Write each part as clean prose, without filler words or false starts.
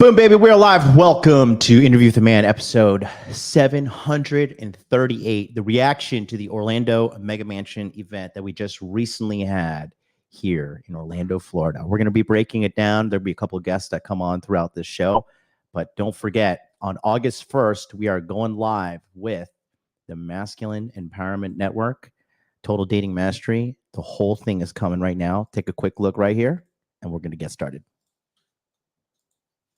Boom, baby, we're live. Welcome to Interview with the Man, episode 738, the reaction to the Orlando Mega Mansion event that we just recently had here in Orlando, Florida. We're going to be breaking it down. There'll be a couple of guests that come on throughout this show, but don't forget, on August 1st, we are going live with the Masculine Empowerment Network, Total Dating Mastery. The whole thing is coming right now. Take a quick look right here, and we're going to get started.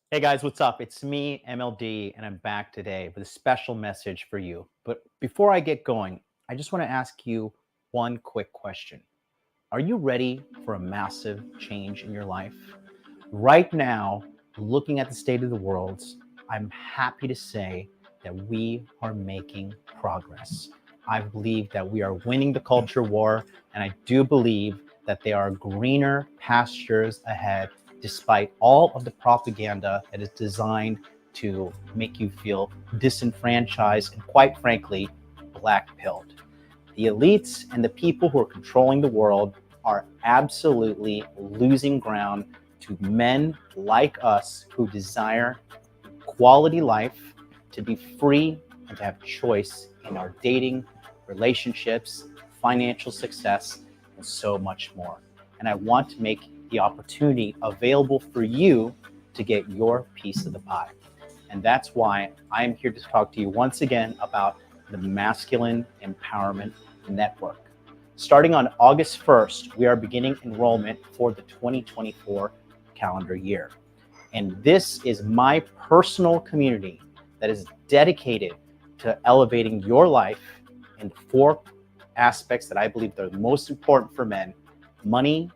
Hey guys, what's up? It's me, MLD, and I'm back today with a special message for you. But before I get going, I just want to ask you one quick question. Are you ready for a massive change in your life? Right now, looking at the state of the world, I'm happy to say that we are making progress. I believe that we are winning the culture war, and I do believe that there are greener pastures ahead, despite all of the propaganda that is designed to make you feel disenfranchised and, quite frankly, black-pilled. The elites and the people who are controlling the world are absolutely losing ground to men like us who desire quality life, to be free, and to have choice in our dating, relationships, financial success, and so much more. And I want to make the opportunity available for you to get your piece of the pie. And that's why I'm here to talk to you once again about the Masculine Empowerment Network. Starting on August 1st, we are beginning enrollment for the 2024 calendar year. And this is my personal community that is dedicated to elevating your life in 4 aspects that I believe are the most important for men: money,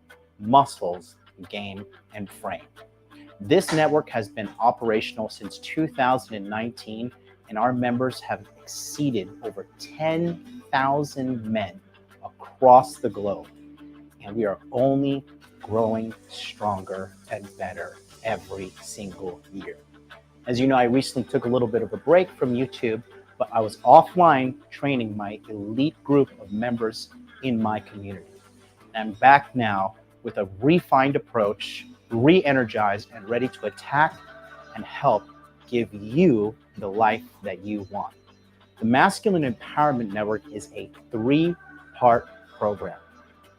muscles, game, and frame. This network has been operational since 2019, and our members have exceeded over 10,000 men across the globe. And we are only growing stronger and better every single year. As you know, I recently took a little bit of a break from YouTube, but I was offline training my elite group of members in my community. And I'm back now with a refined approach, re-energized and ready to attack and help give you the life that you want. The Masculine Empowerment Network is a 3-part program.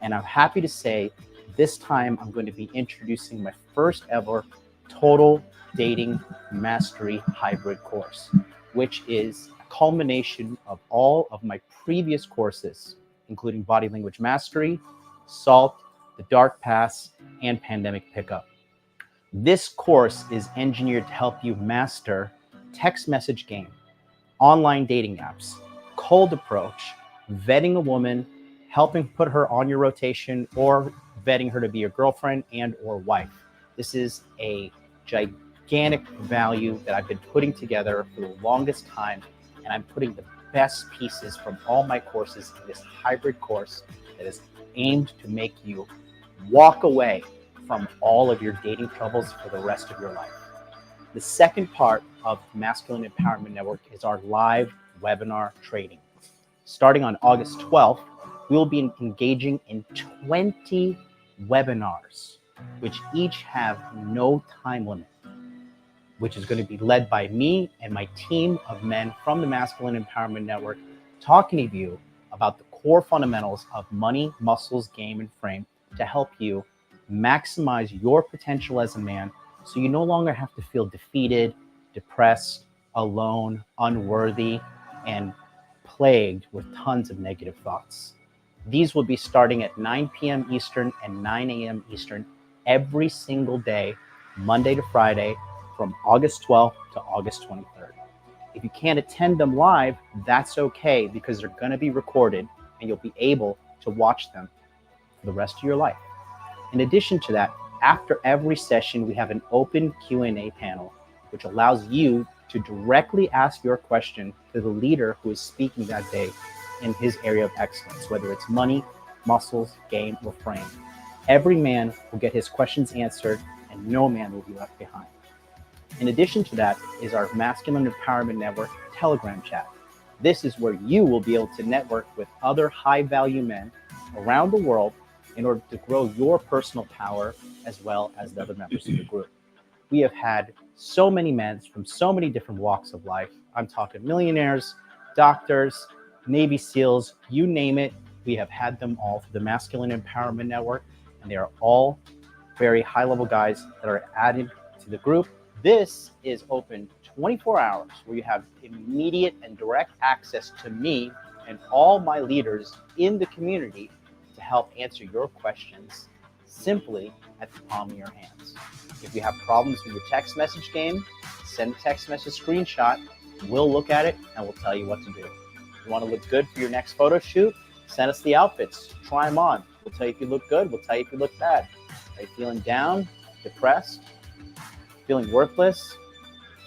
And I'm happy to say this time I'm going to be introducing my first ever Total Dating Mastery hybrid course, which is a culmination of all of my previous courses, including Body Language Mastery, SALT, the Dark Pass, and Pandemic Pickup. This course is engineered to help you master text message game, online dating apps, cold approach, vetting a woman, helping put her on your rotation, or vetting her to be your girlfriend and or wife. This is a gigantic value that I've been putting together for the longest time, and I'm putting the best pieces from all my courses in this hybrid course that is aimed to make you walk away from all of your dating troubles for the rest of your life. The second part of Masculine Empowerment Network is our live webinar training. Starting on August 12th, we will be engaging in 20 webinars, which each have no time limit, which is going to be led by me and my team of men from the Masculine Empowerment Network, talking to you about the core fundamentals of money, muscles, game, and frame to help you maximize your potential as a man, so you no longer have to feel defeated, depressed, alone, unworthy, and plagued with tons of negative thoughts. These will be starting at 9 p.m. Eastern and 9 a.m. Eastern every single day, Monday to Friday, from August 12th to August 23rd. If you can't attend them live, that's okay, because they're going to be recorded and you'll be able to watch them for the rest of your life. In addition to that, after every session, we have an open Q&A panel, which allows you to directly ask your question to the leader who is speaking that day in his area of excellence, whether it's money, muscles, game, or frame. Every man will get his questions answered, and no man will be left behind. In addition to that is our Masculine Empowerment Network Telegram chat. This is where you will be able to network with other high-value men around the world in order to grow your personal power as well as the other members of the group. We have had so many men from so many different walks of life. I'm talking millionaires, doctors, Navy SEALs, you name it. We have had them all through the Masculine Empowerment Network, and they are all very high-level guys that are added to the group. This is open 24 hours where you have immediate and direct access to me and all my leaders in the community to help answer your questions simply at the palm of your hands. If you have problems with your text message game, send a text message screenshot. We'll look at it and we'll tell you what to do. If you want to look good for your next photo shoot, send us the outfits. Try them on. We'll tell you if you look good. We'll tell you if you look bad. Are you feeling down, depressed, feeling worthless,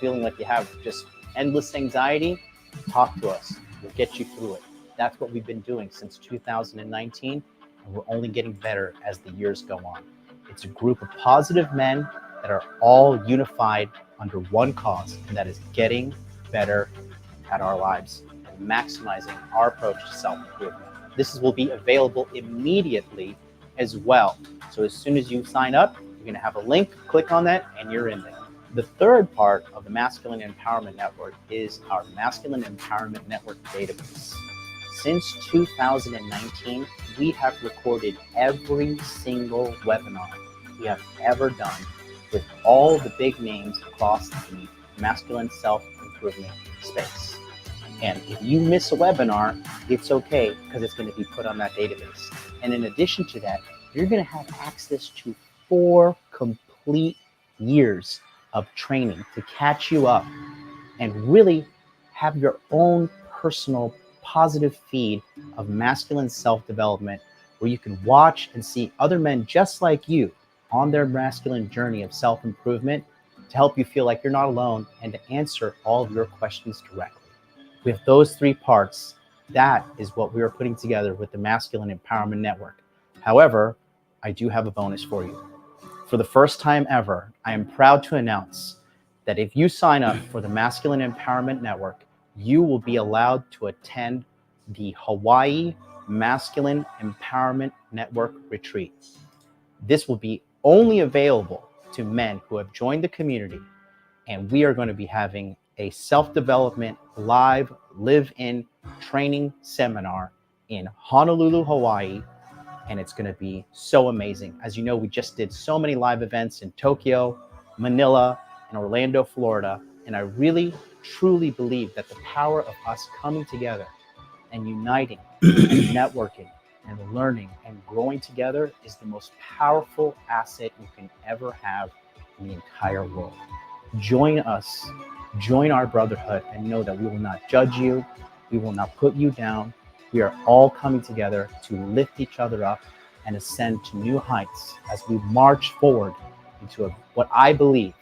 feeling like you have just endless anxiety? Talk to us. We'll get you through it. That's what we've been doing since 2019, and we're only getting better as the years go on. It's a group of positive men that are all unified under one cause, and that is getting better at our lives and maximizing our approach to self-improvement. This will be available immediately as well. So as soon as you sign up, you're going to have a link, click on that, and you're in there. The third part of the Masculine Empowerment Network is our Masculine Empowerment Network database. Since 2019, we have recorded every single webinar we have ever done with all the big names across the masculine self-improvement space. And if you miss a webinar, it's okay because it's going to be put on that database. And in addition to that, you're going to have access to 4 complete years of training to catch you up and really have your own personal positive feed of masculine self-development where you can watch and see other men just like you on their masculine journey of self-improvement to help you feel like you're not alone and to answer all of your questions directly. With those 3 parts, that is what we are putting together with the Masculine Empowerment Network. However, I do have a bonus for you. For the first time ever, I am proud to announce that if you sign up for the Masculine Empowerment Network, you will be allowed to attend the Hawaii Masculine Empowerment Network Retreat. This will be only available to men who have joined the community, and we are going to be having a self-development live live-in training seminar in Honolulu, Hawaii, and it's going to be so amazing. As you know, we just did so many live events in Tokyo, Manila, and Orlando, Florida, and I really, truly believe that the power of us coming together and uniting and networking and learning and growing together is the most powerful asset you can ever have in the entire world. Join us, join our brotherhood, and know that we will not judge you, we will not put you down. We are all coming together to lift each other up and ascend to new heights as we march forward into what I believe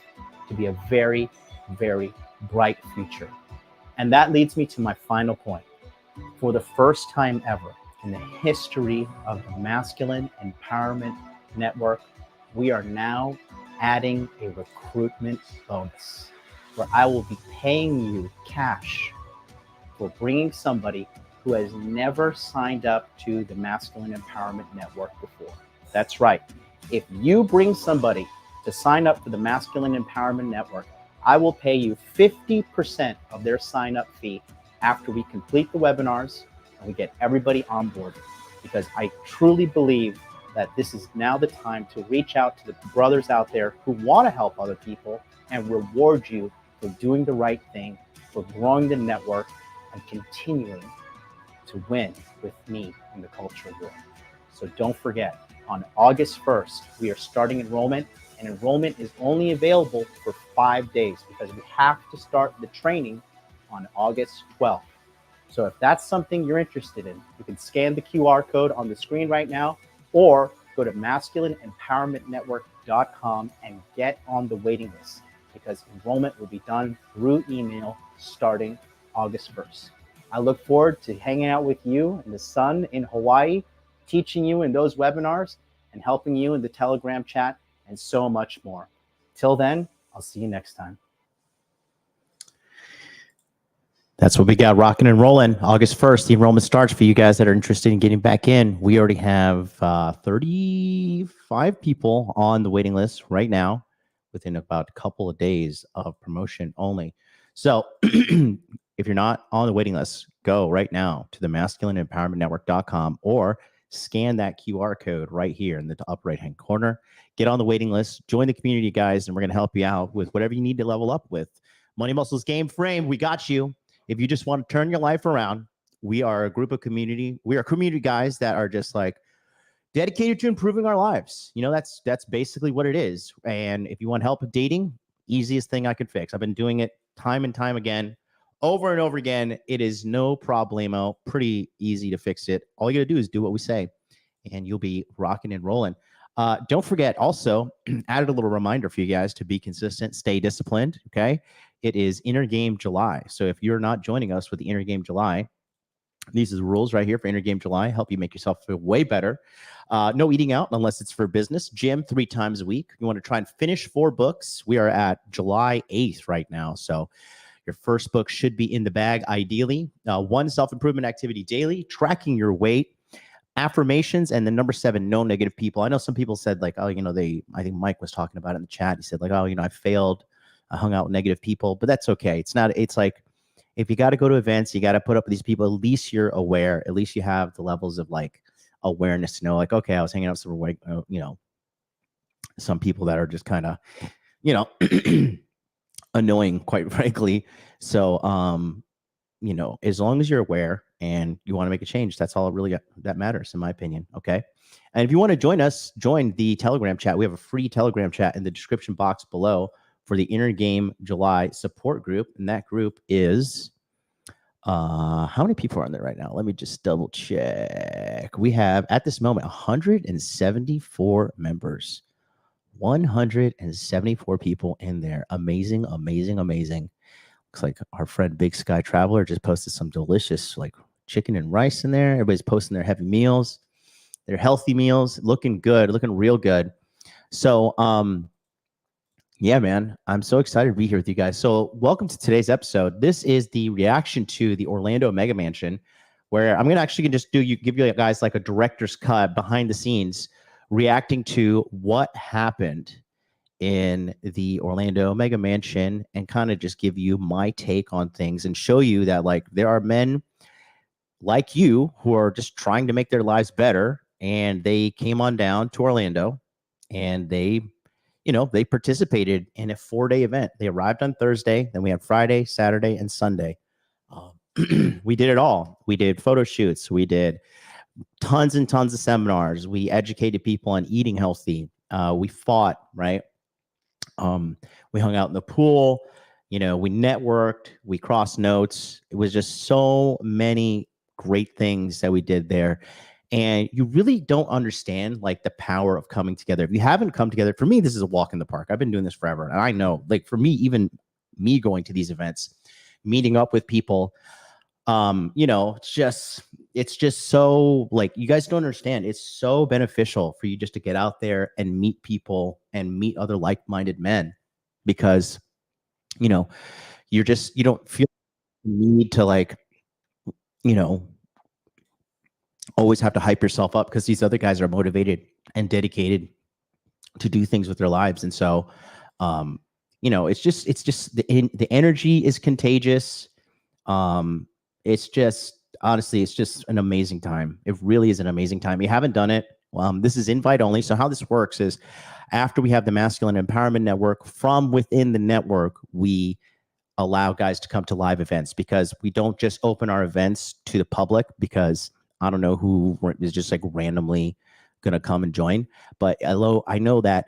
to be a very, very bright future. And that leads me to my final point. For the first time ever in the history of the Masculine Empowerment Network, we are now adding a recruitment bonus where I will be paying you cash for bringing somebody who has never signed up to the Masculine Empowerment Network before. That's right. If you bring somebody to sign up for the Masculine Empowerment Network, I will pay you 50% of their sign-up fee after we complete the webinars and we get everybody on board, because I truly believe that this is now the time to reach out to the brothers out there who want to help other people and reward you for doing the right thing, for growing the network, and continuing to win with me in the culture war. So don't forget, on August 1st, we are starting enrollment, and enrollment is only available for 5 days because we have to start the training on August 12th. So if that's something you're interested in, you can scan the QR code on the screen right now, or go to masculineempowermentnetwork.com and get on the waiting list, because enrollment will be done through email starting August 1st. I look forward to hanging out with you in the sun in Hawaii, teaching you in those webinars and helping you in the Telegram chat and so much more. Till then, I'll see you next time. That's what we got rocking and rolling. August 1st, the enrollment starts for you guys that are interested in getting back in. We already have 35 people on the waiting list right now. within about a couple of days of promotion only. So if you're not on the waiting list, go right now to the masculineempowermentnetwork.com or scan that QR code right here in the upper right-hand corner. Get on the waiting list, join the community, guys, and we're going to help you out with whatever you need to level up with. Money Muscles Game Frame, we got you. If you just want to turn your life around, we are a group of community. We are community guys that are just like dedicated to improving our lives. You know, that's basically what it is. And if you want help with dating, easiest thing I could fix. I've been doing it time and time again, over and over again. It is no problemo, pretty easy to fix it. All you gotta do is do what we say and you'll be rocking and rolling. Don't forget also, added a little reminder for you guys to be consistent, stay disciplined, okay? It is Inner Game July. So if you're not joining us with the Inner Game July, these are the rules right here for Inner Game July. Help you make yourself feel way better. No eating out unless it's for business. Gym 3 times a week. You want to try and finish 4 books. We are at July 8th right now. So your first book should be in the bag, ideally. 1 self-improvement activity daily, tracking your weight, affirmations, and then number 7, no negative people. I know some people said like, oh, you know, I think Mike was talking about it in the chat. He said like, oh, you know, I failed. I hung out with negative people, but that's okay. It's like, if you got to go to events, you got to put up with these people. At least you're aware. At least you have the levels of like awareness to know, like, okay, I was hanging out with some, you know, some people that are just kind of, you know, annoying, quite frankly. So, you know, as long as you're aware and you want to make a change, that's all really that matters, in my opinion. Okay. And if you want to join us, join the Telegram chat. We have a free Telegram chat in the description box below for the Inner Game July support group. And that group is, how many people are on there right now? Let me just double check. We have at this moment 174 members, 174 people in there. Amazing, amazing, amazing. Looks like our friend Big Sky Traveler just posted some delicious like chicken and rice in there. Everybody's posting their heavy meals, their healthy meals, looking good, looking real good. So, yeah, man, I'm so excited to be here with you guys. So welcome to today's episode. This is the reaction to the Orlando Mega Mansion, where I'm going to actually just give you guys like a director's cut behind the scenes, reacting to what happened in the Orlando Mega Mansion and kind of just give you my take on things and show you that like there are men like you who are just trying to make their lives better. And they came on down to Orlando and they participated in a 4-day event. They arrived on Thursday, then we had Friday, Saturday, and Sunday. We did it all. We did photo shoots. We did tons and tons of seminars. We educated people on eating healthy. We fought, right? We hung out in the pool. You know, we networked. We crossed notes. It was just so many great things that we did there. And you really don't understand like the power of coming together. If you haven't come together, for me, this is a walk in the park. I've been doing this forever. And I know, like for me, even me going to these events, meeting up with people, you know, it's just so like, you guys don't understand. It's so beneficial for you just to get out there and meet people and meet other like-minded men, because, you know, you don't feel the need to like, you know, always have to hype yourself up, because these other guys are motivated and dedicated to do things with their lives. And so, you know, it's just the energy is contagious. It's just, honestly, it's just an amazing time. It really is an amazing time. You haven't done it. This is invite only. So how this works is after we have the Masculine Empowerment Network, from within the network, we allow guys to come to live events, because we don't just open our events to the public, because I don't know who is just like randomly going to come and join. But I know that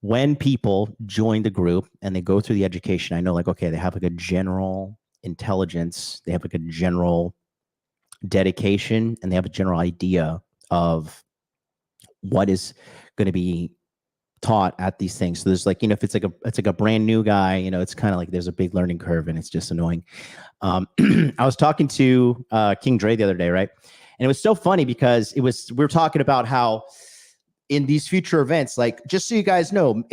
when people join the group and they go through the education, I know like, okay, they have like a general intelligence, they have like a general dedication, and they have a general idea of what is going to be taught at these things. So there's like, you know, if it's like a brand new guy, you know, it's kind of like there's a big learning curve and it's just annoying. I was talking to King Dre the other day, right? And it was so funny because we were talking about how in these future events, like, just so you guys know,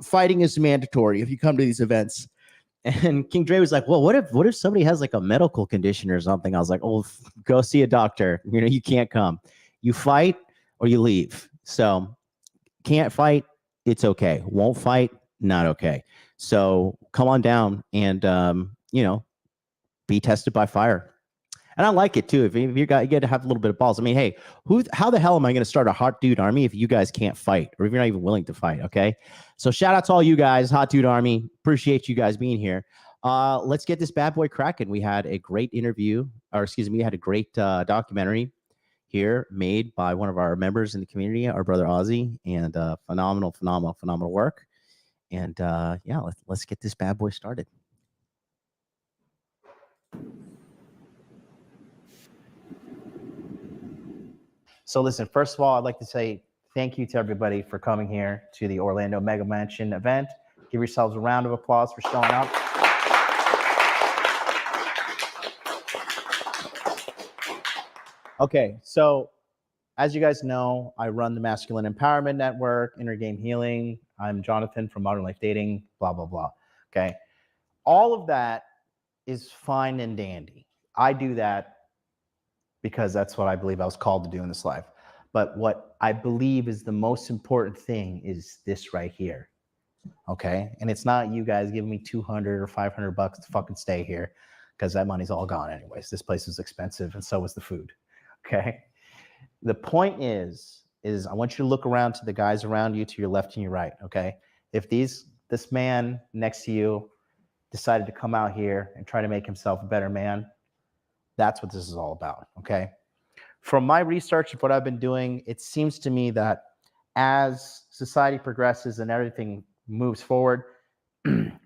fighting is mandatory if you come to these events. And King Dre was like, well, what if somebody has like a medical condition or something? I was like, oh, go see a doctor. You know, you can't come. You fight or you leave. So can't fight, it's okay. Won't fight, not okay. So come on down and, be tested by fire. And I like it too. If you got to have a little bit of balls. I mean, hey, how the hell am I going to start a hot dude army if you guys can't fight, or if you're not even willing to fight? Okay. So shout out to all you guys, Hot Dude Army. Appreciate you guys being here. Let's get this bad boy cracking. We had a great interview, or excuse me, we had a great documentary here made by one of our members in the community, our brother Ozzy, and phenomenal work. And yeah, let's get this bad boy started. So listen, first of all, I'd like to say thank you to everybody for coming here to the Orlando Mega Mansion event. Give yourselves a round of applause for showing up. Okay, so as you guys know, I run the Masculine Empowerment Network, Inner Game Healing. I'm Jonathan from Modern Life Dating, blah, blah, blah. Okay, all of that is fine and dandy. I do that because that's what I believe I was called to do in this life. But what I believe is the most important thing is this right here. Okay. And it's not you guys giving me 200 or 500 bucks to fucking stay here, because that money's all gone anyways. This place is expensive, and so is the food. Okay. The point is I want you to look around to the guys around you, to your left and your right. Okay. If this man next to you decided to come out here and try to make himself a better man, that's what this is all about. Okay. From my research of what I've been doing, it seems to me that as society progresses and everything moves forward,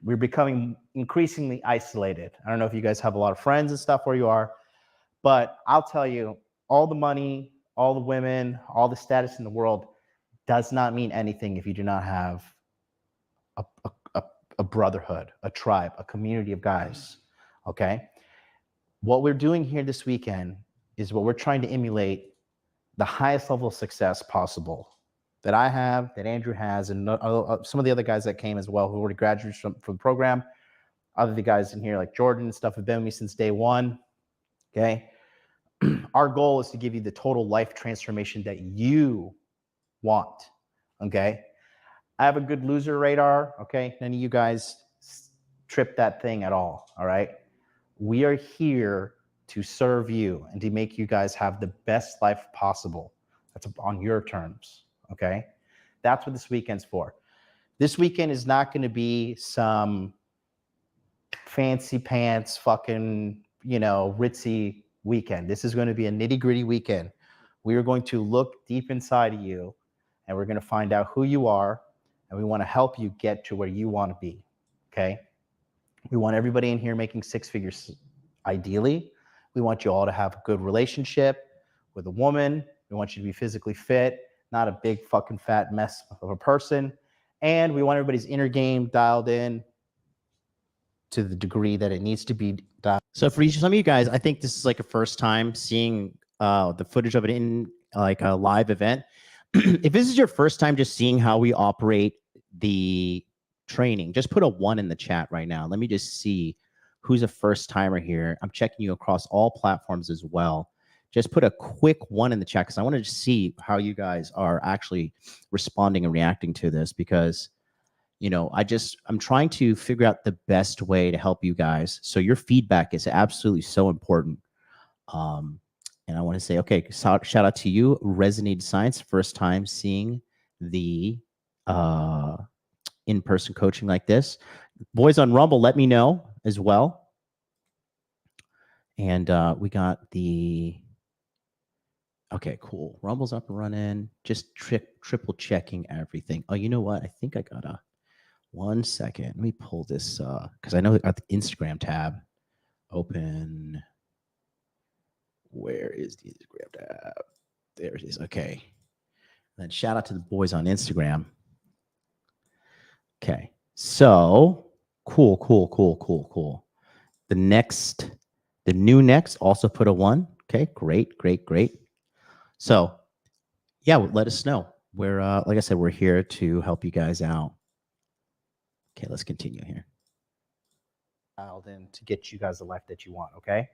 we're becoming increasingly isolated. I don't know if you guys have a lot of friends and stuff where you are, but I'll tell you, all the money, all the women, all the status in the world does not mean anything if you do not have a brotherhood, a tribe, a community of guys. Okay. What we're doing here this weekend is what we're trying to emulate the highest level of success possible that I have, that Andrew has, and some of the other guys that came as well who already graduated from the program. Other guys in here like Jordan and stuff have been with me since day one. Okay. Our goal is to give you the total life transformation that you want. Okay. I have a good loser radar. Okay. None of you guys trip that thing at all. All right. We are here to serve you and to make you guys have the best life possible. That's on your terms. Okay. That's what this weekend's for. This weekend is not going to be some fancy pants, fucking, ritzy weekend. This is going to be a nitty-gritty weekend. We are going to look deep inside of you, and we're going to find out who you are, and we want to help you get to where you want to be. Okay. We want everybody in here making six figures. Ideally, we want you all to have a good relationship with a woman. We want you to be physically fit, not a big fucking fat mess of a person. And we want everybody's inner game dialed in to the degree that it needs to be dialed. So for some of you guys, I think this is like a first time seeing the footage of it in like a live event. If this is your first time just seeing how we operate the training, just put a 1 in the chat right now. Let me just see who's a first timer here. I'm checking you across all platforms as well. Just put a quick 1 in the chat, because I wanted to see how you guys are actually responding and reacting to this, because I'm trying to figure out the best way to help you guys. So your feedback is absolutely so important. And I want to say, okay, shout out to you, Resonated Science, first time seeing the in-person coaching like this. Boys on Rumble, let me know as well. And we got okay, cool. Rumble's up and running. Just triple checking everything. Oh, you know what? I think I got 1 second. Let me pull this because I know I got the Instagram tab open. Where is the Instagram tab? There it is. Okay. And then shout out to the boys on Instagram. Okay. So cool. The new next also put a 1. Okay, great. So yeah, let us know. We're like I said, we're here to help you guys out. Okay, let's continue here. Dialed in to get you guys the life that you want. Okay.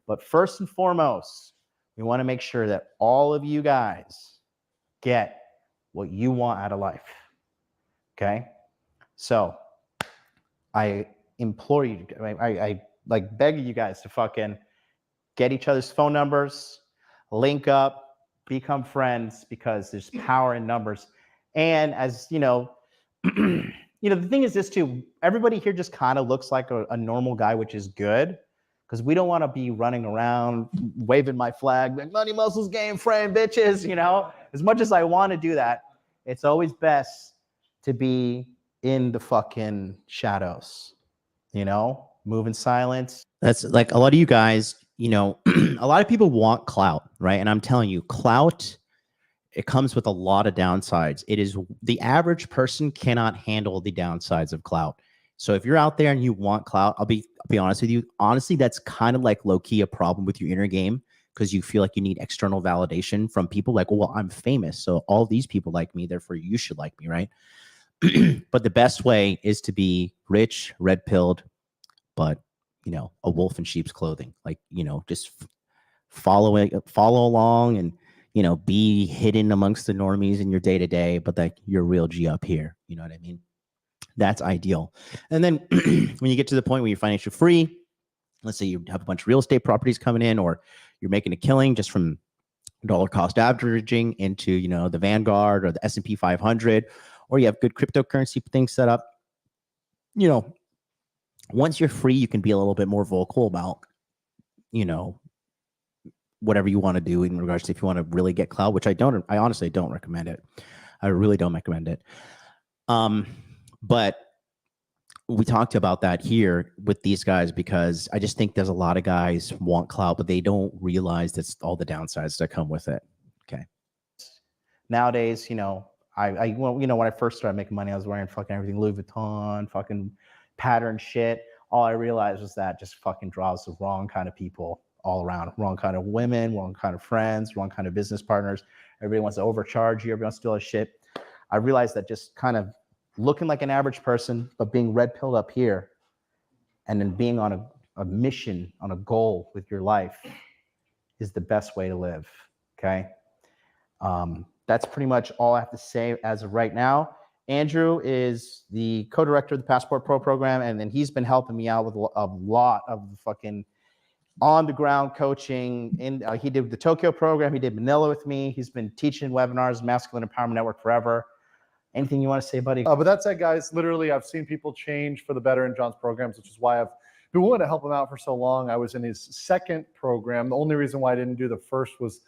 But first and foremost, we want to make sure that all of you guys get what you want out of life. Okay. So I implore you, I like beg you guys to fucking get each other's phone numbers, link up, become friends, because there's power in numbers. And as you know, the thing is this too, everybody here just kind of looks like a normal guy, which is good, because we don't want to be running around waving my flag, like Money Muscles Game Frame, bitches, as much as I want to do that, it's always best to be in the fucking shadows, move in silence. That's like a lot of you guys, a lot of people want clout, right? And I'm telling you, clout, it comes with a lot of downsides. It is the average person cannot handle the downsides of clout. So if you're out there and you want clout, I'll be honest with you. Honestly, that's kind of like low-key a problem with your inner game, because you feel like you need external validation from people like, well, I'm famous, so all these people like me, therefore you should like me, right? But the best way is to be rich, red-pilled, but a wolf in sheep's clothing. Like, just follow along and, be hidden amongst the normies in your day to day, but like you're real G up here. You know what I mean? That's ideal. And then when you get to the point where you're financially free, let's say you have a bunch of real estate properties coming in, or you're making a killing just from dollar cost averaging into, the Vanguard or the S&P 500, or you have good cryptocurrency things set up, once you're free, you can be a little bit more vocal about, whatever you want to do in regards to if you want to really get clout, which I honestly don't recommend it. I really don't recommend it. But we talked about that here with these guys, because I just think there's a lot of guys want clout, but they don't realize that's all the downsides that come with it. Okay. Nowadays, when I first started making money, I was wearing fucking everything Louis Vuitton, fucking pattern shit. All I realized was that just fucking draws the wrong kind of people all around, wrong kind of women, wrong kind of friends, wrong kind of business partners. Everybody wants to overcharge you. Everybody wants to do all this shit. I realized that just kind of looking like an average person, but being red pilled up here, and then being on a mission, on a goal with your life, is the best way to live. Okay. That's pretty much all I have to say as of right now. Andrew is the co-director of the Passport Pro program, and then he's been helping me out with a lot of the fucking on-the-ground coaching. He did the Tokyo program. He did Manila with me. He's been teaching webinars, Masculine Empowerment Network, forever. Anything you want to say, buddy? But that's it, guys. Literally, I've seen people change for the better in John's programs, which is why I've been willing to help him out for so long. I was in his second program. The only reason why I didn't do the first was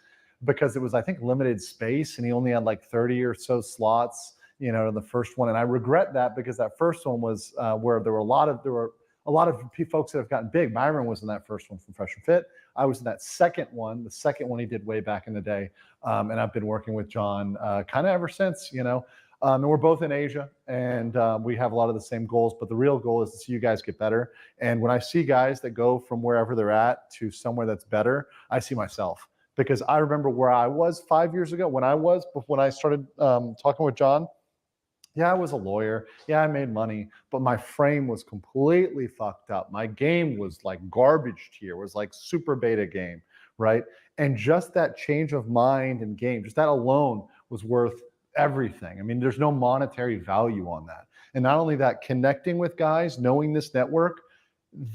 because it was, I think, limited space, and he only had like 30 or so slots, in the first one. And I regret that, because that first one was where there were a lot of folks that have gotten big. Myron was in that first one from Fresh and Fit. I was in that second one. The second one he did way back in the day. And I've been working with John kind of ever since, and we're both in Asia, and we have a lot of the same goals, but the real goal is to see you guys get better. And when I see guys that go from wherever they're at to somewhere that's better, I see myself, because I remember where I was 5 years ago when I started talking with John. Yeah, I was a lawyer. Yeah, I made money, but my frame was completely fucked up. My game was like garbage tier, was like super beta game, right? And just that change of mind and game, just that alone was worth everything. I mean, there's no monetary value on that. And not only that, connecting with guys, knowing this network,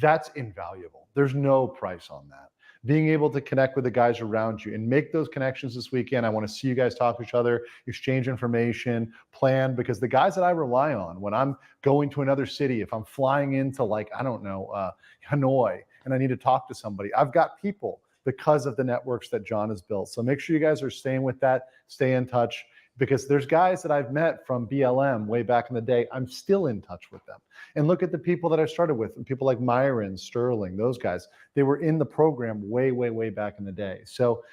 that's invaluable. There's no price on that. Being able to connect with the guys around you and make those connections this weekend. I want to see you guys talk to each other, exchange information, plan, because the guys that I rely on when I'm going to another city, if I'm flying into Hanoi and I need to talk to somebody, I've got people because of the networks that John has built. So make sure you guys are staying with that, stay in touch, because there's guys that I've met from BLM way back in the day. I'm still in touch with them. And look at the people that I started with, and people like Myron, Sterling, those guys, they were in the program way, way, way back in the day. So,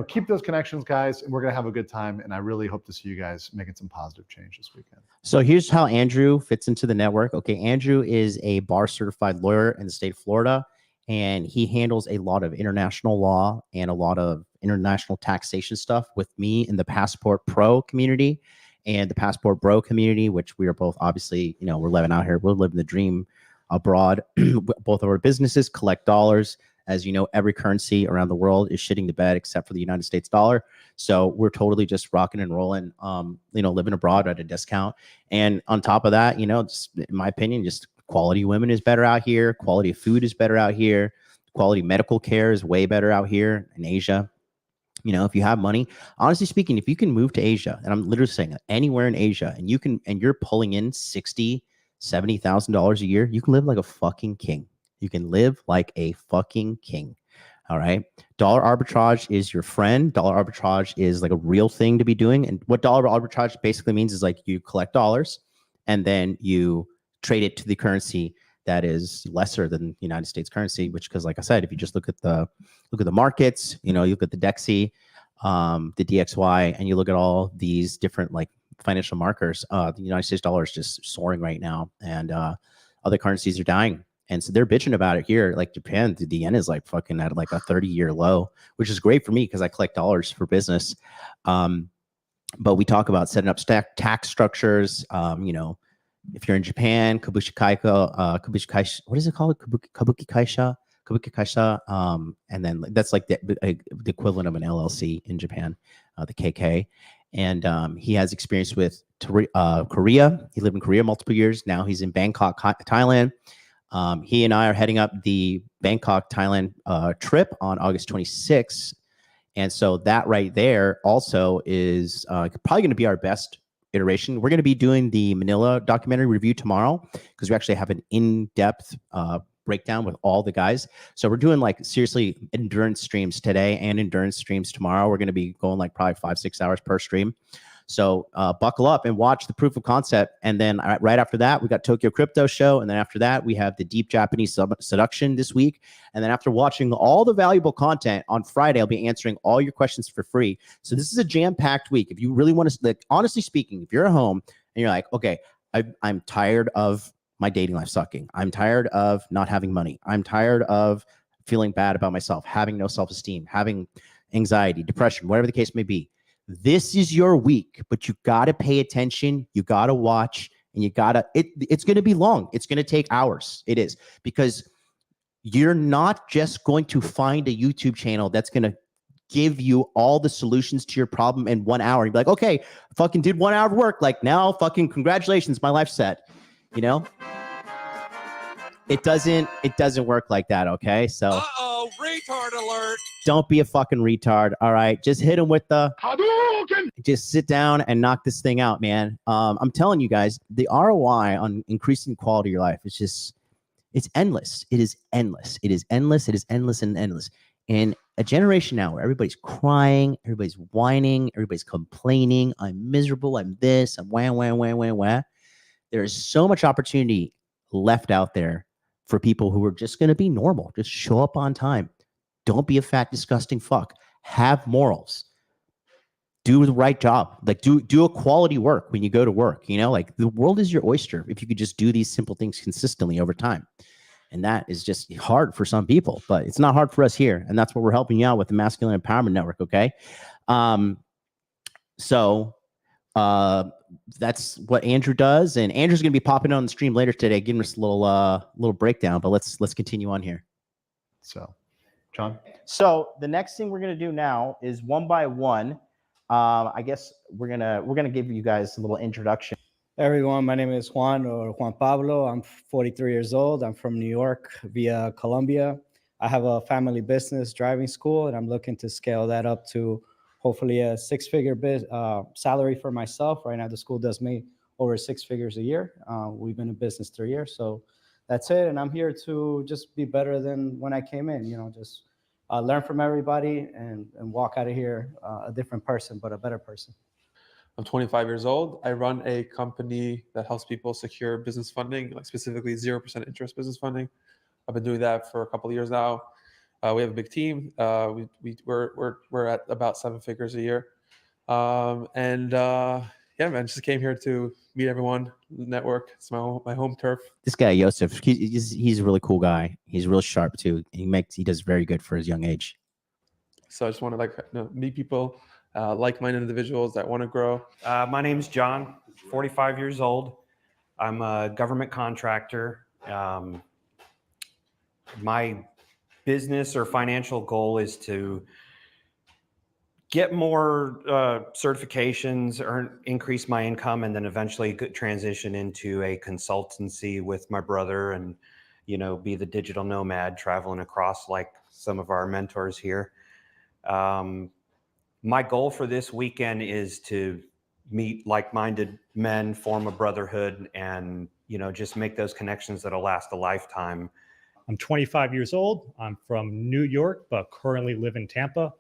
keep those connections, guys, and we're going to have a good time. And I really hope to see you guys making some positive change this weekend. So here's how Andrew fits into the network. Okay. Andrew is a bar certified lawyer in the state of Florida, and he handles a lot of international law and a lot of international taxation stuff with me in the Passport Pro community and the Passport Bro community, which we are both obviously, we're living out here. We're living the dream abroad. Both of our businesses collect dollars As you know, every currency around the world is shitting the bed except for the United States dollar. So we're totally just rocking and rolling, living abroad at a discount. And on top of that, just, in my opinion, just quality women is better out here. Quality of food is better out here. Quality medical care is way better out here in Asia. If you have money, honestly speaking, if you can move to Asia, and I'm literally saying anywhere in Asia, and you're pulling in $60,000-$70,000 a year, you can live like a fucking king. You can live like a fucking king. All right. Dollar arbitrage is your friend. Dollar arbitrage is like a real thing to be doing. And what dollar arbitrage basically means is like you collect dollars and then you trade it to the currency that is lesser than United States currency, which, because like I said, if you just look at the markets, you look at the DXY, the DXY, and you look at all these different like financial markers, the United States dollar is just soaring right now, and other currencies are dying. And so they're bitching about it here. Like Japan, the yen is like fucking at like a 30-year low, which is great for me because I collect dollars for business. But we talk about setting up tax structures, if you're in Japan, kabushi kaisha, what is it called? Kabuki kaisha. And then that's like the equivalent of an LLC in Japan, the KK. And he has experience with Korea. He lived in Korea multiple years. Now he's in Bangkok, Thailand. He and I are heading up the Bangkok, Thailand trip on August 26th. And so that right there also is probably going to be our best iteration. We're going to be doing the Manila documentary review tomorrow because we actually have an in-depth breakdown with all the guys. So we're doing like seriously endurance streams today and endurance streams tomorrow. We're going to be going like probably 5-6 hours per stream. So buckle up and watch the proof of concept. And then right after that, we got Tokyo Crypto Show. And then after that, we have the Deep Japanese Seduction this week. And then after watching all the valuable content on Friday, I'll be answering all your questions for free. So this is a jam-packed week. If you really want to, like, honestly speaking, if you're at home and you're like, okay, I'm tired of my dating life sucking. I'm tired of not having money. I'm tired of feeling bad about myself, having no self-esteem, having anxiety, depression, whatever the case may be. This is your week, but you got to pay attention. You got to watch, and it's going to be long. It's going to take hours. It is, because you're not just going to find a YouTube channel that's going to give you all the solutions to your problem in 1 hour. You'd be like, okay, fucking did 1 hour of work. Like, now fucking congratulations, my life's set. It doesn't work like that. Okay. So retard alert. Don't be a fucking retard. All right. Just hit him with the Hadouken. Just sit down and knock this thing out, man. I'm telling you guys, the ROI on increasing the quality of your life is it's endless. It is endless. It is endless. It is endless and endless. In a generation now where everybody's crying, everybody's whining, everybody's complaining, I'm miserable, I'm this, I'm wah. There is so much opportunity left out there for people who are just going to be normal. Just show up on time. Don't be a fat, disgusting fuck. Have morals. Do the right job. Like do a quality work when you go to work. Like the world is your oyster if you could just do these simple things consistently over time. And that is just hard for some people, but it's not hard for us here. And that's what we're helping you out with the Masculine Empowerment Network. Okay. So that's what Andrew does. And Andrew's going to be popping on the stream later today, giving us a little breakdown, but let's continue on here. So, John. So the next thing we're going to do now is one by one. I guess we're gonna give you guys a little introduction. Everyone, my name is Juan or Juan Pablo. I'm 43 years old. I'm from New York via Colombia. I have a family business driving school, and I'm looking to scale that up to hopefully a six-figure salary for myself. Right now, the school does me over 6 figures a year. We've been in business 3 years, so that's it. And I'm here to just be better than when I came in. Just learn from everybody and walk out of here a different person, but a better person. I'm 25 years old. I run a company that helps people secure business funding, like specifically 0% interest business funding. I've been doing that for a couple of years now. We have a big team. We're at about 7 figures a year. Yeah, man, just came here to meet everyone, network. It's my home turf. This guy, Joseph, he's a really cool guy. He's real sharp too. He does very good for his young age. So I just want to meet people, like-minded individuals that want to grow. My name's John, 45 years old. I'm a government contractor. My business or financial goal is to get more certifications, increase my income, and then eventually transition into a consultancy with my brother and, be the digital nomad traveling across like some of our mentors here. My goal for this weekend is to meet like-minded men, form a brotherhood, and, just make those connections that'll last a lifetime. I'm 25 years old. I'm from New York, but currently live in Tampa.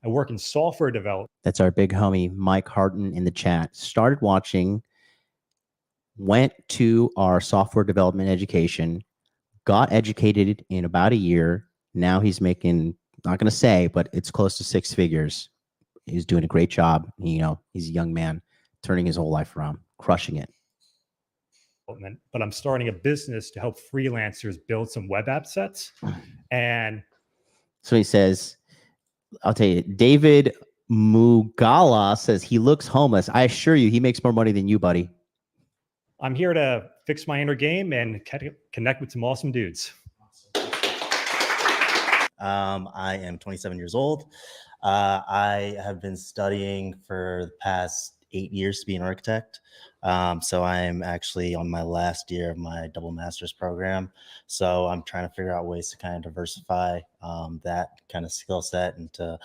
I work in software development. That's our big homie, Mike Harton, in the chat. Started watching, went to our software development education, got educated in about a year. Now he's making, not going to say, but it's close to 6 figures. He's doing a great job. He's a young man turning his whole life around, crushing it. But I'm starting a business to help freelancers build some web app sets. And so he says, I'll tell you, David Mugala says he looks homeless. I assure you, he makes more money than you, buddy. I'm here to fix my inner game and connect with some awesome dudes. I am 27 years old. I have been studying for the past 8 years to be an architect. So I'm actually on my last year of my double master's program. So I'm trying to figure out ways to kind of diversify that kind of skill set into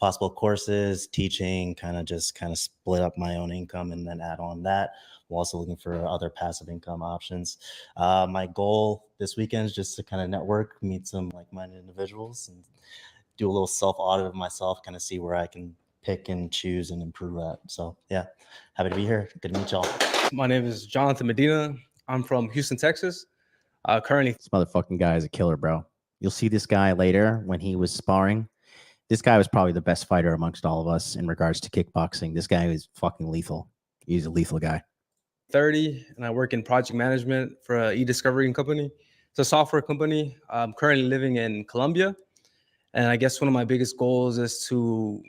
possible courses, teaching, kind of split up my own income and then add on that. I'm also looking for other passive income options. My goal this weekend is just to kind of network, meet some like-minded individuals, and do a little self-audit of myself, kind of see where I can pick and choose and improve at. So yeah, happy to be here. Good to meet y'all. My name is Jonathan Medina. I'm from Houston, Texas. Currently, this motherfucking guy is a killer, bro. You'll see this guy later when he was sparring. This guy was probably the best fighter amongst all of us in regards to kickboxing. This guy is fucking lethal. He's a lethal guy. 30, and I work in project management for an e-discovery company. It's a software company. I'm currently living in Colombia. And I guess one of my biggest goals is to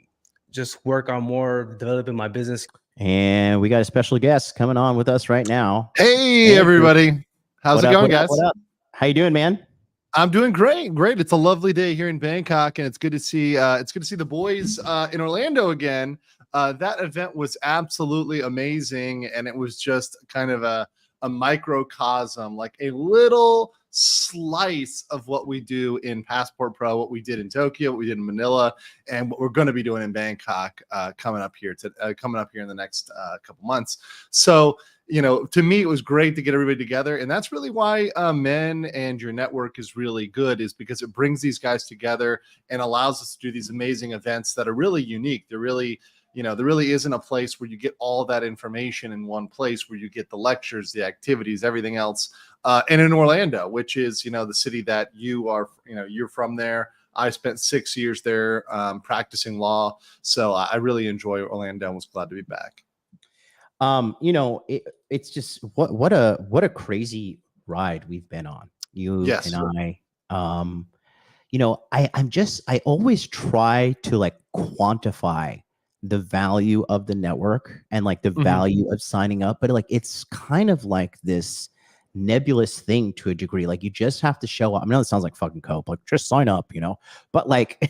just work on more developing my business. And we got a special guest coming on with us right now. Hey, everybody. How's it going, guys? What up? How you doing, man? I'm doing great. Great. It's a lovely day here in Bangkok, and it's good to see the boys in Orlando again. That event was absolutely amazing, and it was just kind of a microcosm, like a little slice of what we do in Passport Pro, what we did in Tokyo, what we did in Manila, and what we're going to be doing in Bangkok coming up here in the next couple months. So, to me, it was great to get everybody together, and that's really why M.E.N and your network is really good, is because it brings these guys together and allows us to do these amazing events that are really unique. They're really, there really isn't a place where you get all that information in one place, where you get the lectures, the activities, everything else. And in Orlando, which is, the city that you are, you're from there. I spent 6 years there practicing law. So I really enjoy Orlando and was glad to be back. It's just what a crazy ride we've been on. You yes. and I always try to like quantify the value of the network and like the value of signing up, but like it's kind of like this nebulous thing to a degree. Like you just have to show up. I know it sounds like fucking cope, like just sign up, but like,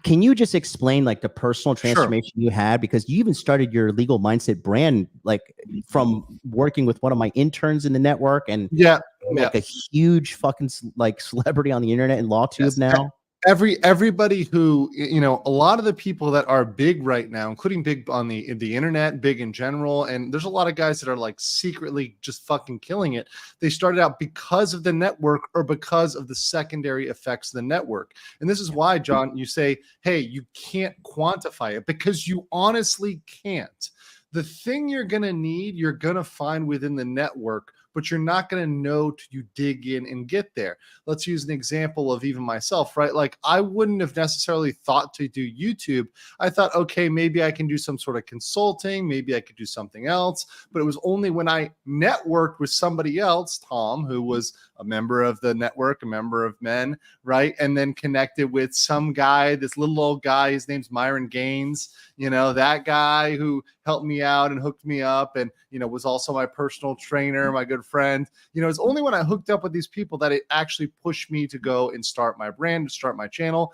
can you just explain like the personal transformation you had? Because you even started your legal mindset brand, like from working with one of my interns in the network, and like a huge fucking like celebrity on the internet and LawTube now. Everybody who, a lot of the people that are big right now, including big on the internet, big in general, and there's a lot of guys that are like secretly just fucking killing it. They started out because of the network or because of the secondary effects of the network. And this is why, John, you say, hey, you can't quantify it, because you honestly can't. The thing you're going to need, you're going to find within the network, but you're not going to know till you dig in and get there. Let's use an example of even myself, right? Like I wouldn't have necessarily thought to do YouTube. I thought, okay, maybe I can do some sort of consulting. Maybe I could do something else. But it was only when I networked with somebody else, Tom, who was a member of the network, a member of M.E.N, right? And then connected with some guy, this little old guy, his name's Myron Gaines, that guy who helped me out and hooked me up and, was also my personal trainer, my good good friend. You know, it's only when I hooked up with these people that it actually pushed me to go and start my brand, to start my channel,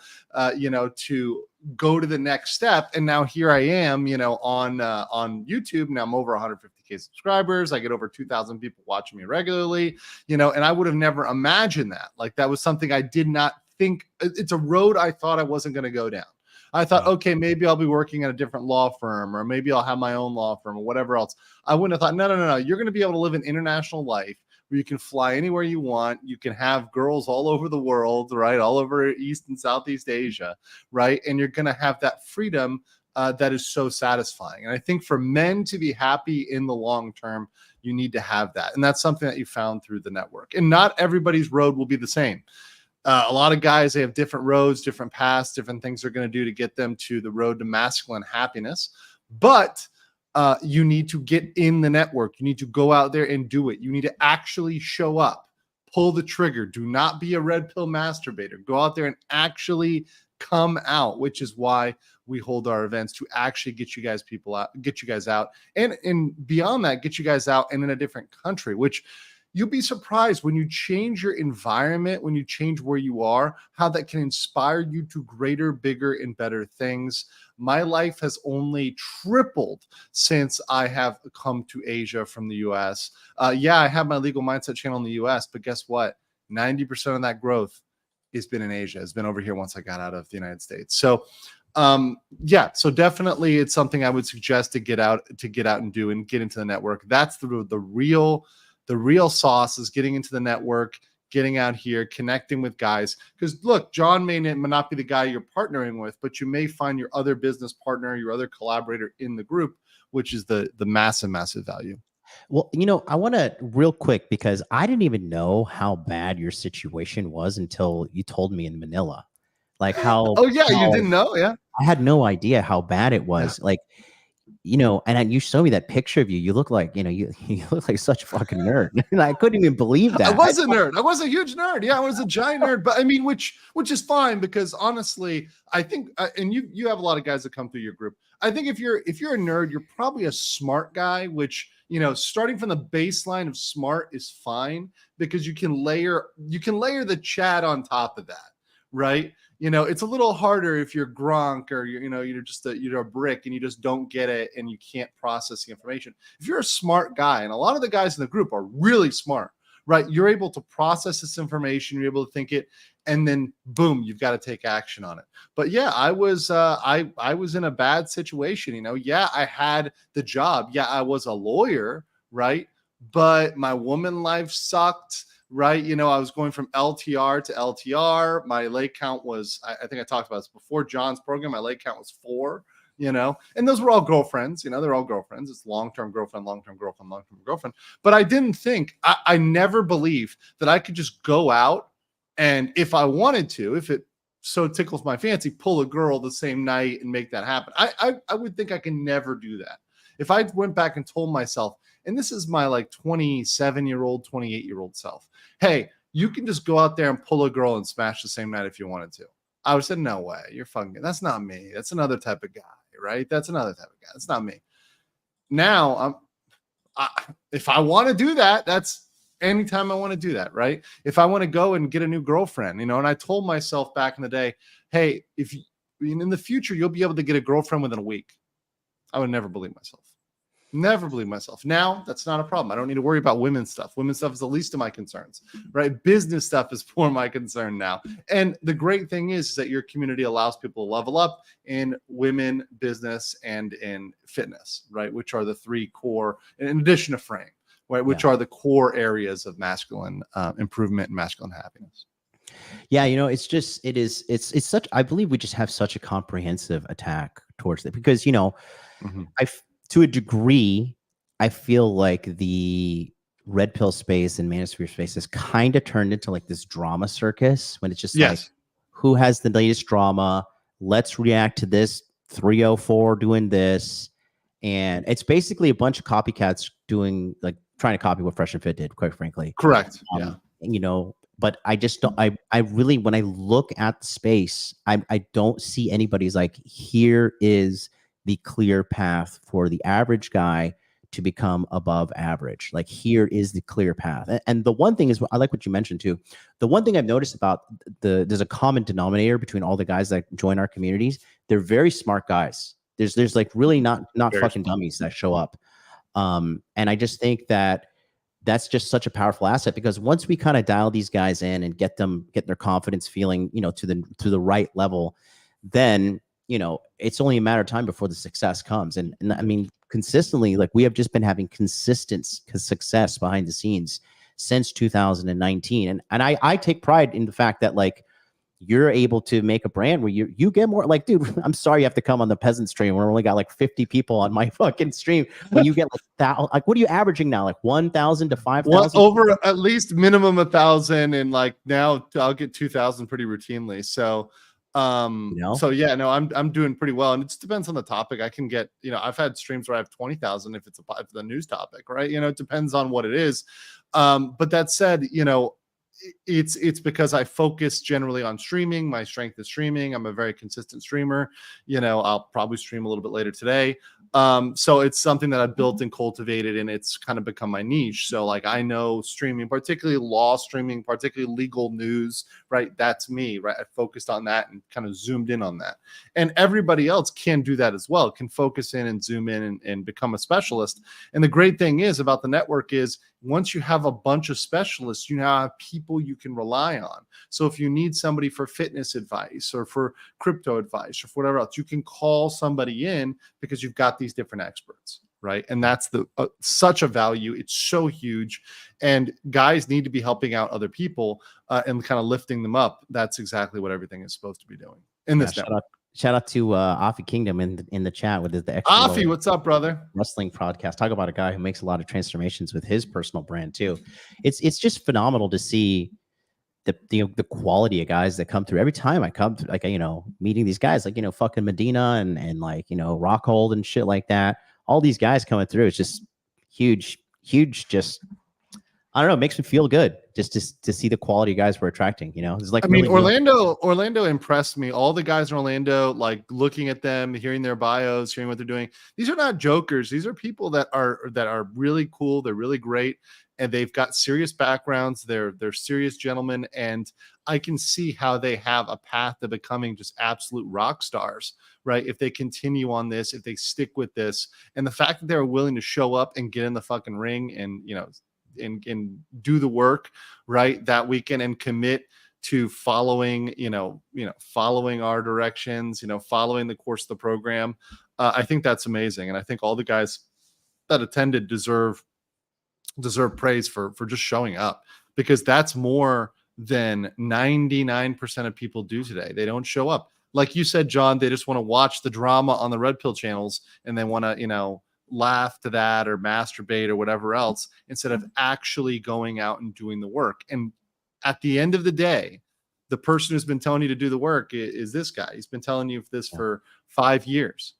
you know, to go to the next step. And now here I am, you know, on YouTube. Now I'm over 150K subscribers. I get over 2,000 people watching me regularly, you know, and I would have never imagined that. Like, that was something I did not think. It's a road I thought I wasn't going to go down. I thought, okay, maybe I'll be working at a different law firm, or maybe I'll have my own law firm, or whatever else. I wouldn't have thought, no. You're going to be able to live an international life where you can fly anywhere you want. You can have girls all over the world, right? All over East and Southeast Asia, right? And you're going to have that freedom that is so satisfying. And I think for men to be happy in the long term, you need to have that. And that's something that you found through the network. And not everybody's road will be the same. A lot of guys, they have different roads, different paths, different things they're going to do to get them to the road to masculine happiness. But you need to get in the network. You need to go out there and do it. You need to actually show up, pull the trigger. Do not be a red pill masturbator. Go out there and actually come out, which is why we hold our events, to actually get you guys out. And beyond that, get you guys out and in a different country, which you'll be surprised when you change your environment, when you change where you are, how that can inspire you to greater, bigger, and better things. My life has only tripled since I have come to Asia from the US. Yeah, I have my Legal Mindset channel in the US, but guess what? 90% of that growth has been in Asia, has been over here once I got out of the United States. So yeah, so definitely it's something I would suggest to get out and do and get into the network. That's the real sauce, is getting into the network, getting out here, connecting with guys. Because look, John may not be the guy you're partnering with, but you may find your other business partner, your other collaborator in the group, which is the massive value. Well, you know, I want to real quick, because I didn't even know how bad your situation was until you told me in Manila. Like how. Oh yeah, you didn't know? Yeah. I had no idea how bad it was. Yeah. Like, you know, and you showed me that picture of you. You look like, you know, you look like such a fucking nerd. And I couldn't even believe that. I was a nerd. I was a huge nerd. Yeah, I was a giant nerd. But I mean, which is fine, because honestly, I think, and you have a lot of guys that come through your group. I think if you're a nerd, you're probably a smart guy, which, you know, starting from the baseline of smart is fine, because you can layer the chat on top of that, right? You know, it's a little harder if you're Gronk, or you're a brick and you just don't get it and you can't process the information. If you're a smart guy, and a lot of the guys in the group are really smart, right? You're able to process this information, you're able to think it, and then boom, you've got to take action on it. But yeah, I was in a bad situation. You know, yeah, I had the job. Yeah, I was a lawyer, right? But my woman life sucked. Right. You know, I was going from LTR to LTR. My leg count was, I think I talked about this before John's program. My leg count was 4, you know, and those were all girlfriends. You know, they're all girlfriends. It's long-term girlfriend, long-term girlfriend, long-term girlfriend. But I didn't think, I never believed that I could just go out and, if I wanted to, if it so tickles my fancy, pull a girl the same night and make that happen. I would think I can never do that. If I went back and told myself, and this is my like 27-year-old, 28-year-old self, hey, you can just go out there and pull a girl and smash the same night if you wanted to, I would have said, no way, you're fucking, that's not me. That's another type of guy, right? That's another type of guy. That's not me. Now, if I want to do that, that's anytime I want to do that, right? If I want to go and get a new girlfriend, you know, and I told myself back in the day, hey, if you, in the future, you'll be able to get a girlfriend within a week. I would never believe myself. Never believe myself. Now, that's not a problem. I don't need to worry about women's stuff. Women's stuff is the least of my concerns, right? Business stuff is more my concern now. And the great thing is that your community allows people to level up in women, business, and in fitness, right? Which are the 3 core, in addition to frame, right? Which are the core areas of masculine improvement and masculine happiness. Yeah, you know, it's such, I believe we just have such a comprehensive attack towards it, because, you know, to a degree, I feel like the red pill space and manosphere space has kind of turned into like this drama circus, when it's just like, who has the latest drama? Let's react to this 304 doing this. And it's basically a bunch of copycats doing, like, trying to copy what Fresh and Fit did, quite frankly. Correct. Yeah. You know, but I just don't, I really, when I look at the space, I don't see anybody's like, here is the clear path for the average guy to become above average. Like, here is the clear path. And the one thing is, I like what you mentioned too. The one thing I've noticed about there's a common denominator between all the guys that join our communities. They're very smart guys. There's like really not Very fucking smart. dummies that show up. And I just think that that's just such a powerful asset, because once we kind of dial these guys in and get their confidence feeling, to the right level, then, it's only a matter of time before the success comes. And I mean, consistently, like, we have just been having consistent success behind the scenes since 2019. And I take pride in the fact that, like, you're able to make a brand where you get more, like, dude, I'm sorry you have to come on the peasant stream where we only got like 50 people on my fucking stream. When you get like that, like, what are you averaging now? Like 1,000 to 5,000? Well, over at least minimum 1,000, and like now I'll get 2,000 pretty routinely. So, so yeah, no, I'm doing pretty well, and it just depends on the topic. I can get, I've had streams where I have 20,000 if it's a news topic, right? It depends on what it is. But that said, it's because I focus generally on streaming. My strength is streaming. I'm a very consistent streamer. I'll probably stream a little bit later today. So it's something that I've built and cultivated, and it's kind of become my niche. So like, I know streaming, particularly law streaming, particularly legal news, right? That's me, right? I focused on that and kind of zoomed in on that. And everybody else can do that as well, can focus in and zoom in and become a specialist. And the great thing is about the network is, once you have a bunch of specialists, you now have people you can rely on. So if you need somebody for fitness advice or for crypto advice or for whatever else, you can call somebody in because you've got these different experts, right? And that's such a value. It's so huge. And guys need to be helping out other people and kind of lifting them up. That's exactly what everything is supposed to be doing in this network. Shout out to Afi Kingdom in the chat with the extra Afi, what's up, brother? Wrestling podcast. Talk about a guy who makes a lot of transformations with his personal brand too. It's just phenomenal to see the quality of guys that come through. Every time I come to, like, meeting these guys, like, fucking Medina and like, Rockhold and shit like that. All these guys coming through. It's just huge. Just, I don't know, it makes me feel good just to see the quality of guys we're attracting. It's like, I mean, Orlando impressed me. All the guys in Orlando, like, looking at them, hearing their bios, hearing what they're doing. These are not jokers. These are people that are really cool. They're really great, and they've got serious backgrounds. They're serious gentlemen, and I can see how they have a path to becoming just absolute rock stars, right? If they continue on this, if they stick with this, and the fact that they're willing to show up and get in the fucking ring and and do the work, right, that weekend, and commit to following, following our directions, following the course of the program. I think that's amazing. And I think all the guys that attended deserve praise for just showing up, because that's more than 99% of people do today. They don't show up. Like you said, John, they just want to watch the drama on the red pill channels, and they want to, laugh to that or masturbate or whatever else, instead of actually going out and doing the work. And at the end of the day, the person who's been telling you to do the work is this guy. He's been telling you this for 5 years,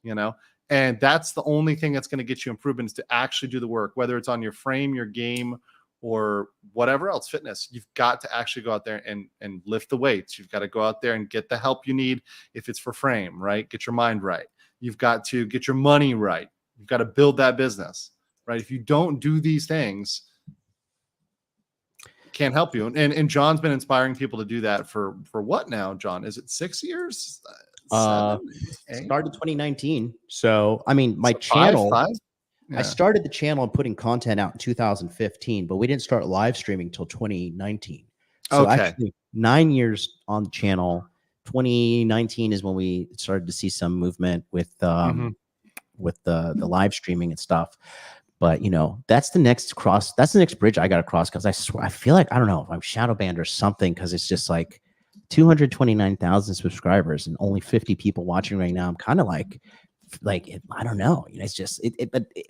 and that's the only thing that's going to get you improvement, is to actually do the work, whether it's on your frame, your game, or whatever else, fitness. You've got to actually go out there and lift the weights. You've got to go out there and get the help you need. If it's for frame, right? Get your mind right. You've got to get your money right. You've got to build that business, right? If you don't do these things, it can't help you. And John's been inspiring people to do that for what now, John? Is it 6 years? 7, 8? Started 2019. So, I mean, my So channel, five? Yeah. I started the channel and putting content out in 2015, but we didn't start live streaming until 2019. So Okay. actually 9 years on the channel. 2019 is when we started to see some movement with with the live streaming and stuff. But that's the next bridge I got to cross, because I feel like, I don't know if I'm shadow banned or something, because it's just like 229,000 subscribers and only 50 people watching right now. I'm kind of like I don't know. It's just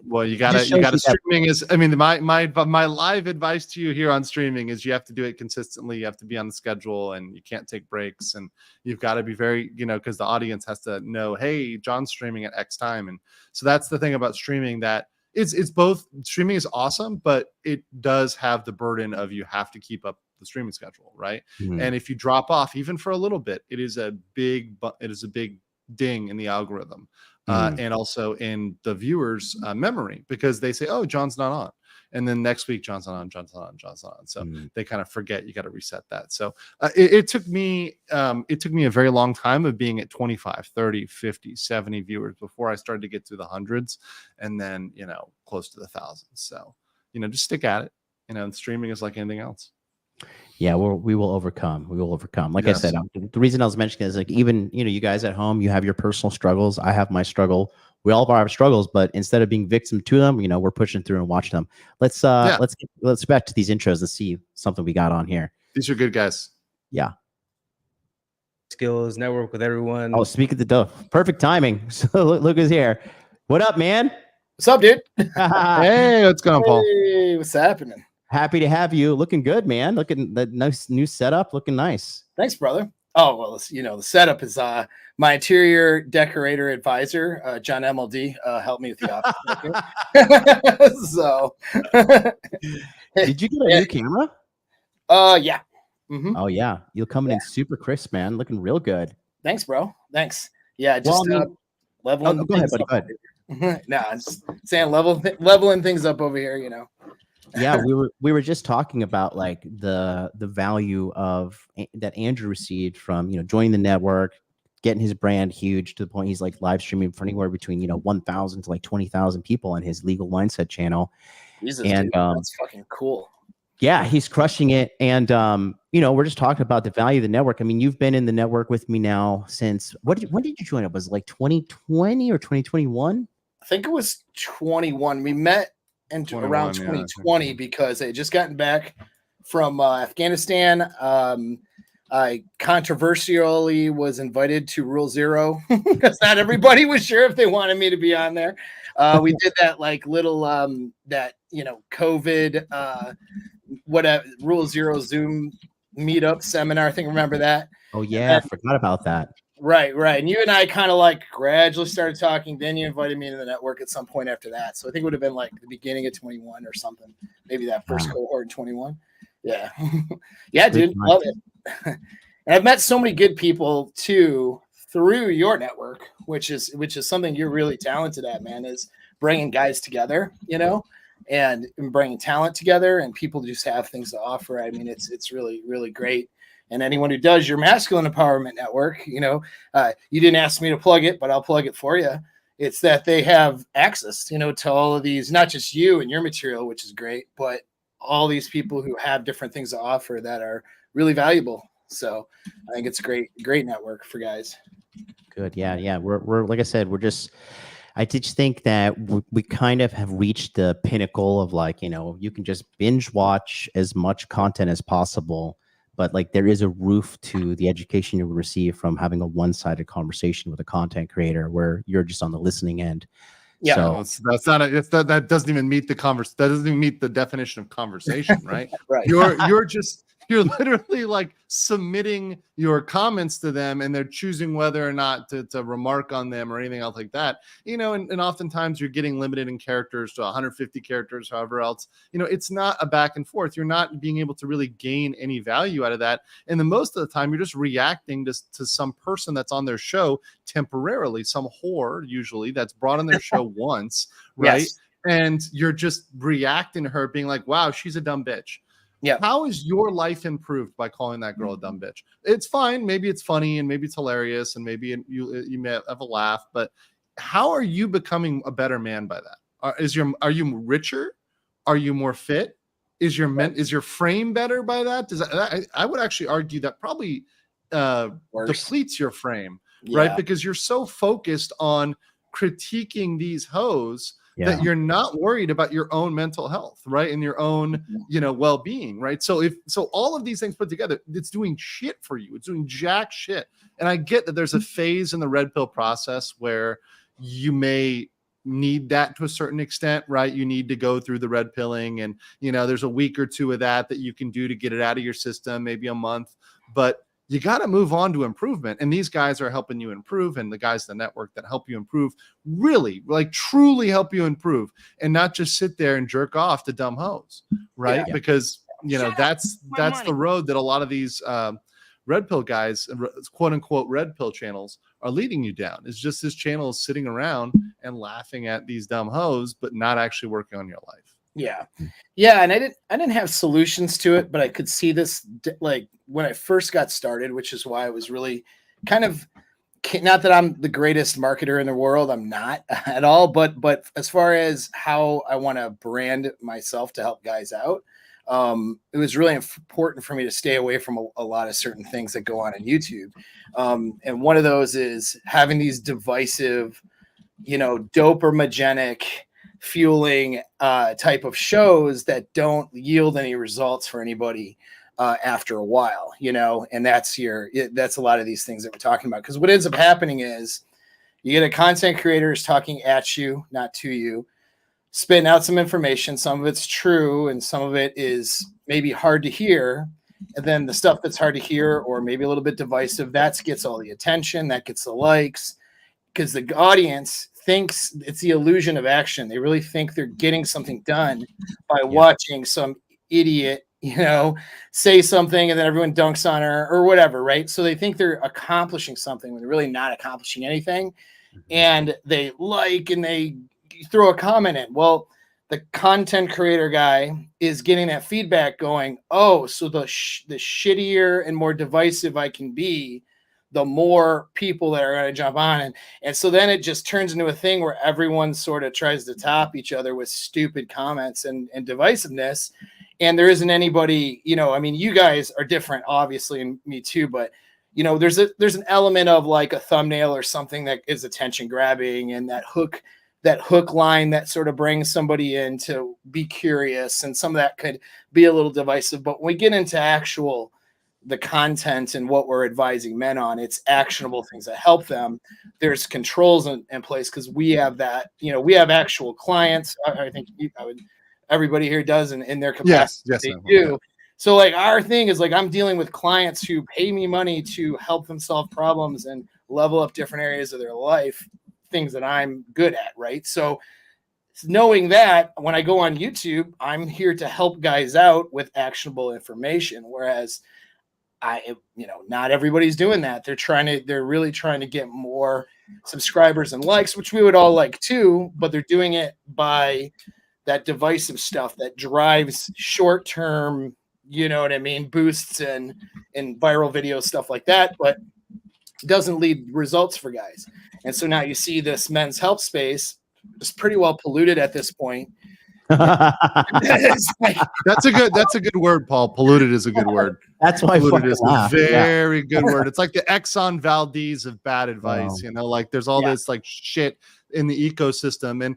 well, you gotta streaming is, I mean, my live advice to you here on streaming is you have to do it consistently. You have to be on the schedule, and you can't take breaks, and you've got to be very, because the audience has to know, hey, John's streaming at X time. And so that's the thing about streaming, that it's both. Streaming is awesome, but it does have the burden of, you have to keep up the streaming schedule, right? And if you drop off even for a little bit, it is a big ding in the algorithm. and also in the viewer's memory, because they say, oh, John's not on. And then next week, John's not on, John's not on, John's not on. So they kind of forget. You got to reset that. So it took me a very long time of being at 25, 30, 50, 70 viewers before I started to get to the hundreds, and then, close to the thousands. So, just stick at it. And streaming is like anything else. Yeah, we will overcome. We will overcome. Like I said, the reason I was mentioning is like, even, you guys at home, you have your personal struggles. I have my struggle. We all have struggles, but instead of being victim to them, we're pushing through and watch them. Let's back to these intros. Let's see something we got on here. These are good guys. Yeah. Skills, network with everyone. Oh, speak of the dove. Perfect timing. So look who's here. What up, man? What's up, dude? Hey, what's going on, Paul? Hey, what's happening? Happy to have you. Looking good, man. Looking the nice new setup. Looking nice. Thanks, brother. Oh, well, the setup is my interior decorator advisor, John MLD, helped me with the office. So, did you get a new camera? Yeah. Mm-hmm. Oh yeah, you're coming in super crisp, man. Looking real good. Thanks, bro. Thanks. Yeah, just leveling. Go ahead, buddy. Go ahead. No, I'm just saying leveling things up over here. Yeah, we were just talking about like the value of that Andrew received from joining the network, getting his brand huge to the point he's like live streaming for anywhere between 1,000 to like 20,000 people on his Legal Mindset channel. Jesus, and dude, that's fucking cool. Yeah, he's crushing it. And we're just talking about the value of the network. I mean, you've been in the network with me now since when did you join up? Was it like 2020 or 2021? I think it was 21. We met around 2020 because I had just gotten back from Afghanistan. I controversially was invited to Rule Zero because not everybody was sure if they wanted me to be on there. We did that like little COVID whatever Rule Zero Zoom meetup seminar. I think remember that. Oh yeah, I forgot about that. Right. And you and I kind of like gradually started talking. Then you invited me into the network at some point after that. So I think it would have been like the beginning of 21 or something. Maybe that first cohort in 21. Yeah. Yeah, dude. Love it. And I've met so many good people too through your network, which is something you're really talented at, man, is bringing guys together, and bringing talent together, and people just have things to offer. I mean, it's really, really great. And anyone who does your masculine empowerment network, you didn't ask me to plug it, but I'll plug it for you. It's that they have access, to all of these, not just you and your material, which is great, but all these people who have different things to offer that are really valuable. So I think it's a great network for guys. Good. Yeah. We're like I said, I just think that we kind of have reached the pinnacle of like, you can just binge watch as much content as possible. But like there is a roof to the education you receive from having a one-sided conversation with a content creator where you're just on the listening end. Yeah, so, that doesn't even meet that doesn't even meet the definition of conversation, right? Right. You're literally like submitting your comments to them, and they're choosing whether or not to remark on them or anything else like that. And oftentimes you're getting limited in characters to 150 characters, however else. It's not a back and forth. You're not being able to really gain any value out of that. And then most of the time you're just reacting to some person that's on their show temporarily, some whore usually that's brought on their show once, right? Yes. And you're just reacting to her being like, wow, she's a dumb bitch. Yeah. How is your life improved by calling that girl a dumb bitch? It's fine. Maybe it's funny and maybe it's hilarious and maybe you may have a laugh, but how are you becoming a better man by that? Are you richer? Are you more fit? Is your frame better by that? I would actually argue that probably depletes your frame, right? Because you're so focused on critiquing these hoes that you're not worried about your own mental health, right? And your own, well-being, right? So all of these things put together, it's doing shit for you. It's doing jack shit. And I get that there's a phase in the red pill process where you may need that to a certain extent, right? You need to go through the red pilling, and there's a week or two of that you can do to get it out of your system, maybe a month, but you got to move on to improvement. And these guys are helping you improve. And the guys in the network that help you improve really, like truly help you improve and not just sit there and jerk off to dumb hoes. Right. Yeah. Because, that's the road that a lot of these red pill guys, quote unquote red pill channels, are leading you down. It's just this channel is sitting around and laughing at these dumb hoes, but not actually working on your life. Yeah. Yeah. And I didn't have solutions to it, but I could see this like when I first got started, which is why I was really kind of, not that I'm the greatest marketer in the world. I'm not at all, but as far as how I want to brand myself to help guys out, it was really important for me to stay away from a lot of certain things that go on YouTube. And one of those is having these divisive, dopaminergic fueling type of shows that don't yield any results for anybody after a while, and that's a lot of these things that we're talking about. Because what ends up happening is you get a content creator is talking at you, not to you, spitting out some information. Some of it's true and some of it is maybe hard to hear. And then the stuff that's hard to hear or maybe a little bit divisive, that gets all the attention, that gets the likes, because the audience thinks it's the illusion of action. They really think they're getting something done by watching some idiot, say something and then everyone dunks on her or whatever, right? So they think they're accomplishing something when they're really not accomplishing anything. And they like and they throw a comment in. Well, the content creator guy is getting that feedback going, oh, so the shittier and more divisive I can be, the more people that are going to jump on. And so then it just turns into a thing where everyone sort of tries to top each other with stupid comments and divisiveness. And there isn't anybody, you guys are different, obviously, and me too, but there's an element of like a thumbnail or something that is attention grabbing, and that hook line that sort of brings somebody in to be curious. And some of that could be a little divisive, but when we get into the content and what we're advising men on, it's actionable things that help them. There's controls in place because we have that, we have actual clients. I think everybody here does in their capacity. Yes, they do. Yeah. So like our thing is like, I'm dealing with clients who pay me money to help them solve problems and level up different areas of their life, things that I'm good at. Right. So knowing that when I go on YouTube, I'm here to help guys out with actionable information. Whereas not everybody's doing that. They're really trying to get more subscribers and likes, which we would all like too, but they're doing it by that divisive stuff that drives short-term, boosts and viral videos, stuff like that, but doesn't lead results for guys. And so now you see this men's health space is pretty well polluted at this point. That's a good word, Paul. Polluted is a good word. That's why polluted is a very good word. It's like the Exxon Valdez of bad advice. Like there's all this like shit in the ecosystem. And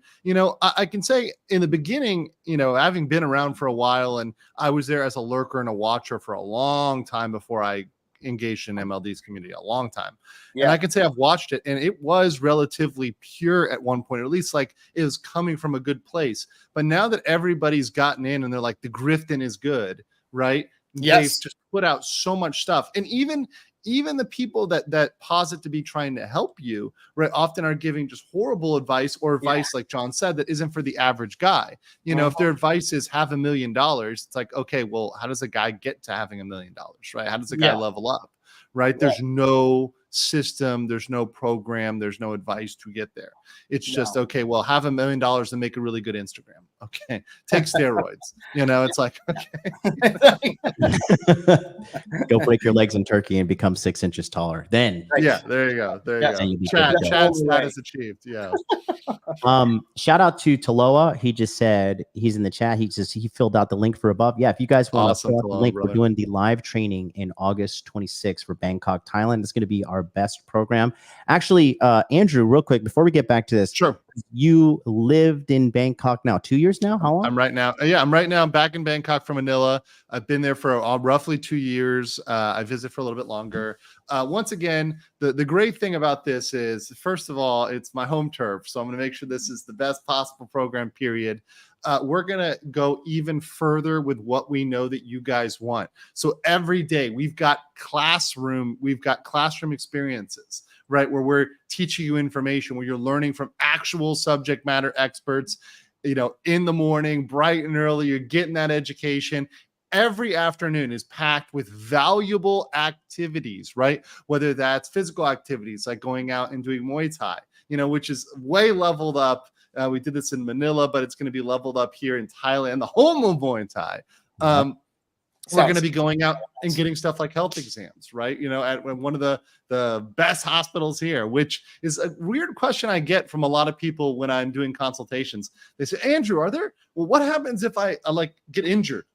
I can say in the beginning, having been around for a while, and I was there as a lurker and a watcher for a long time before I engaged in MLD's community, a long time. Yeah. And I can say I've watched it, and it was relatively pure at one point, or at least like it was coming from a good place. But now that everybody's gotten in and they're like, the grifting is good, right? Yes. They've just put out so much stuff. And even the people that posit to be trying to help you, right, often are giving just horrible advice or advice, like John said, that isn't for the average guy. If their advice is $500,000, it's like, okay, well, how does a guy get to having $1 million, right? How does a guy level up, right? There's no system, there's no program, there's no advice to get there. It's just, okay, well, have $1 million and make a really good Instagram. Okay, take steroids. It's like, okay. Go break your legs in Turkey and become 6 inches taller. Then, yeah, there you go. There you go. Chad status achieved. Yeah. Shout out to Taloa. He just said he's in the chat. He filled out the link for above. Yeah, if you guys want to fill out the link, brother. We're doing the live training in August 26th for Bangkok, Thailand. It's going to be our best program. Actually, Andrew, real quick before we get back to this, sure. You lived in Bangkok now 2 years now. How long? I'm right now back in Bangkok from Manila. I've been there for roughly 2 years. I visit for a little bit longer. Once again, the great thing about this is, first of all, it's my home turf, so I'm going to make sure this is the best possible program, period. We're going to go even further with what we know that you guys want. So every day we've got classroom experiences, right? Where we're teaching you information, where you're learning from actual subject matter experts, in the morning, bright and early, you're getting that education. every afternoon is packed with valuable activities, right? Whether that's physical activities like going out and doing Muay Thai, which is way leveled up. We did this in Manila, but it's going to be leveled up here in Thailand, the home of Muay Thai. We're going to be going out and getting stuff like health exams, right? At one of the best hospitals here, which is a weird question I get from a lot of people when I'm doing consultations. They say, Andrew, what happens if I like get injured?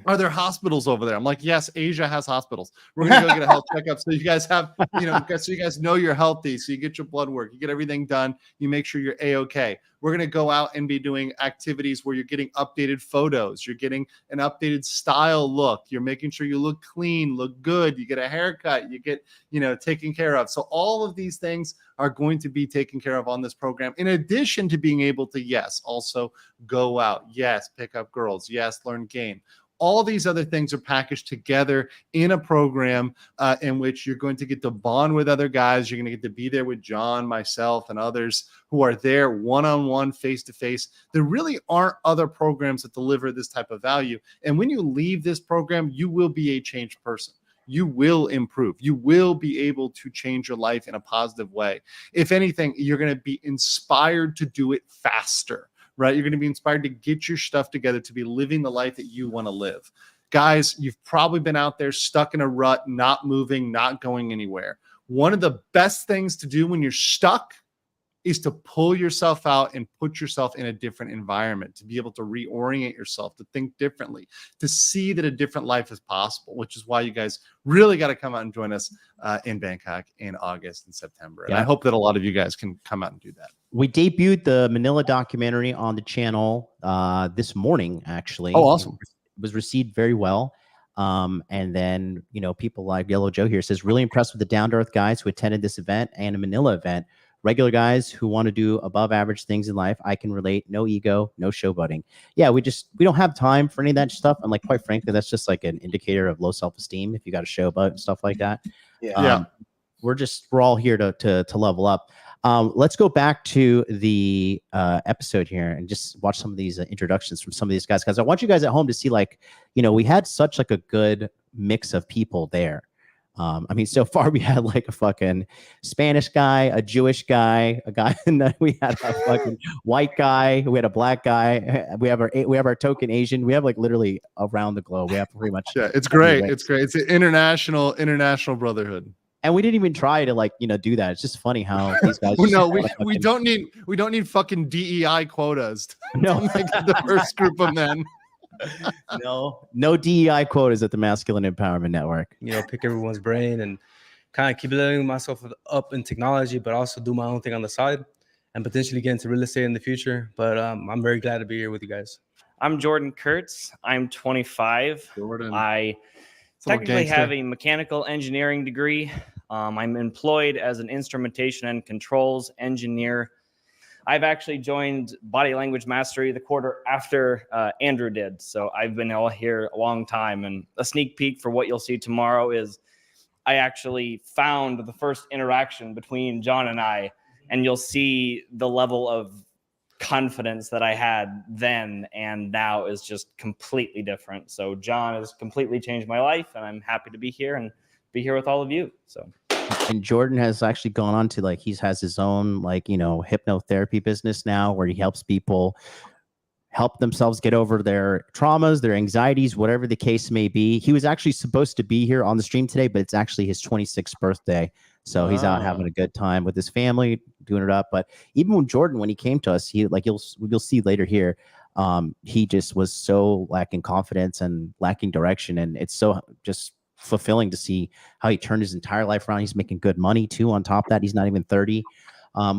Are there hospitals over there? I'm like, yes, Asia has hospitals. We're going to go get a health checkup. So you guys have, so you guys know you're healthy. So you get your blood work, you get everything done. You make sure you're A-okay. We're going to go out and be doing activities where you're getting updated photos. You're getting an updated style look. You're making sure you look clean, look good. You get a haircut, you get, taken care of. So all of these things are going to be taken care of on this program. In addition to being able to, yes, also go out. Yes, pick up girls. Yes, learn game. All these other things are packaged together in a program in which you're going to get to bond with other guys. You're going to get to be there with John, myself, and others who are there one-on-one, face-to-face. There really aren't other programs that deliver this type of value. And when you leave this program, you will be a changed person. You will improve. You will be able to change your life in a positive way. If anything, you're going to be inspired to do it faster. Right? You're going to be inspired to get your stuff together to be living the life that you want to live. Guys, you've probably been out there stuck in a rut, not moving, not going anywhere. One of the best things to do when you're stuck is to pull yourself out and put yourself in a different environment, to be able to reorient yourself, to think differently, to see that a different life is possible, which is why you guys really got to come out and join us in Bangkok in August and September. And I hope that a lot of you guys can come out and do that. We debuted the Manila documentary on the channel this morning, actually. Oh, awesome. It was received very well. And then, people like Yellow Joe here says, really impressed with the down-to-earth guys who attended this event and a Manila event. Regular guys who want to do above average things in life. I can relate. No ego, no showboating. Yeah, we don't have time for any of that stuff. And quite frankly, that's just like an indicator of low self-esteem if you got a showboat and stuff like that. We're all here to level up. Let's go back to the episode here and just watch some of these introductions from some of these guys, because I want you guys at home to see, we had such a good mix of people there. So far we had a fucking Spanish guy, a Jewish guy, and then we had a fucking white guy, we had a black guy, we have our token Asian, we have literally around the globe. We have pretty much. Yeah, it's great. It's great. It's an international brotherhood. And we didn't even try to do that. It's just funny how these guys. No, we don't need fucking DEI quotas to make the first group of men. No DEI quotas at the Masculine Empowerment Network. Pick everyone's brain and kind of keep leveling myself up in technology, but also do my own thing on the side and potentially get into real estate in the future. But I'm very glad to be here with you guys. I'm Jordan Kurtz. I'm 25. Jordan. I technically have a mechanical engineering degree. I'm employed as an instrumentation and controls engineer. I've actually joined Body Language Mastery the quarter after Andrew did. So I've been all here a long time. And a sneak peek for what you'll see tomorrow is I actually found the first interaction between John and I, and you'll see the level of confidence that I had then and now is just completely different. So John has completely changed my life, and I'm happy to be here and be here with all of you. So. And Jordan has actually gone on to he has his own hypnotherapy business now, where he helps people help themselves get over their traumas, their anxieties, whatever the case may be. He was actually supposed to be here on the stream today, but it's actually his 26th birthday. So he's out having a good time with his family, doing it up. But even when Jordan, when he came to us, he you'll see later here, he just was so lacking confidence and lacking direction. And it's so just fulfilling to see how he turned his entire life around. He's making good money too. On top of that, he's not even 30.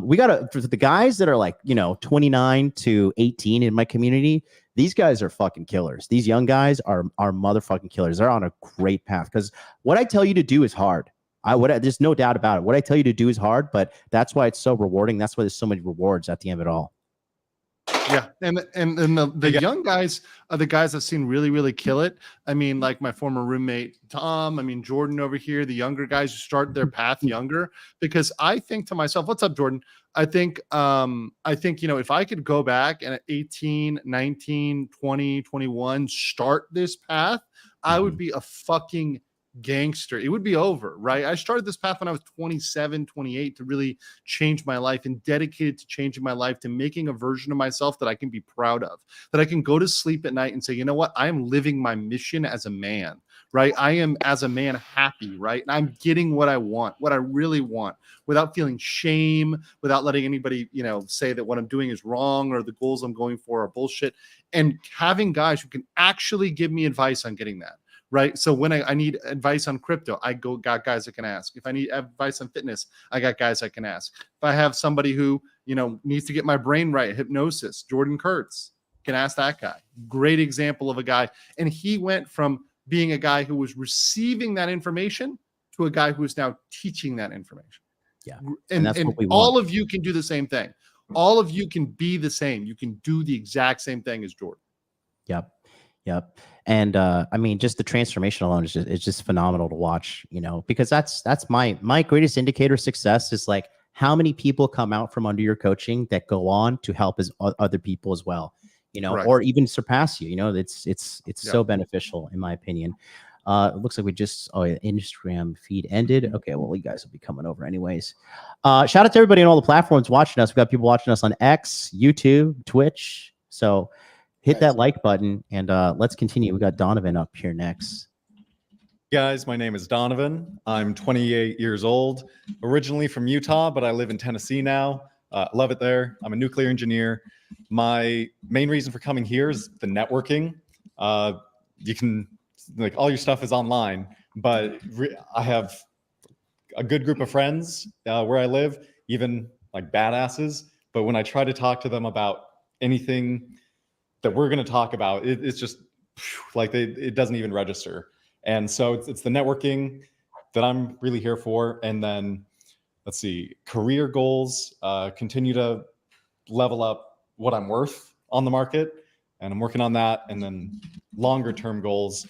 We got for the guys that are 29 to 18 in my community. These guys are fucking killers. These young guys are motherfucking killers. They're on a great path, because what I tell you to do is hard. There's no doubt about it. What I tell you to do is hard, but that's why it's so rewarding. That's why there's so many rewards at the end of it all. Yeah, and the young guys are the guys I've seen really kill it. I mean, like my former roommate Tom. I mean, Jordan over here. The younger guys who start their path younger, because I think to myself, "What's up, Jordan?" I think if I could go back and at 18, 19, 20, 21 start this path, I would be a fucking gangster. It would be over, right? I started this path when I was 27, 28 to really change my life, and dedicated to changing my life, to making a version of myself that I can be proud of, that I can go to sleep at night and say, you know what? I am living my mission as a man, right? I am as a man happy, right? And I'm getting what I want, what I really want, without feeling shame, without letting anybody, say that what I'm doing is wrong or the goals I'm going for are bullshit. And having guys who can actually give me advice on getting that. Right. So when I need advice on crypto, got guys I can ask. If I need advice on fitness, I got guys I can ask. If I have somebody who, needs to get my brain right, hypnosis, Jordan Kurtz, can ask that guy. Great example of a guy. And he went from being a guy who was receiving that information to a guy who is now teaching that information. Yeah. And that's what we all want. of you can do the same thing. All of you can be the same. You can do the exact same thing as Jordan. Yep. And I mean, just the transformation alone is just phenomenal to watch, because that's my greatest indicator of success is like how many people come out from under your coaching that go on to help other people as well, Right. or even surpass you. It's so beneficial in my opinion. It looks like Instagram feed ended. Okay, well, you guys will be coming over anyways. Shout out to everybody on all the platforms watching us. We've got people watching us on X, YouTube, Twitch. So hit that like button and let's continue. We got Donovan up here next. Guys, my name is Donovan. I'm 28 years old, originally from Utah, but I live in Tennessee now. Love it there. I'm a nuclear engineer. My main reason for coming here is the networking. You can, all your stuff is online, but I have a good group of friends where I live, even like badasses. But when I try to talk to them about anything that we're going to talk about, it's just like it doesn't even register. And so it's the networking that I'm really here for. And then let's see, career goals, continue to level up what I'm worth on the market. And I'm working on that. And then longer term goals,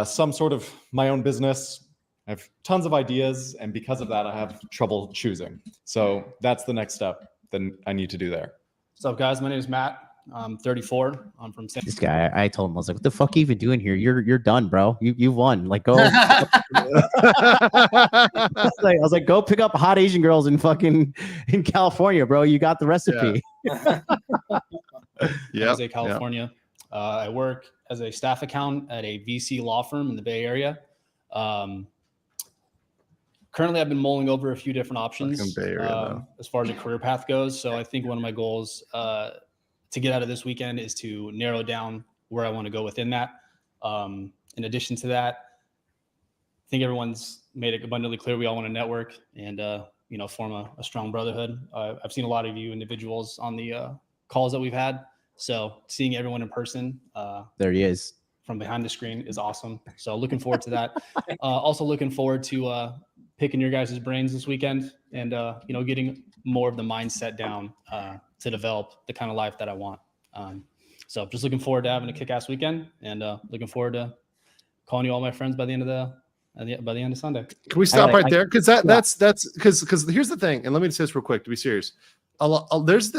some sort of my own business. I have tons of ideas. And because of that, I have trouble choosing. So that's the next step that I need to do there. What's up, guys? My name is Matt. I'm 34. I'm from San. This guy, I told him, I was like, "What the fuck are you even doing here? You're done, bro. You won. Like, go." I was like, "Go pick up hot Asian girls in California, bro. You got the recipe." Jose, California. I work as a staff accountant at a VC law firm in the Bay Area. Currently, I've been mulling over a few different options as far as a career path goes. So I think one of my goals to get out of this weekend is to narrow down where I want to go within that. In addition to that, I think everyone's made it abundantly clear we all want to network and form a strong brotherhood. I've seen a lot of you individuals on the calls that we've had. So seeing everyone in person, there he is, from behind the screen is awesome. So looking forward to that. Also looking forward to picking your guys' brains this weekend and getting more of the mindset down to develop the kind of life that I want. So just looking forward to having a kick-ass weekend and looking forward to calling you all my friends by the end of Sunday. Can we stop right there? Because that's because here's the thing, and let me just say this real quick to be serious. There's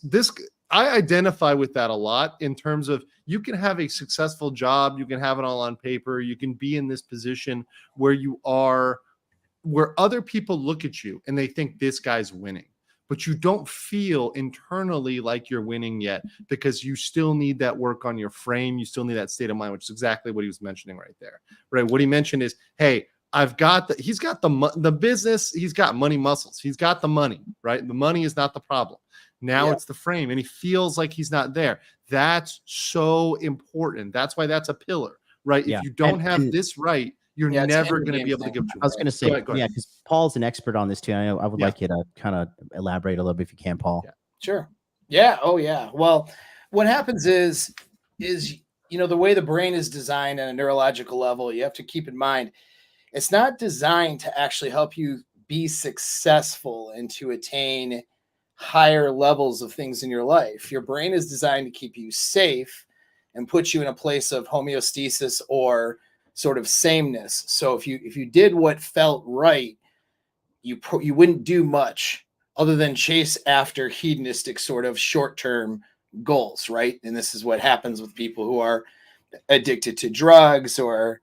this. I identify with that a lot in terms of you can have a successful job, you can have it all on paper, you can be in this position where other people look at you and they think this guy's winning, but you don't feel internally like you're winning yet because you still need that work on your frame. You still need that state of mind, which is exactly what he was mentioning right there. Right? What he mentioned is, hey, he's got the business, he's got money muscles, he's got the money, right? The money is not the problem. Now it's the frame, and he feels like he's not there. That's so important. That's why that's a pillar, right? Yeah. If you don't have this right, you're never going to be able to get what you want. I was going to say, go ahead. because Paul's an expert on this too. I would like you to kind of elaborate a little bit if you can, Paul. Yeah. Sure. Yeah. Oh, yeah. Well, what happens is the way the brain is designed at a neurological level, you have to keep in mind, it's not designed to actually help you be successful and to attain higher levels of things in your life. Your brain is designed to keep you safe and put you in a place of homeostasis or sort of sameness. So if you did what felt right, you wouldn't do much other than chase after hedonistic sort of short-term goals, right? And this is what happens with people who are addicted to drugs or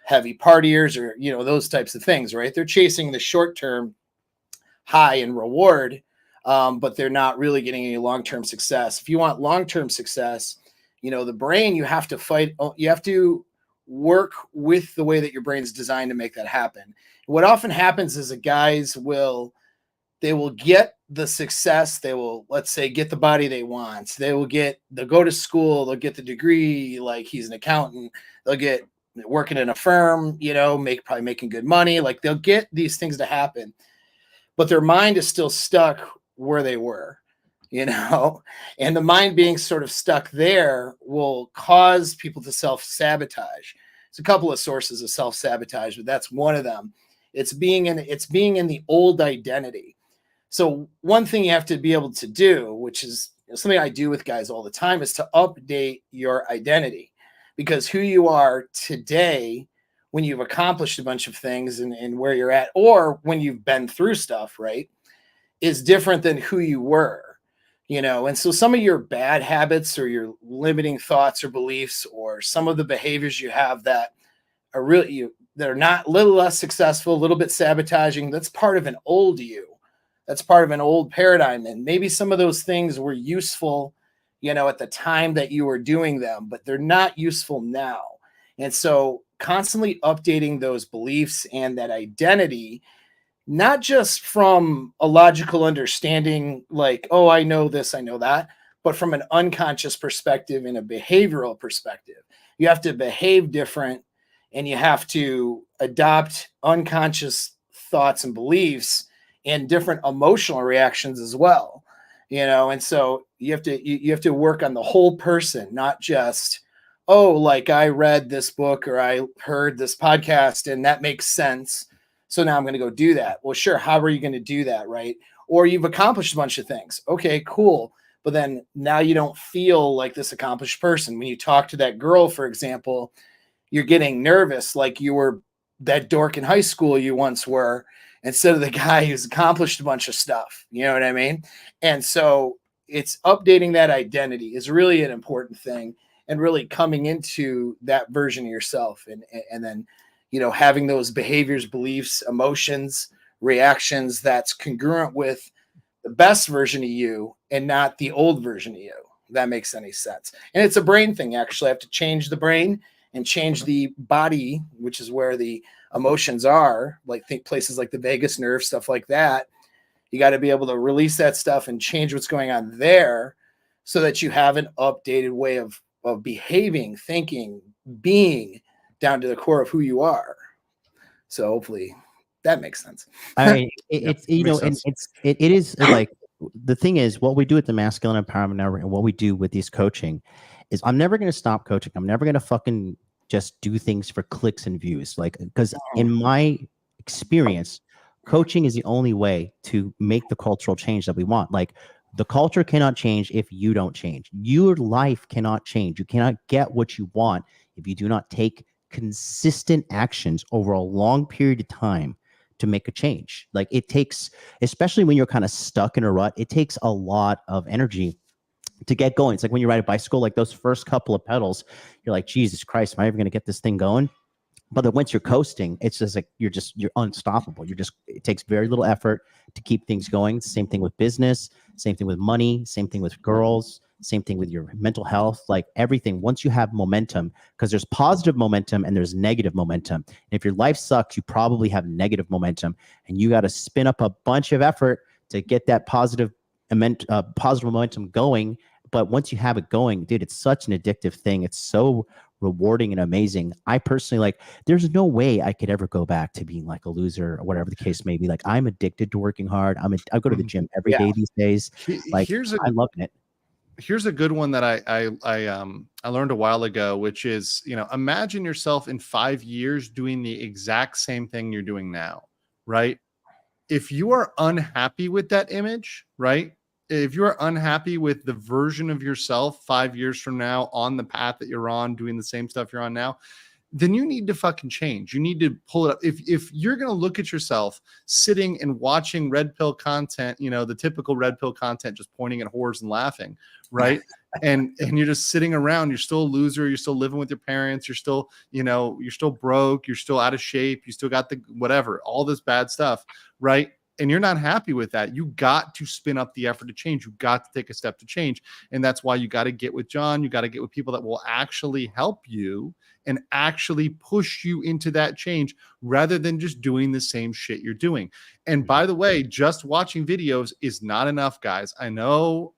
heavy partiers or, you know, those types of things, right? They're chasing the short-term high and reward, but they're not really getting any long-term success. If you want long-term success, you know, the brain, you have to fight, you have to work with the way that your brain's designed to make that happen. What often happens is that guys will get the success, they will, let's say, get the body they want, they'll go to school, they'll get the degree, like he's an accountant, they'll get working in a firm, you know, probably making good money, like they'll get these things to happen, but their mind is still stuck where they were, you know, and the mind being sort of stuck there will cause people to self-sabotage. It's a couple of sources of self-sabotage, but that's one of them. It's being in the old identity. So one thing you have to be able to do, which is something I do with guys all the time, is to update your identity, because who you are today, when you've accomplished a bunch of things and where you're at, or when you've been through stuff, right, is different than who you were, you know? And so some of your bad habits or your limiting thoughts or beliefs, or some of the behaviors you have that are really, that are not, a little less successful, a little bit sabotaging, that's part of an old you. That's part of an old paradigm. And maybe some of those things were useful, you know, at the time that you were doing them, but they're not useful now. And so constantly updating those beliefs and that identity, not just from a logical understanding, like, oh, I know this, I know that, but from an unconscious perspective and a behavioral perspective. You have to behave different, and you have to adopt unconscious thoughts and beliefs and different emotional reactions as well, you know? And so you have to work on the whole person, not just, oh, like I read this book or I heard this podcast and that makes sense, so now I'm going to go do that. Well, sure. How are you going to do that? Right. Or you've accomplished a bunch of things. Okay, cool. But then now you don't feel like this accomplished person. When you talk to that girl, for example, you're getting nervous, like you were that dork in high school you once were, instead of the guy who's accomplished a bunch of stuff. You know what I mean? And so it's updating that identity is really an important thing, and really coming into that version of yourself, and then, you know, having those behaviors, beliefs, emotions, reactions that's congruent with the best version of you and not the old version of you. If that makes any sense. And it's a brain thing, actually. I have to change the brain and change the body, which is where the emotions are, like think places like the vagus nerve, stuff like that. You got to be able to release that stuff and change what's going on there, so that you have an updated way of behaving, thinking, being, down to the core of who you are. So hopefully that makes sense. It's you know, and it is like, the thing is, what we do at the Masculine Empowerment Network and what we do with these coaching is, I'm never going to stop coaching. I'm never going to fucking just do things for clicks and views. Like, because in my experience, coaching is the only way to make the cultural change that we want. Like, the culture cannot change if you don't change. Your life cannot change. You cannot get what you want if you do not take consistent actions over a long period of time to make a change. Like, it takes, especially when you're kind of stuck in a rut, it takes a lot of energy to get going. It's like when you ride a bicycle, like those first couple of pedals, you're like, Jesus Christ, am I ever going to get this thing going? But then once you're coasting, it's just like you're unstoppable. It takes very little effort to keep things going. Same thing with business, same thing with money, same thing with girls, same thing with your mental health, like everything. Once you have momentum, because there's positive momentum and there's negative momentum. And if your life sucks, you probably have negative momentum, and you got to spin up a bunch of effort to get that positive momentum going. But once you have it going, dude, it's such an addictive thing. It's so rewarding and amazing. I personally, like, there's no way I could ever go back to being like a loser or whatever the case may be. Like, I'm addicted to working hard. I go to the gym every day these days. Like, I'm loving it. Here's a good one that I learned a while ago, which is, you know, imagine yourself in 5 years doing the exact same thing you're doing now, right? if you are unhappy with that image, right? If you are unhappy with the version of yourself 5 years from now on the path that you're on, doing the same stuff you're on now, then you need to fucking change. You need to pull it up. If you're going to look at yourself sitting and watching red pill content, you know, the typical red pill content, just pointing at whores and laughing, right? and you're just sitting around, you're still a loser, you're still living with your parents, you're still, you know, you're still broke, you're still out of shape, you still got the whatever, all this bad stuff, right? And you're not happy with that. You got to spin up the effort to change. You got to take a step to change. And that's why you got to get with John. You got to get with people that will actually help you and actually push you into that change rather than just doing the same shit you're doing. And by the way, just watching videos is not enough, guys. I know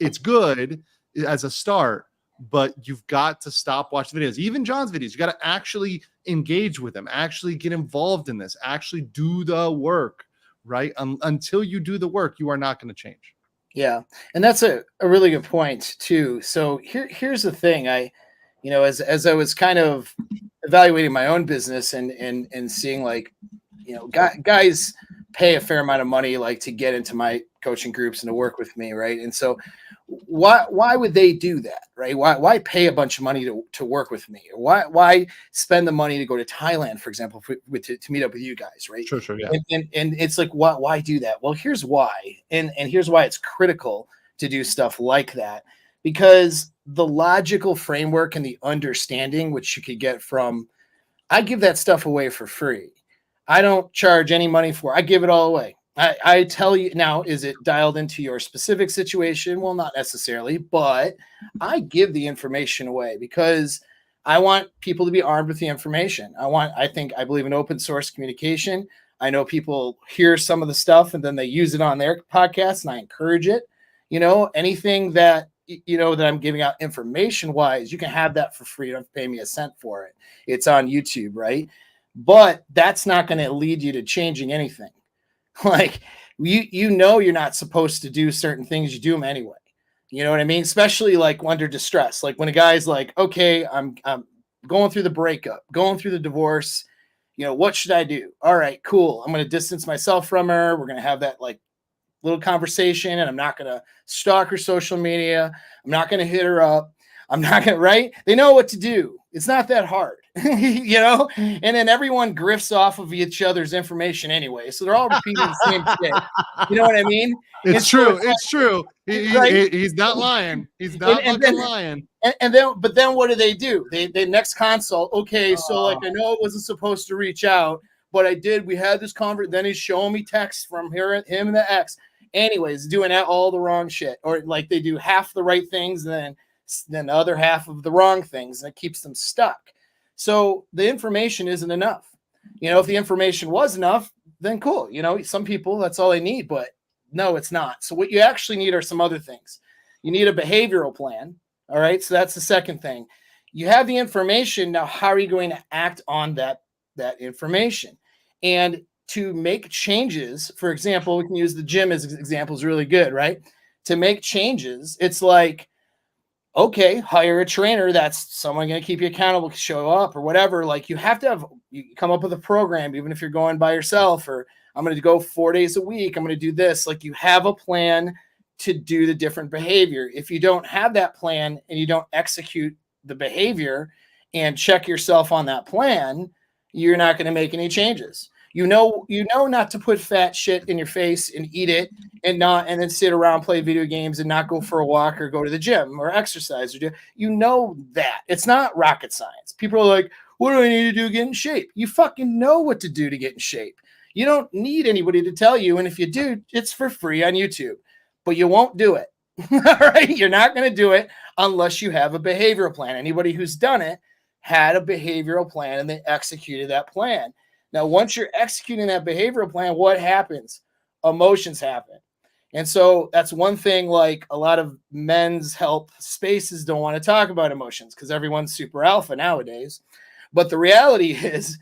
it's good as a start, but you've got to stop watching videos. Even John's videos, you got to actually engage with them, actually get involved in this, actually do the work, right? Until you do the work, you are not going to change. Yeah. And that's a really good point too. So here's the thing. As I was kind of evaluating my own business and seeing, like, you know, guys pay a fair amount of money, like, to get into my coaching groups and to work with me. Right. And so why would they do that? Right. Why pay a bunch of money to work with me? Why spend the money to go to Thailand, for example, to meet up with you guys? Right. Sure. Yeah. And it's like, why do that? Well, here's why. And here's why it's critical to do stuff like that, because the logical framework and the understanding, which you could get from, I give that stuff away for free. I don't charge any money for it. I give it all away. I tell you now, is it dialed into your specific situation? Well, not necessarily, but I give the information away because I want people to be armed with the information. I believe in open source communication. I know people hear some of the stuff and then they use it on their podcast, and I encourage it. You know, anything that, you know, that I'm giving out information wise, you can have that for free. You don't have to pay me a cent for it. It's on YouTube, right? But that's not going to lead you to changing anything. Like, you know, you're not supposed to do certain things, you do them anyway. You know what I mean? Especially like under distress. Like when a guy's like, okay, I'm going through the breakup, going through the divorce, you know, what should I do? All right, cool. I'm going to distance myself from her. We're going to have that like little conversation, and I'm not going to stalk her social media. I'm not going to hit her up. I'm not going to, right? They know what to do. It's not that hard, you know? And then everyone grifts off of each other's information anyway. So they're all repeating the same shit. You know what I mean? It's true. It's true. He's not lying. He's not lying. But then what do? They next consult. Okay, so like, I know it wasn't supposed to reach out, but I did. We had this conversation. Then he's showing me texts from him and the ex. Anyways, doing all the wrong shit, or like they do half the right things, and then the other half of the wrong things, and it keeps them stuck. So the information isn't enough. You know, if the information was enough, then cool. You know, some people, that's all they need, but no, it's not. So what you actually need are some other things. You need a behavioral plan. All right. So that's the second thing. You have the information. Now, how are you going to act on that information? And to make changes, for example, we can use the gym as an example, is really good, right? To make changes, it's like, okay, hire a trainer. That's someone going to keep you accountable, show up or whatever. Like you have to you come up with a program, even if you're going by yourself, or I'm going to go 4 days a week. I'm going to do this. Like you have a plan to do the different behavior. If you don't have that plan and you don't execute the behavior and check yourself on that plan, you're not going to make any changes. You know not to put fat shit in your face and eat it and then sit around, play video games and not go for a walk or go to the gym or exercise. You know that. It's not rocket science. People are like, what do I need to do to get in shape? You fucking know what to do to get in shape. You don't need anybody to tell you. And if you do, it's for free on YouTube. But you won't do it. All right? You're not going to do it unless you have a behavioral plan. Anybody who's done it had a behavioral plan and they executed that plan. Now, once you're executing that behavioral plan, what happens? Emotions happen. And so that's one thing, like a lot of men's health spaces don't want to talk about emotions because everyone's super alpha nowadays. But the reality is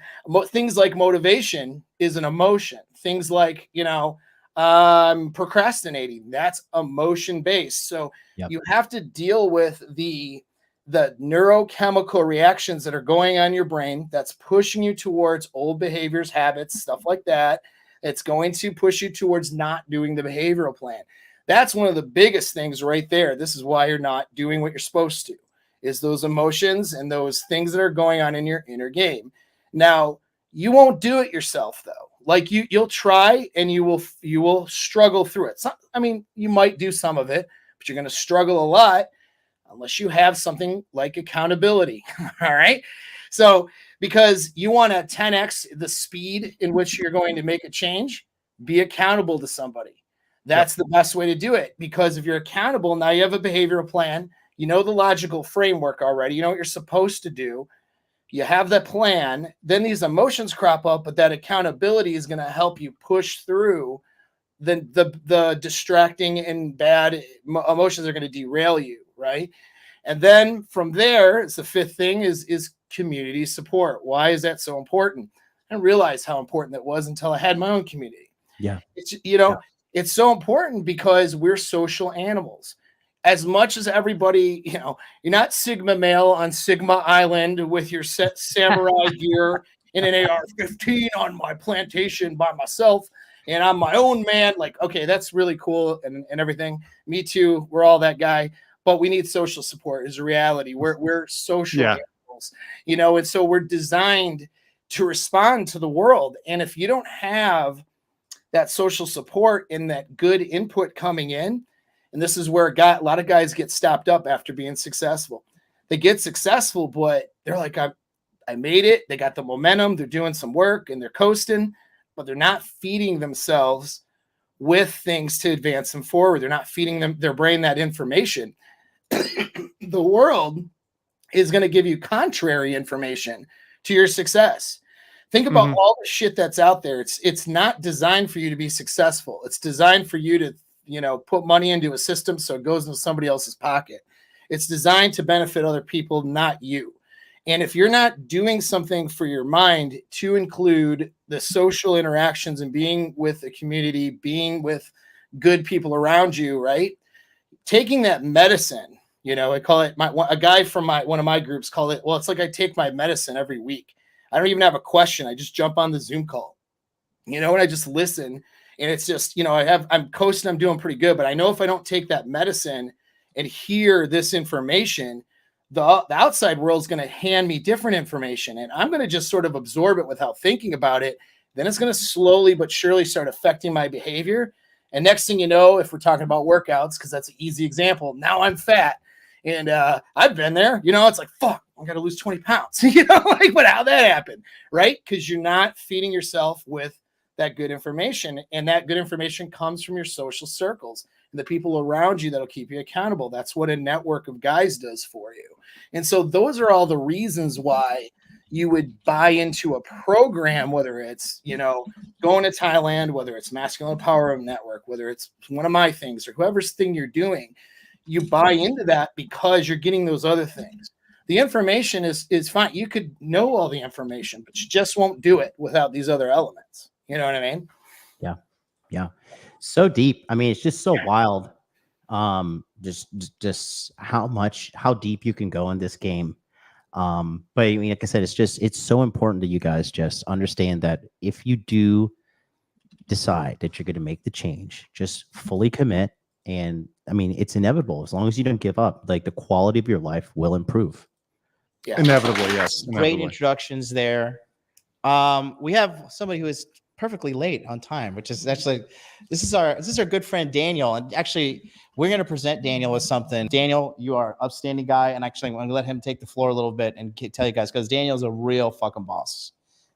things like motivation is an emotion. Things like, procrastinating, that's emotion based. So you have to deal with the the neurochemical reactions that are going on in your brain that's pushing you towards old behaviors, habits, stuff like that. It's going to push you towards not doing the behavioral plan. That's one of the biggest things right there. This is why you're not doing what you're supposed to, is those emotions and those things that are going on in your inner game. Now, you won't do it yourself though. Like you'll try and you will struggle through it. I mean, you might do some of it, but you're going to struggle a lot unless you have something like accountability. All right. So because you want to 10x the speed in which you're going to make a change, be accountable to somebody. That's the best way to do it, because if you're accountable, now you have a behavioral plan, you know the logical framework already, you know what you're supposed to do, you have that plan, then these emotions crop up, but that accountability is going to help you push through the distracting and bad emotions are going to derail you, right? And then from there, it's the fifth thing is community support. Why is that so important? I didn't realize how important that was until I had my own community. Yeah. It's, it's so important because we're social animals. As much as everybody, you're not Sigma male on Sigma Island with your samurai gear in an AR-15 on my plantation by myself, and I'm my own man. Like, okay, that's really cool and everything. Me too. We're all that guy, but we need social support is a reality. We're social animals, and so we're designed to respond to the world. And if you don't have that social support and that good input coming in, and this is where a lot of guys get stopped up after being successful. They get successful, but they're like, I made it. They got the momentum. They're doing some work and they're coasting, but they're not feeding themselves with things to advance them forward. They're not feeding their brain that information. The world is going to give you contrary information to your success. Think about all the shit that's out there. It's not designed for you to be successful. It's designed for you to put money into a system so it goes into somebody else's pocket. It's designed to benefit other people, not you. And if you're not doing something for your mind to include the social interactions and being with a community, being with good people around you, right? Taking that medicine, I call it a guy from one of my groups called it, well, it's like I take my medicine every week. I don't even have a question. I just jump on the Zoom call, and I just listen. And it's just, I'm coasting, I'm doing pretty good, but I know if I don't take that medicine and hear this information, the outside world is going to hand me different information, and I'm going to just sort of absorb it without thinking about it. Then it's going to slowly but surely start affecting my behavior. And next thing you know, if we're talking about workouts, because that's an easy example, now I'm fat. And I've been there, it's like, fuck, I got to lose 20 pounds, but how'd that happen? Right? Because you're not feeding yourself with that good information, and that good information comes from your social circles and the people around you that'll keep you accountable. That's what a network of guys does for you. And so those are all the reasons why you would buy into a program, whether it's, going to Thailand, whether it's Masculine Empowerment Network, whether it's one of my things or whoever's thing you're doing, you buy into that because you're getting those other things. The information is fine. You could know all the information, but you just won't do it without these other elements. You know what I mean? Yeah. Yeah. So deep. I mean, it's just so wild. Just how deep you can go in this game. But I mean, like I said, it's so important that you guys just understand that if you do decide that you're going to make the change, just fully commit. And I mean, it's inevitable. As long as you don't give up, like the quality of your life will improve. Yeah. Inevitable. Yes. Great introductions there. We have somebody who is perfectly late on time, which is actually, this is our good friend Daniel, and actually we're going to present Daniel with something. Daniel, you are an upstanding guy, and actually I'm going to let him take the floor a little bit and tell you guys, because Daniel's a real fucking boss.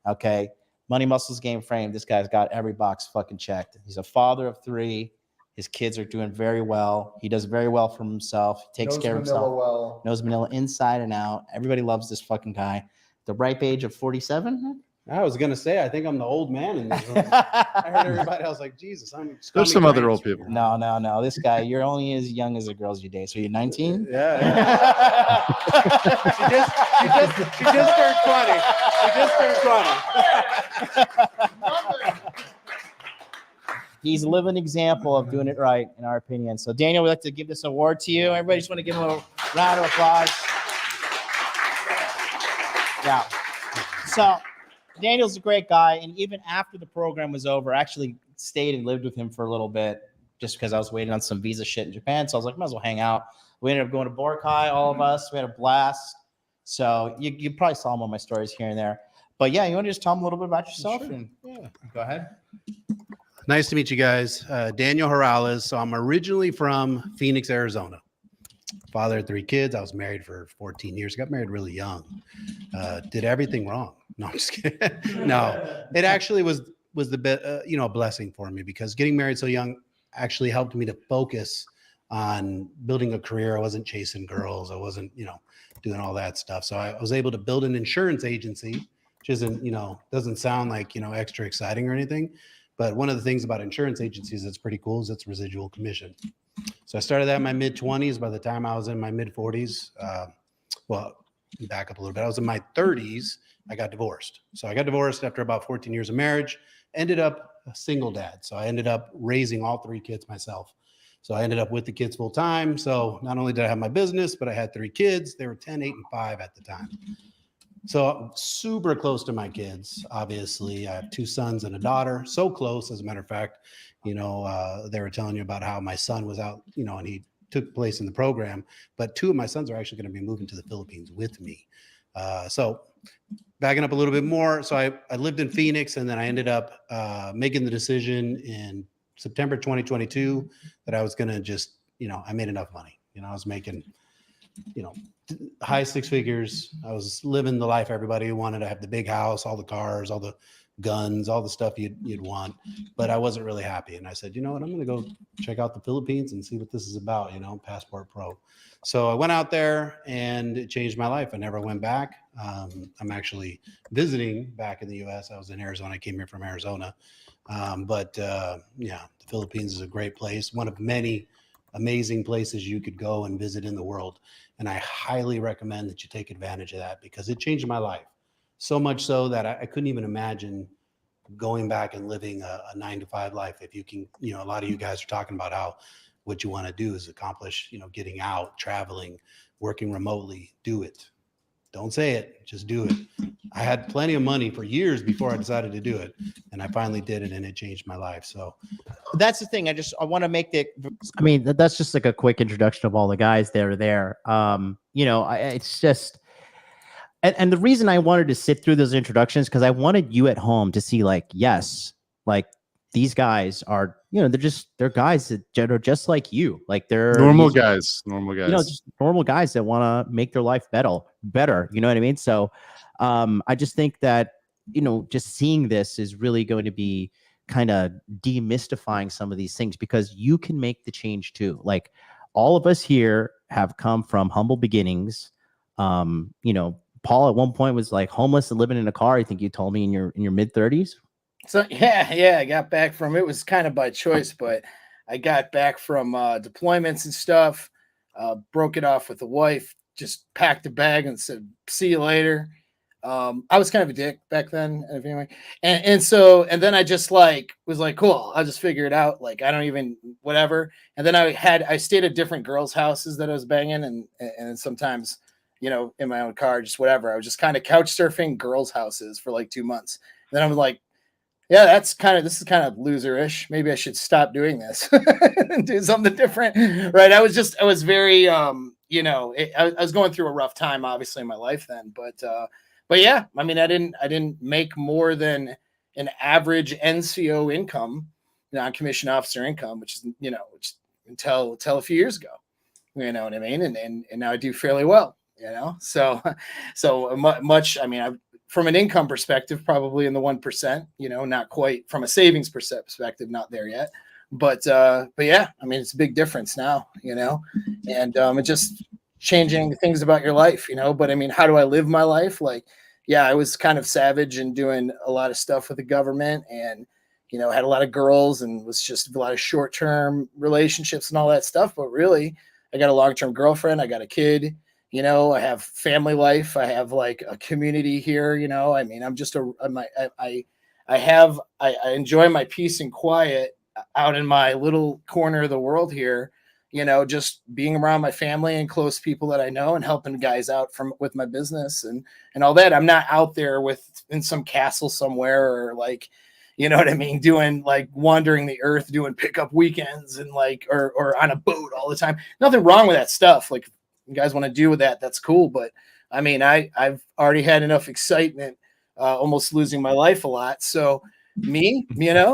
Okay, money, muscles, game frame. This guy's got every box fucking checked. He's a father of 3. His kids are doing very well. He does very well for himself. He takes care of himself. Knows Manila inside and out. Everybody loves this fucking guy. The ripe age of 47. I was gonna say, I think I'm the old man in this room. I heard everybody. I was like, Jesus, there's some other old people. No. This guy, you're only as young as the girls you date. So you're 19. Yeah. she just turned 20. She just turned 20. He's a living example of doing it right, in our opinion. So Daniel, we'd like to give this award to you. Everybody just want to give him a round of applause. Yeah. So Daniel's a great guy. And even after the program was over, I actually stayed and lived with him for a little bit just because I was waiting on some visa shit in Japan. So I was like, might as well hang out. We ended up going to Boracay, all of us. We had a blast. So you probably saw more of my stories here and there. But yeah, you want to just tell them a little bit about yourself? Sure. And Yeah. go ahead. Nice to meet you guys. Daniel Morales. So I'm originally from Phoenix, Arizona. Father of 3 kids. I was married for 14 years. Got married really young. Did everything wrong. No, I'm just kidding. No, it actually was the bit, a blessing for me, because getting married so young actually helped me to focus on building a career. I wasn't chasing girls. I wasn't, doing all that stuff. So I was able to build an insurance agency, which isn't, doesn't sound like, extra exciting or anything. But one of the things about insurance agencies that's pretty cool is it's residual commission. So I started that in my mid-20s. By the time I was in my mid-40s, back up a little bit, I was in my 30s, I got divorced. So I got divorced after about 14 years of marriage, ended up a single dad. So I ended up raising all 3 kids myself. So I ended up with the kids full time. So not only did I have my business, but I had 3 kids. They were 10, 8, and 5 at the time. So I'm super close to my kids. Obviously, I have 2 sons and a daughter. So close, as a matter of fact, they were telling you about how my son was out, and he took place in the program. But 2 of my sons are actually going to be moving to the Philippines with me. So backing up a little bit more. So I lived in Phoenix, and then I ended up making the decision in September 2022 that I was going to just, I made enough money. I was making, high 6 figures. I was living the life everybody wanted. To have the big house, all the cars, all the guns, all the stuff you'd want. But I wasn't really happy. And I said, you know what, I'm going to go check out the Philippines and see what this is about, Passport Pro. So I went out there and it changed my life. I never went back. I'm actually visiting back in the US. I was in Arizona. I came here from Arizona. The Philippines is a great place. One of many amazing places you could go and visit in the world. And I highly recommend that you take advantage of that, because it changed my life. So much so that I couldn't even imagine going back and living a 9-to-5 life. If you can, a lot of you guys are talking about how what you want to do is accomplish, getting out, traveling, working remotely. Do it. Don't say it, just do it. I had plenty of money for years before I decided to do it. And I finally did it, and it changed my life. So that's the thing. I want to make it. I mean, that's just like a quick introduction of all the guys that are there. It's just, and the reason I wanted to sit through those introductions, because I wanted you at home to see, like, yes, like these guys are, they're guys that are just like you. Like they're normal guys, just normal guys that want to make their life better. You know what I mean? So I just think that, just seeing this is really going to be kind of demystifying some of these things, because you can make the change too. Like all of us here have come from humble beginnings. Paul at one point was like homeless and living in a car. I think you told me in your mid-30s. So yeah, I got back from, it was kind of by choice, but I got back from deployments and stuff, broke it off with the wife, just packed a bag and said, see you later. I was kind of a dick back then, anyway. And then I just was like, cool, I'll just figure it out. Like, I don't even, whatever. And then I stayed at different girls' houses that I was banging. And sometimes, in my own car, just whatever. I was just kind of couch surfing girls' houses for like 2 months. And then I was like, yeah, this is kind of loser-ish. Maybe I should stop doing this and do something different. Right. I was very, I was going through a rough time, obviously, in my life then, but yeah, I mean, I didn't make more than an average NCO income, non-commissioned officer income, which is, until a few years ago, you know what I mean? And now I do fairly well, so much, I mean, from an income perspective, probably in the 1%, not quite from a savings perspective, not there yet, but yeah, I mean, it's a big difference now, and it just changing things about your life, but I mean, how do I live my life? Like, yeah, I was kind of savage and doing a lot of stuff with the government, and, had a lot of girls and was just a lot of short-term relationships and all that stuff. But really, I got a long-term girlfriend. I got a kid, I have family life. I have like a community here, I mean, I'm just I enjoy my peace and quiet out in my little corner of the world here. just being around my family and close people that I know and helping guys out with my business and all that. I'm not out there in some castle somewhere or like, you know what I mean? Doing like wandering the earth, doing pickup weekends and like, or on a boat all the time. Nothing wrong with that stuff. Like, you guys want to do with that, that's cool. But I mean, I've already had enough excitement, almost losing my life a lot. So me,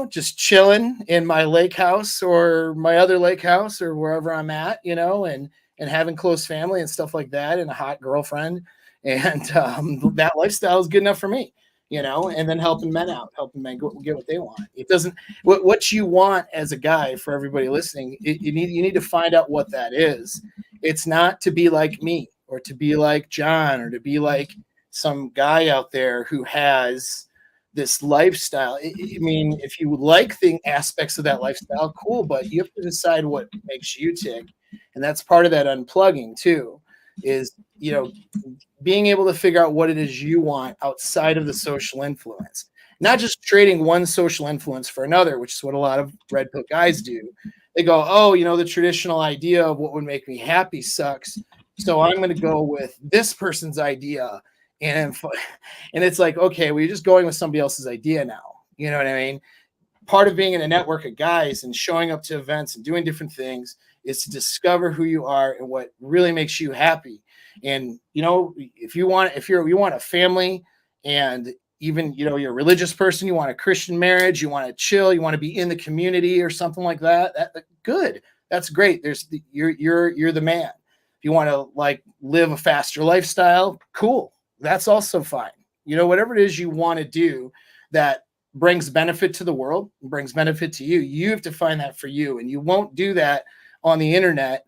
just chilling in my lake house or my other lake house or wherever I'm at, and having close family and stuff like that and a hot girlfriend. And that lifestyle is good enough for me, and then helping men out, helping men get what they want. It doesn't, what you want as a guy, for everybody listening, you need to find out what that is. It's not to be like me or to be like John or to be like some guy out there who has this lifestyle. I mean, if you like the aspects of that lifestyle, cool, but you have to decide what makes you tick. And that's part of that unplugging too, is, being able to figure out what it is you want outside of the social influence, not just trading one social influence for another, which is what a lot of red pill guys do. They go, oh, the traditional idea of what would make me happy sucks, so I'm going to go with this person's idea. And it's like, okay, well, you're just going with somebody else's idea now. You know what I mean? Part of being in a network of guys and showing up to events and doing different things is to discover who you are and what really makes you happy. And, if you want a family and even, you're a religious person, you want a Christian marriage, you want to chill, you want to be in the community or something like that, good. That's great. You're the man. If you want to like live a faster lifestyle, cool. That's also fine. Whatever it is you want to do that brings benefit to the world, brings benefit to you, you have to find that for you. And you won't do that on the internet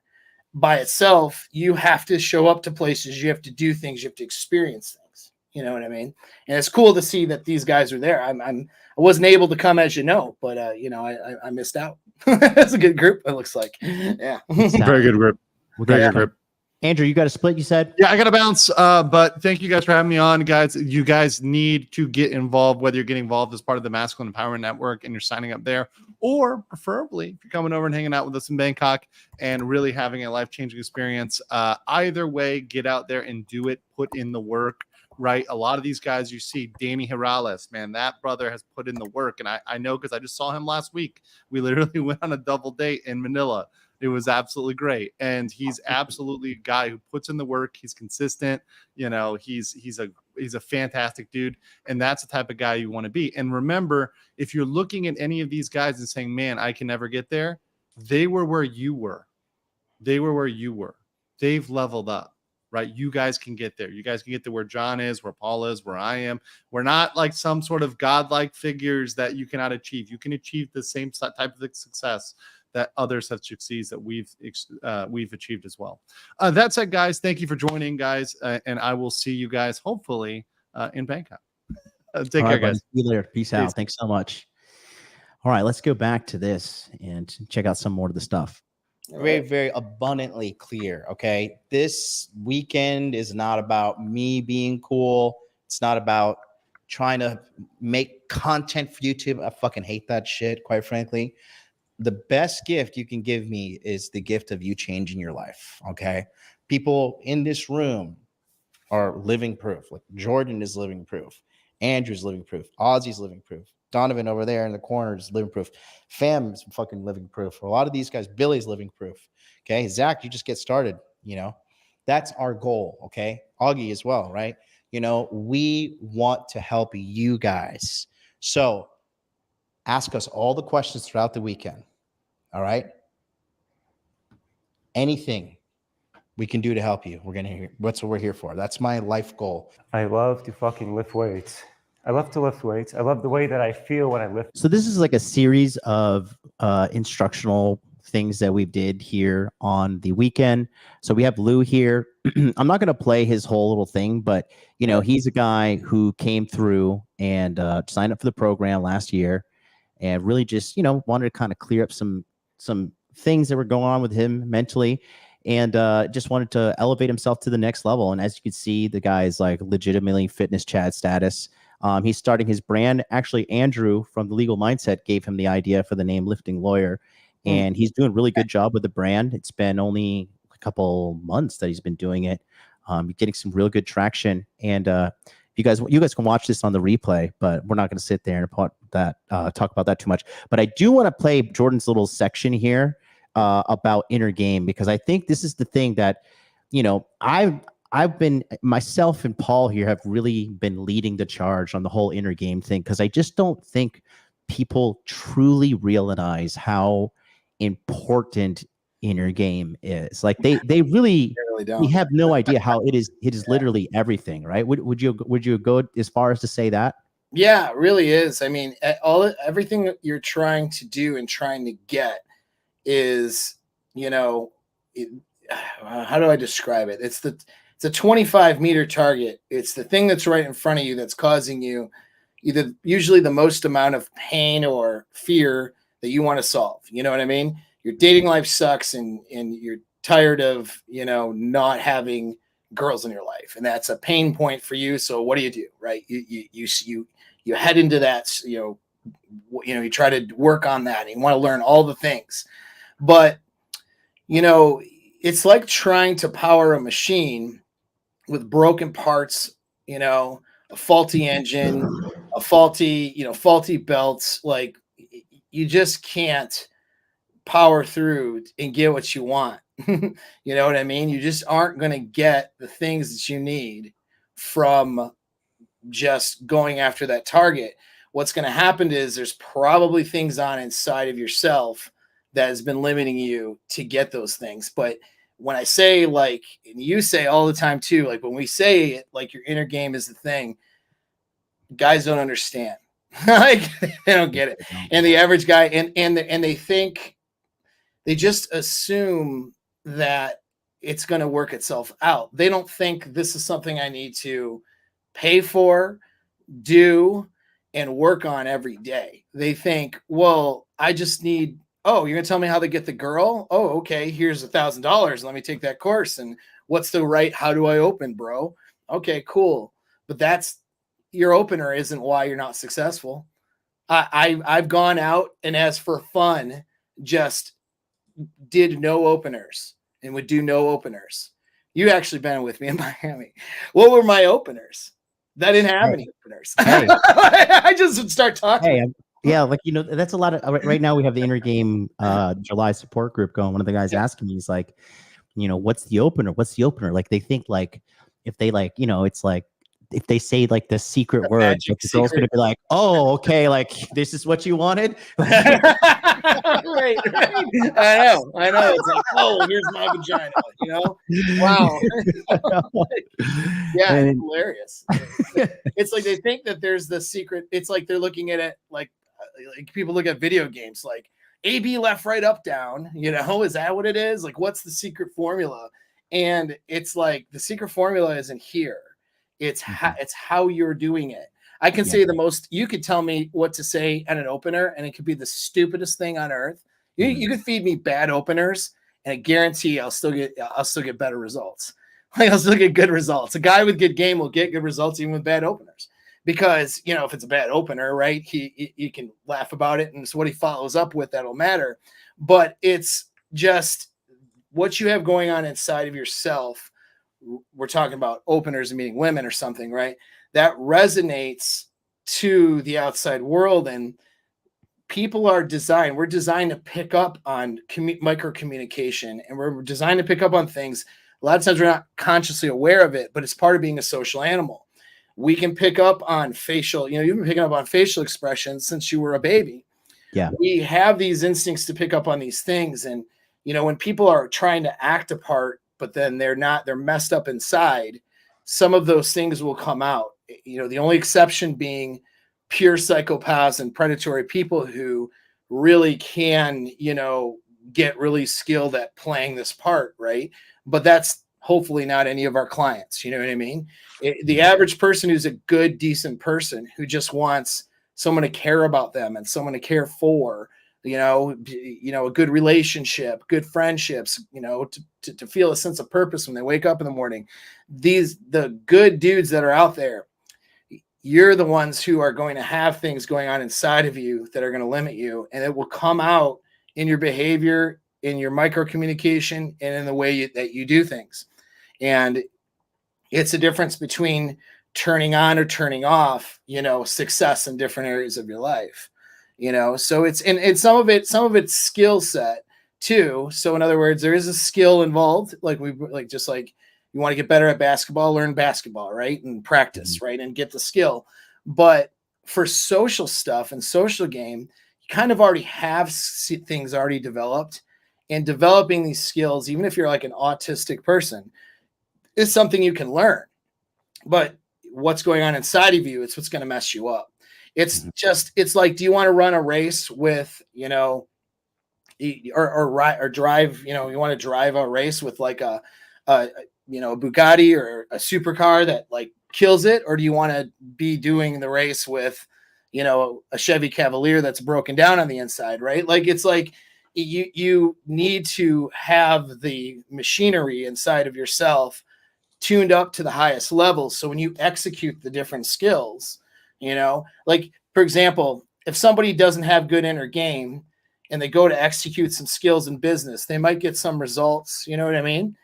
by itself. You have to show up to places, you have to do things, you have to experience things. You know what I mean? And it's cool to see that these guys are there. I wasn't able to come, as but I missed out. That's a good group, it looks like. Yeah. Very good group. Very good group. Andrew, you got a split, you said? Yeah, I got to bounce. But thank you guys for having me on, guys. You guys need to get involved, whether you're getting involved as part of the Masculine Empowerment Network and you're signing up there, or preferably if you're coming over and hanging out with us in Bangkok and really having a life-changing experience. Either way, get out there and do it. Put in the work, right? A lot of these guys you see, Danny Hirales, man, that brother has put in the work. And I know because I just saw him last week. We literally went on a double date in Manila. It was absolutely great. And he's absolutely a guy who puts in the work. He's consistent. He's a fantastic dude. And that's the type of guy you want to be. And remember, if you're looking at any of these guys and saying, man, I can never get there, they were where you were. They were where you were. They've leveled up, right? You guys can get there. You guys can get to where John is, where Paul is, where I am. We're not like some sort of godlike figures that you cannot achieve. You can achieve the same type of success that others have succeeds that we've achieved as well. That said, guys, thank you for joining, guys, and I will see you guys hopefully in Bangkok. Take care, guys. See you later. Peace out. Thanks so much. All right, let's go back to this and check out some more of the stuff. Very, very abundantly clear. Okay, this weekend is not about me being cool. It's not about trying to make content for YouTube. I fucking hate that shit, quite frankly. The best gift you can give me is the gift of you changing your life. Okay. People in this room are living proof. Like Jordan is living proof. Andrew's living proof. Ozzy's living proof. Donovan over there in the corner is living proof. Fam is fucking living proof. For a lot of these guys, Billy's living proof. Okay. Zach, you just get started. That's our goal. Okay. Augie as well. Right. We want to help you guys. So ask us all the questions throughout the weekend. All right. Anything we can do to help you, we're going to hear. That's what we're here for. That's my life goal. I love to fucking lift weights. I love to lift weights. I love the way that I feel when I lift. So this is like a series of instructional things that we did here on the weekend. So we have Lou here. I'm not going to play his whole little thing, but he's a guy who came through and signed up for the program last year. And really just, wanted to kind of clear up some things that were going on with him mentally, and just wanted to elevate himself to the next level. And as you can see, the guy is like legitimately fitness Chad status. He's starting his brand. Actually, Andrew from the Legal Mindset gave him the idea for the name Lifting Lawyer. and he's doing a really good job with the brand. It's been only a couple months that he's been doing it. Getting some real good traction, and you guys can watch this on the replay, but we're not going to sit there and talk about that too much. But I do want to play Jordan's little section here about inner game, because I think this is the thing that, I've been, myself and Paul here have really been leading the charge on the whole inner game thing, because I just don't think people truly realize how important inner game is. Like they really don't. We have no idea how it is literally everything, right? Would you go as far as to say that? Yeah, it really is. I mean, everything that you're trying to do and trying to get is, how do I describe it? It's a 25-meter target. It's the thing that's right in front of you that's causing you usually the most amount of pain or fear that you want to solve. You know what I mean? Your dating life sucks, and you're tired of, not having girls in your life, and that's a pain point for you. So what do, right? You head into that, you try to work on that, and you want to learn all the things, but it's like trying to power a machine with broken parts, a faulty engine, a faulty belts. Like, you just can't power through and get what you want. You know what I mean? You just aren't going to get the things that you need from just going after that target. What's going to happen is there's probably things on inside of yourself that has been limiting you to get those things. But when I say, like, and you say all the time too, like when we say it, like your inner game is the thing, guys don't understand. Like, they don't get it. And the average guy, and they think, they just assume that it's going to work itself out. They don't think this is something I need to pay for, do, and work on every day. They think, well, I just need, oh, you're going to tell me how to get the girl? Oh, okay, here's $1,000. Let me take that course. And what's the right, how do I open, bro? Okay, cool. But that's, your opener isn't why you're not successful. I've gone out and, as for fun, just did no openers and would do no openers. You actually been with me in Miami. What were my openers? That didn't have any openers. I just would start talking. Yeah, like, that's a lot of, right now we have the inner game July support group going. One of the guys asking me, he's like, what's the opener? What's the opener? Like, they think, like, if they, like, it's like, if they say, like, the secret word, like, the girl's gonna be like, oh, okay, like, this is what you wanted. Right. I know. It's like, oh, here's my vagina. Wow. Yeah, it's hilarious. It's like they think that there's the secret. It's like they're looking at it like people look at video games, like A/B, left, right, up, down. Is that what it is? Like, what's the secret formula? And it's like, the secret formula isn't here. It's how you're doing it. I can say the most. You could tell me what to say at an opener, and it could be the stupidest thing on earth. You could feed me bad openers, and I guarantee I'll still get better results. Like, I'll still get good results. A guy with good game will get good results even with bad openers, because if it's a bad opener, right? He can laugh about it, and it's what he follows up with that'll matter. But it's just what you have going on inside of yourself. We're talking about openers and meeting women or something, right? That resonates to the outside world, and people are designed. We're designed to pick up on micro communication, and we're designed to pick up on things. A lot of times we're not consciously aware of it, but it's part of being a social animal. We can pick up on facial, you've been picking up on facial expressions since you were a baby. Yeah. We have these instincts to pick up on these things. And, when people are trying to act a part, but then they're messed up inside, some of those things will come out. The only exception being pure psychopaths and predatory people who really can, get really skilled at playing this part, right? But that's hopefully not any of our clients. You know what I mean? The average person who's a good, decent person who just wants someone to care about them and someone to care for, a good relationship, good friendships, to feel a sense of purpose when they wake up in the morning. The good dudes that are out there, you're the ones who are going to have things going on inside of you that are going to limit you, and it will come out in your behavior, in your micro communication, and in the way that you do things. And it's a difference between turning on or turning off, success in different areas of your life, so it's some of it's skill set too. So in other words, there is a skill involved, just like you want to get better at basketball, learn basketball, right? And practice, right? And get the skill. But for social stuff and social game, you kind of already have things already developed, and developing these skills, even if you're like an autistic person, is something you can learn. But what's going on inside of you, it's what's going to mess you up. It's like, do you want to run a race with, or drive, you want to drive a race with like a Bugatti or a supercar that like kills it? Or do you want to be doing the race with, a Chevy Cavalier that's broken down on the inside, right? Like, it's like you need to have the machinery inside of yourself tuned up to the highest levels. So when you execute the different skills, like, for example, if somebody doesn't have good inner game and they go to execute some skills in business, they might get some results, you know what I mean?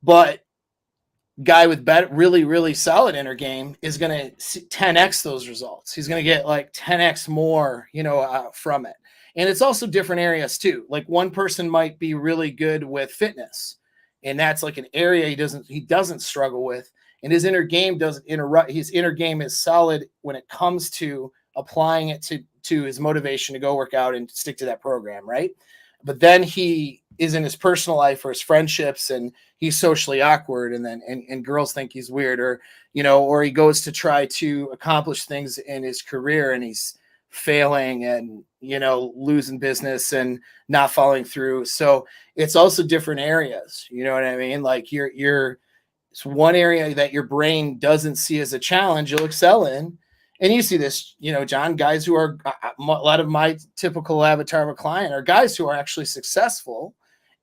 But guy with really, really solid inner game is going to 10x those results. He's going to get like 10x more, from it. And it's also different areas too. Like, one person might be really good with fitness, and that's like an area he doesn't struggle with, and his inner game doesn't interrupt. His inner game is solid when it comes to applying it to his motivation to go work out and stick to that program, right? But then he is in his personal life or his friendships, and he's socially awkward, and then and girls think he's weird, or or he goes to try to accomplish things in his career and he's failing and losing business and not following through. So it's also different areas, you know what I mean? Like, it's one area that your brain doesn't see as a challenge, you'll excel in. And you see this, John, guys who are, a lot of my typical avatar of a client are guys who are actually successful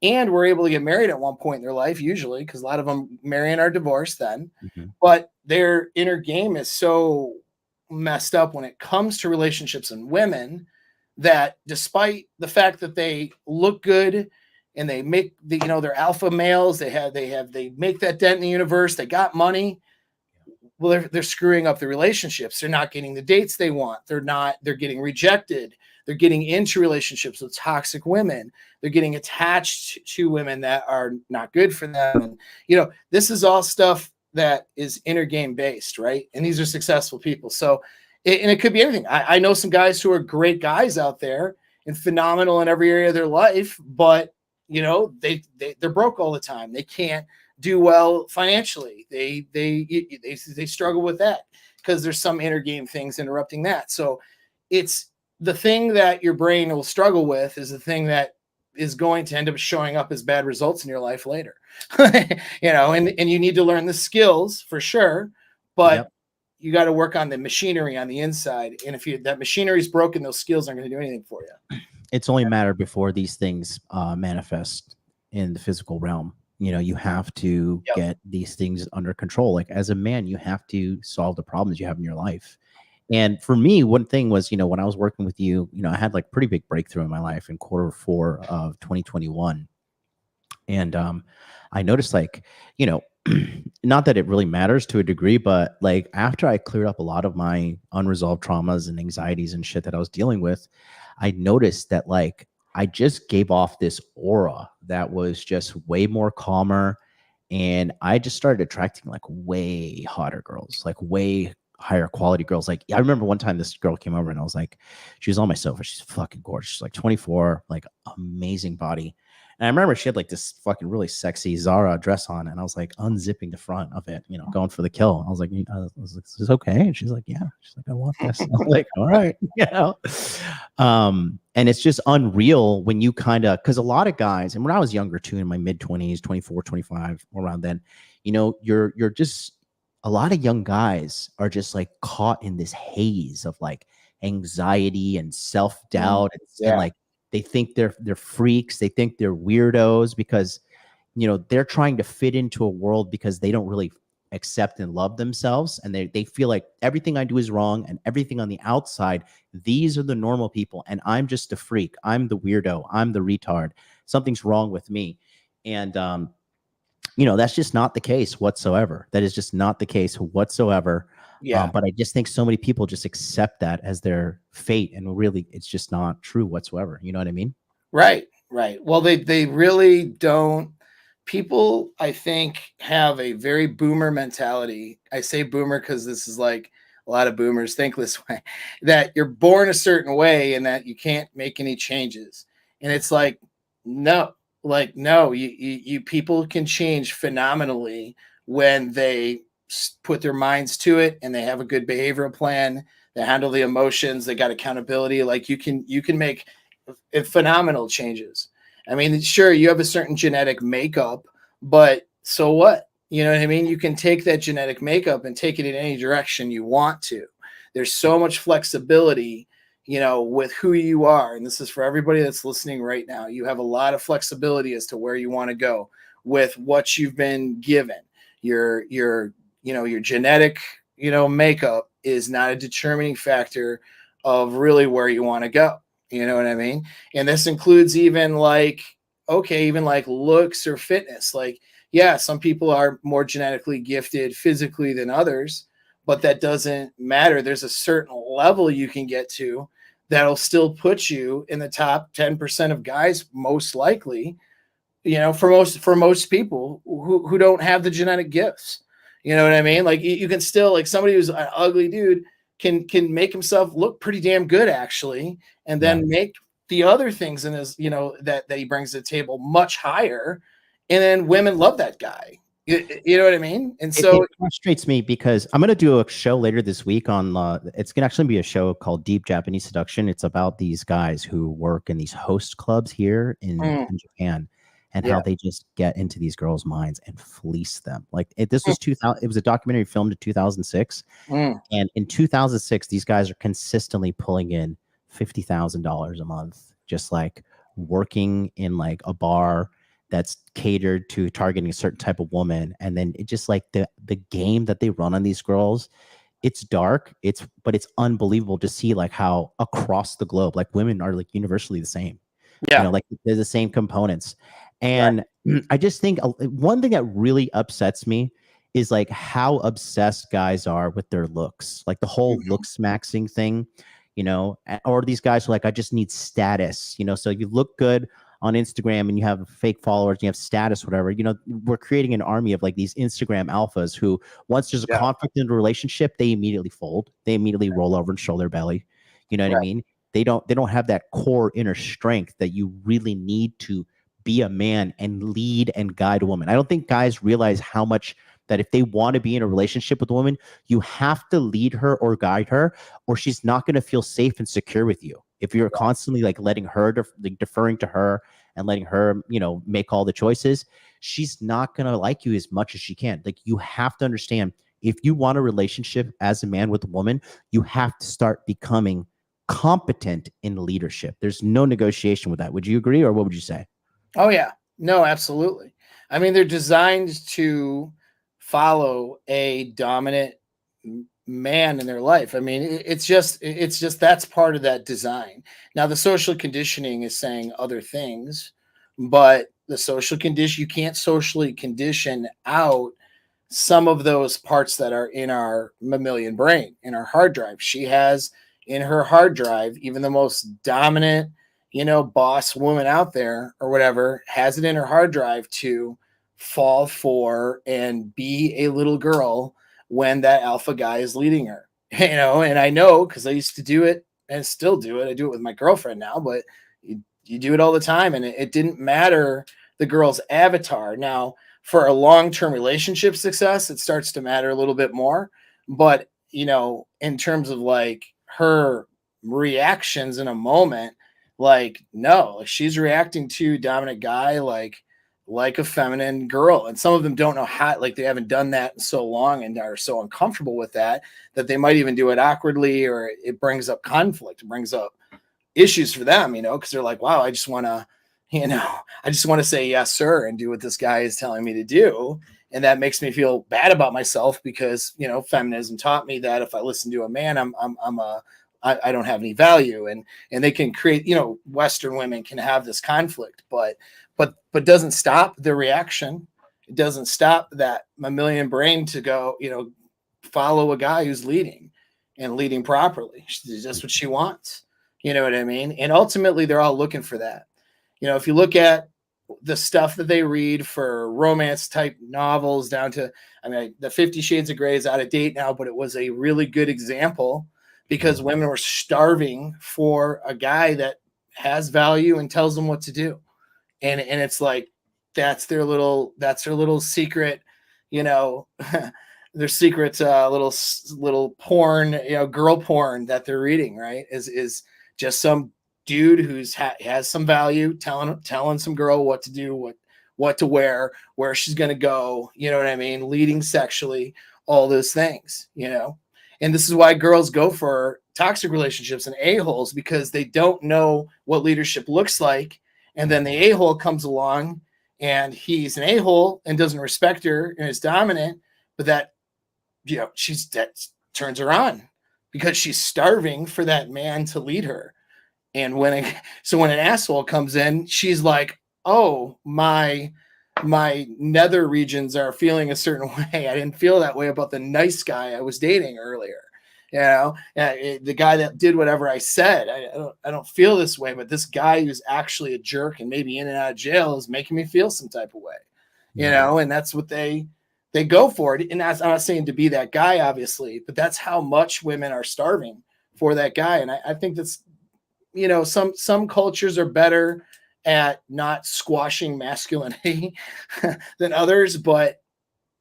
and were able to get married at one point in their life, usually, because a lot of them marry and are divorced then. But their inner game is so messed up when it comes to relationships and women that, despite the fact that they look good and they make they're alpha males, they make that dent in the universe, they got money, well, they're screwing up the relationships. They're not getting the dates they want. They're getting rejected. They're getting into relationships with toxic women. They're getting attached to women that are not good for them. And, this is all stuff that is inner game based, right? And these are successful people. So, and it could be anything. I know some guys who are great guys out there and phenomenal in every area of their life, but they're broke all the time. They can't do well financially. They struggle with that because there's some inner game things interrupting that. So it's the thing that your brain will struggle with is the thing that is going to end up showing up as bad results in your life later. And you need to learn the skills for sure, but you got to work on the machinery on the inside. And if that machinery is broken, those skills aren't going to do anything for you. It's only a matter before these things manifest in the physical realm. You have to get these things under control. Like, as a man, you have to solve the problems you have in your life. And for me, one thing was, when I was working with you, I had like pretty big breakthrough in my life in Q4 of 2021. And I noticed, like, not that it really matters to a degree, but like, after I cleared up a lot of my unresolved traumas and anxieties and shit that I was dealing with, I noticed that, like, I just gave off this aura that was just way more calmer. And I just started attracting like way hotter girls, like way higher quality girls. Like, I remember one time this girl came over and I was like, she was on my sofa. She's fucking gorgeous. She's like 24, like amazing body. And I remember she had like this fucking really sexy Zara dress on, and I was like unzipping the front of it, going for the kill. I was like, is this okay? And she's like, yeah. She's like, I want this. I was like, all right, and it's just unreal when you because a lot of guys, and when I was younger too, in my mid 20s, 24, 25, around then, you're just, a lot of young guys are just like caught in this haze of like anxiety and self-doubt and like, they think they're freaks. They think they're weirdos because, they're trying to fit into a world because they don't really accept and love themselves, and they feel like everything I do is wrong and everything on the outside, these are the normal people and I'm just a freak, I'm the weirdo, I'm the retard, something's wrong with me. And that's just not the case whatsoever. That is just not the case whatsoever. Yeah. But I just think so many people just accept that as their fate, and really it's just not true whatsoever. You know what I mean? Right. Well, they really don't. People, I think, have a very boomer mentality. I say boomer because this is like a lot of boomers think this way, that you're born a certain way and that you can't make any changes. And it's like, no, you people can change phenomenally when they put their minds to it and they have a good behavioral plan. They handle the emotions. They got accountability. Like you can make phenomenal changes. I mean, sure, you have a certain genetic makeup, but so what? You know what I mean? You can take that genetic makeup and take it in any direction you want to. There's so much flexibility, with who you are. And this is for everybody that's listening right now. You have a lot of flexibility as to where you want to go with what you've been given. Your genetic, makeup is not a determining factor of really where you want to go. You know what I mean? And this includes even like looks or fitness. Like, yeah, some people are more genetically gifted physically than others, but that doesn't matter. There's a certain level you can get to that'll still put you in the top 10% of guys, most likely, for most people who don't have the genetic gifts. You know what I mean? Like you can still, like, somebody who's an ugly dude can make himself look pretty damn good actually, and then make the other things in his, that he brings to the table much higher. And then women love that guy. You know what I mean? And so it frustrates me because I'm going to do a show later this week on, it's going to actually be a show called Deep Japanese Seduction. It's about these guys who work in these host clubs here in Japan, and how they just get into these girls' minds and fleece them. Like this was 2000. It was a documentary filmed in 2006. And in 2006, these guys are consistently pulling in $50,000 a month, just like working in like a bar that's catered to targeting a certain type of woman. And then it just like the game that they run on these girls, it's dark. But it's unbelievable to see like how across the globe, like women are like universally the same. Yeah. Like they're the same components. And I just think one thing that really upsets me is like how obsessed guys are with their looks, like the whole looks maxing thing, or these guys are like, I just need status, so you look good on Instagram and you have fake followers, you have status, whatever, we're creating an army of like these Instagram alphas who, once there's a conflict in the relationship, they immediately fold, they immediately roll over and show their belly. You know what I mean? They don't have that core inner strength that you really need to be a man and lead and guide a woman. I don't think guys realize how much that if they want to be in a relationship with a woman, you have to lead her or guide her, or she's not going to feel safe and secure with you. If you're constantly like letting her, deferring to her and letting her, make all the choices, she's not going to like you as much as she can. Like you have to understand, if you want a relationship as a man with a woman, you have to start becoming competent in leadership. There's no negotiation with that. Would you agree, or what would you say? Oh yeah, no, absolutely. I mean, they're designed to follow a dominant man in their life. I mean, it's just that's part of that design. Now, the social conditioning is saying other things, but the social condition, you can't socially condition out some of those parts that are in our mammalian brain, in our hard drive. She has in her hard drive, even the most dominant, boss woman out there or whatever, has it in her hard drive to fall for and be a little girl when that alpha guy is leading her, and I know because I used to do it and still do it. I do it with my girlfriend now, but you do it all the time. And it didn't matter the girl's avatar. Now, for a long-term relationship success, it starts to matter a little bit more. But, in terms of like her reactions in a moment, like, no, she's reacting to dominant guy like a feminine girl. And some of them don't know how, like they haven't done that in so long and are so uncomfortable with that they might even do it awkwardly, or it brings up conflict, it brings up issues for them, because they're like, wow, I just want to say yes, sir, and do what this guy is telling me to do. And that makes me feel bad about myself because, you know, feminism taught me that if I listen to a man, I don't have any value, and they can create, you know, Western women can have this conflict, but doesn't stop the reaction. It doesn't stop that mammalian brain to go, you know, follow a guy who's leading and leading properly. That's what she wants. You know what I mean? And ultimately they're all looking for that. You know, if you look at the stuff that they read for romance type novels down to, I mean, the 50 Shades of Grey is out of date now, but it was a really good example because women were starving for a guy that has value and tells them what to do. And it's like, that's their little secret, you know, their secret little porn, you know, girl porn that they're reading, right? Is just some dude who's has some value, telling some girl what to do, what to wear, where she's going to go, you know what I mean? Leading sexually, all those things, you know? And this is why girls go for toxic relationships and a-holes, because they don't know what leadership looks like. And then the a-hole comes along and he's an a-hole and doesn't respect her and is dominant, but that, you know, that turns her on because she's starving for that man to lead her. And when an asshole comes in, she's like, oh, my nether regions are feeling a certain way. I didn't feel that way about the nice guy I was dating earlier. You know, the guy that did whatever I said, I don't feel this way, but this guy who's actually a jerk and maybe in and out of jail is making me feel some type of way, you know, and that's what they go for it. And I'm not saying to be that guy, obviously, but that's how much women are starving for that guy. And I think that's, you know, some cultures are better at not squashing masculinity than others, but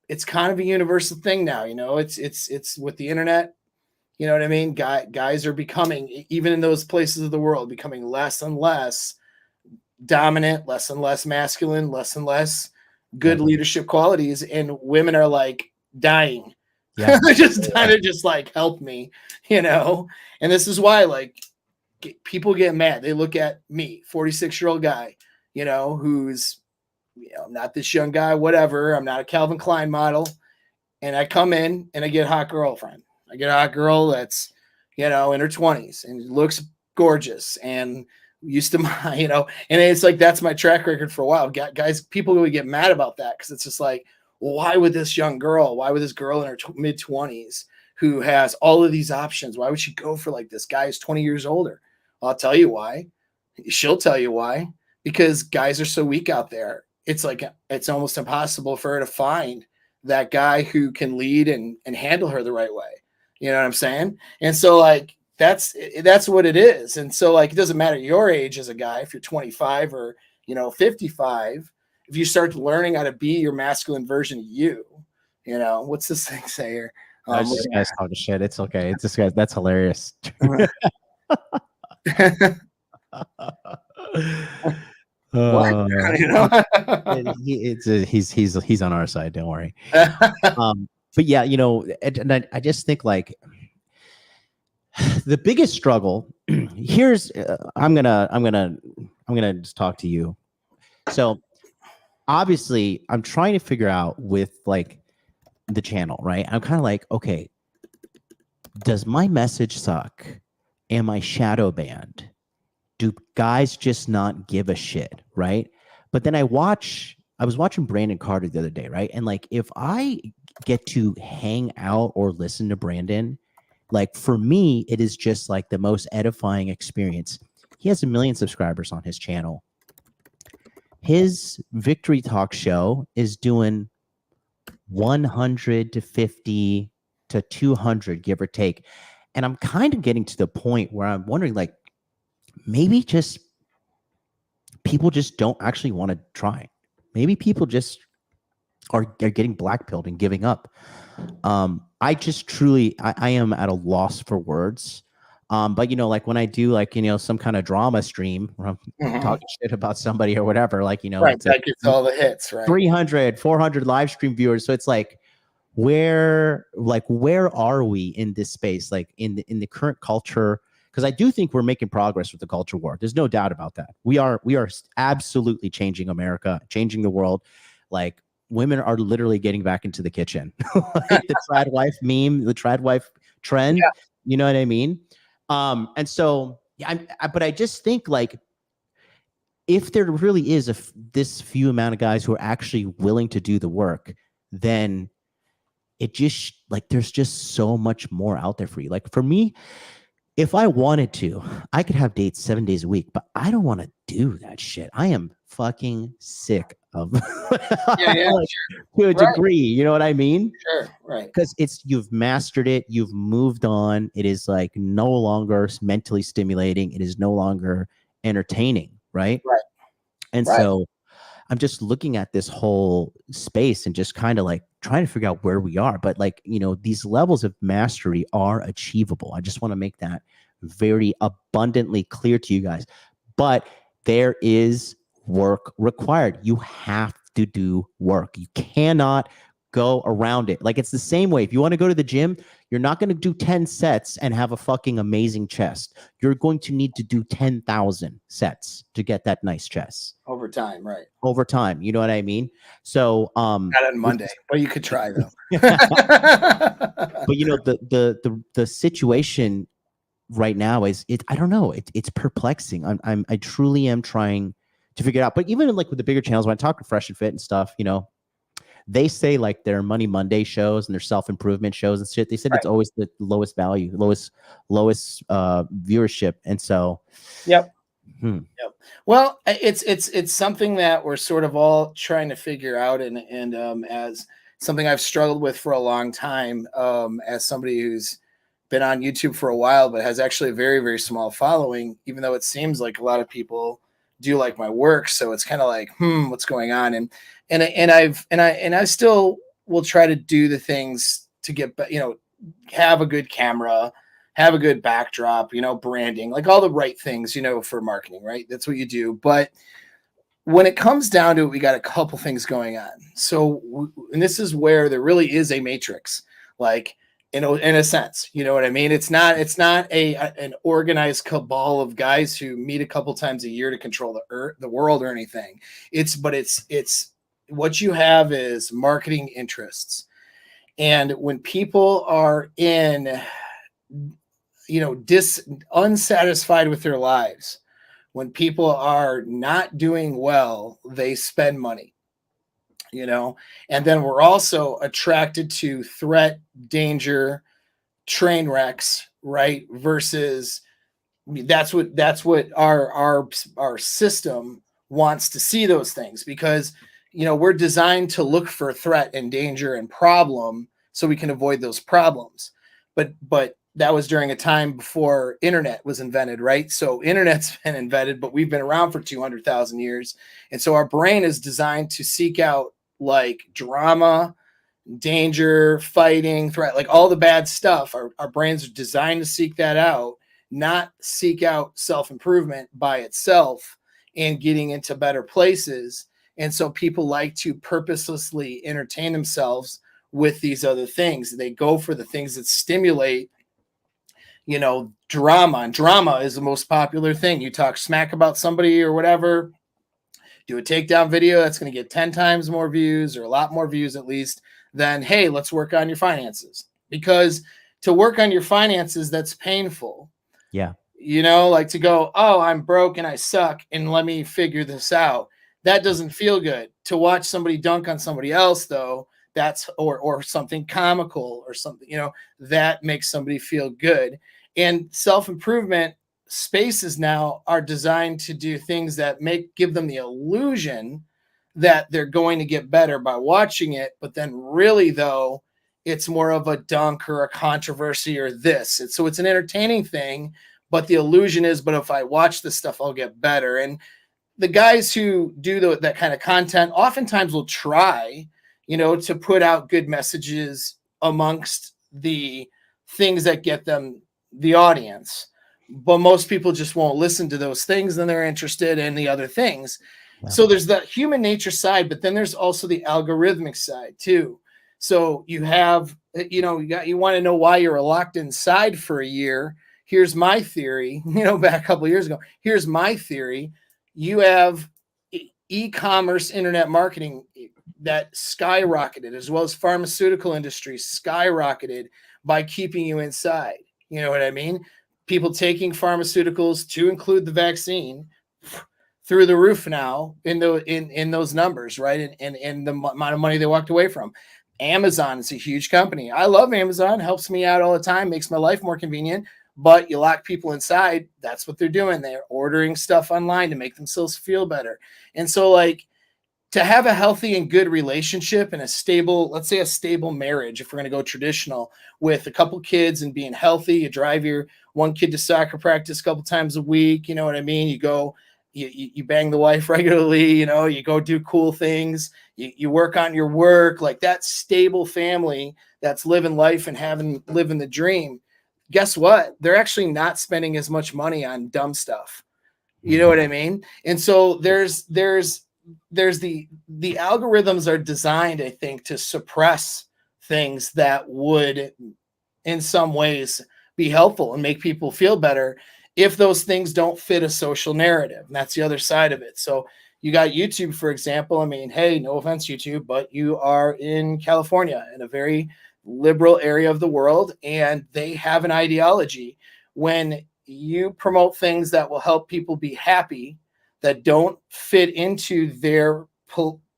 it's kind of a universal thing now. You know, it's with the internet, you know what I mean? Guys are becoming, even in those places of the world, becoming less and less dominant, less and less masculine, less and less good leadership qualities. And women are like dying. Yeah. just like, help me, you know? And this is why, like, people get mad. They look at me, 46-year-old guy, you know, who's, you know, I'm not this young guy, whatever. I'm not a Calvin Klein model. And I come in and I get a hot girlfriend. I get a hot girl that's, you know, in her 20s and looks gorgeous and used to my, you know, and it's like, that's my track record for a while. Guys, people would get mad about that because it's just like, well, why would this girl in her mid-20s who has all of these options, why would she go for like this guy who's 20 years older? I'll tell you why. She'll tell you why. Because guys are so weak out there. It's like, it's almost impossible for her to find that guy who can lead and handle her the right way. You know what I'm saying? And so like, that's what it is. And so like, it doesn't matter your age as a guy, if you're 25 or, you know, 55, if you start learning how to be your masculine version of you know, what's this thing say here? This guy's talking shit. It's okay. It's this guy. That's hilarious. You know? He's on our side. Don't worry. But yeah, you know, and I just think like the biggest struggle here's I'm gonna just talk to you. So obviously I'm trying to figure out with like the channel, right? I'm kind of like, okay, does my message suck? Am I shadow banned? Do guys just not give a shit, right? But then I was watching Brandon Carter the other day, right? And like, if I get to hang out or listen to Brandon, like for me, it is just like the most edifying experience. He has 1 million subscribers on his channel. His Victory Talk show is doing 150 to 200, give or take. And I'm kind of getting to the point where I'm wondering, like, maybe just people just don't actually want to try. Maybe people just are getting blackpilled and giving up. I just truly, I am at a loss for words. But you know, like when I do like, you know, some kind of drama stream where I'm talking shit about somebody or whatever, like, you know, right, that gets all the hits, right? 300, 400 live stream viewers. So it's like, where are we in this space? Like in the current culture? Because I do think we're making progress with the culture war. There's no doubt about that. We are absolutely changing America, changing the world. Like women are literally getting back into the kitchen. Like the trad wife meme, the trad wife trend. Yeah. You know what I mean? And so, yeah, but I just think like, if there really is this few amount of guys who are actually willing to do the work, then it just like, there's just so much more out there for you. Like for me, if I wanted to, I could have dates 7 days a week, but I don't want to do that shit. I am fucking sick of Yeah, like, sure. to a degree. You know what I mean? Sure, right. Because you've mastered it, you've moved on. It is like no longer mentally stimulating. It is no longer entertaining, right? Right. And so I'm just looking at this whole space and just kind of like trying to figure out where we are. But like, you know, these levels of mastery are achievable. I just want to make that very abundantly clear to you guys. But there is work required. You have to do work. You cannot go around it. Like, it's the same way. If you want to go to the gym, you're not going to do 10 sets and have a fucking amazing chest. You're going to need to do 10,000 sets to get that nice chest. Over time, right. Over time. You know what I mean? So, not on Monday, but you could try though. But you know, the situation right now is, I don't know. It's perplexing. I truly am trying to figure it out. But even like with the bigger channels, when I talk to Fresh and Fit and stuff, you know, they say like their Money Monday shows and their self-improvement shows and shit, they said it's always the lowest value, lowest viewership. And so, Yep. Well, it's something that we're sort of all trying to figure out, and as something I've struggled with for a long time, as somebody who's been on YouTube for a while, but has actually a very, very small following, even though it seems like a lot of people do like my work. So it's kind of like, what's going on? And I still will try to do the things to get, you know, have a good camera, have a good backdrop, you know, branding, like all the right things, you know, for marketing, right? That's what you do. But when it comes down to it, we got a couple things going on. So, and this is where there really is a matrix, like, in a sense, you know what I mean? It's not an organized cabal of guys who meet a couple times a year to control the world or anything. It's what you have is marketing interests. And when people are in, you know, unsatisfied with their lives, when people are not doing well, they spend money, you know, and then we're also attracted to threat, danger, train wrecks, right? Versus that's what our system wants to see, those things, because, you know, we're designed to look for threat and danger and problem so we can avoid those problems. But that was during a time before internet was invented, right? So internet's been invented, but we've been around for 200,000 years. And so our brain is designed to seek out like drama, danger, fighting, threat, like all the bad stuff. Our brains are designed to seek that out, not seek out self-improvement by itself and getting into better places. And so people like to purposelessly entertain themselves with these other things. They go for the things that stimulate, you know, drama. And drama is the most popular thing. You talk smack about somebody or whatever, do a takedown video that's going to get 10 times more views, or a lot more views at least, than, hey, let's work on your finances. Because to work on your finances, that's painful. Yeah. You know, like to go, oh, I'm broke and I suck, and let me figure this out. That doesn't feel good. To watch somebody dunk on somebody else, though, that's or something comical or something, you know, that makes somebody feel good. And self-improvement spaces now are designed to do things that give them the illusion that they're going to get better by watching it. But then really, though, it's more of a dunk or a controversy or this. So it's an entertaining thing, but the illusion is, but if I watch this stuff, I'll get better. And the guys who do that kind of content oftentimes will try, you know, to put out good messages amongst the things that get them the audience. But most people just won't listen to those things, then they're interested in the other things. Wow. So there's the human nature side, but then there's also the algorithmic side too. So you have, you know, you want to know why you're locked inside for a year. Here's my theory, you know, back a couple of years ago. Here's my theory. You have e-commerce internet marketing that skyrocketed, as well as pharmaceutical industry skyrocketed by keeping you inside. You know what I mean? People taking pharmaceuticals to include the vaccine through the roof now in those numbers, right? And the amount of money they walked away from. Amazon is a huge company. I love Amazon, helps me out all the time, makes my life more convenient, but you lock people inside. That's what they're doing. They're ordering stuff online to make themselves feel better. And so, like, to have a healthy and good relationship and a stable, let's say a stable marriage, if we're going to go traditional, with a couple kids and being healthy, you drive your one kid to soccer practice a couple times a week, you know what I mean? You go, you bang the wife regularly, you know, you go do cool things, you work on your work, like that stable family that's living life and living the dream. Guess what? They're actually not spending as much money on dumb stuff. You know what I mean? And so there's the algorithms are designed, I think, to suppress things that would in some ways be helpful and make people feel better if those things don't fit a social narrative. And that's the other side of it. So you got YouTube, for example. I mean, hey, no offense, YouTube, but you are in California, in a very liberal area of the world, and they have an ideology. When you promote things that will help people be happy, that don't fit into their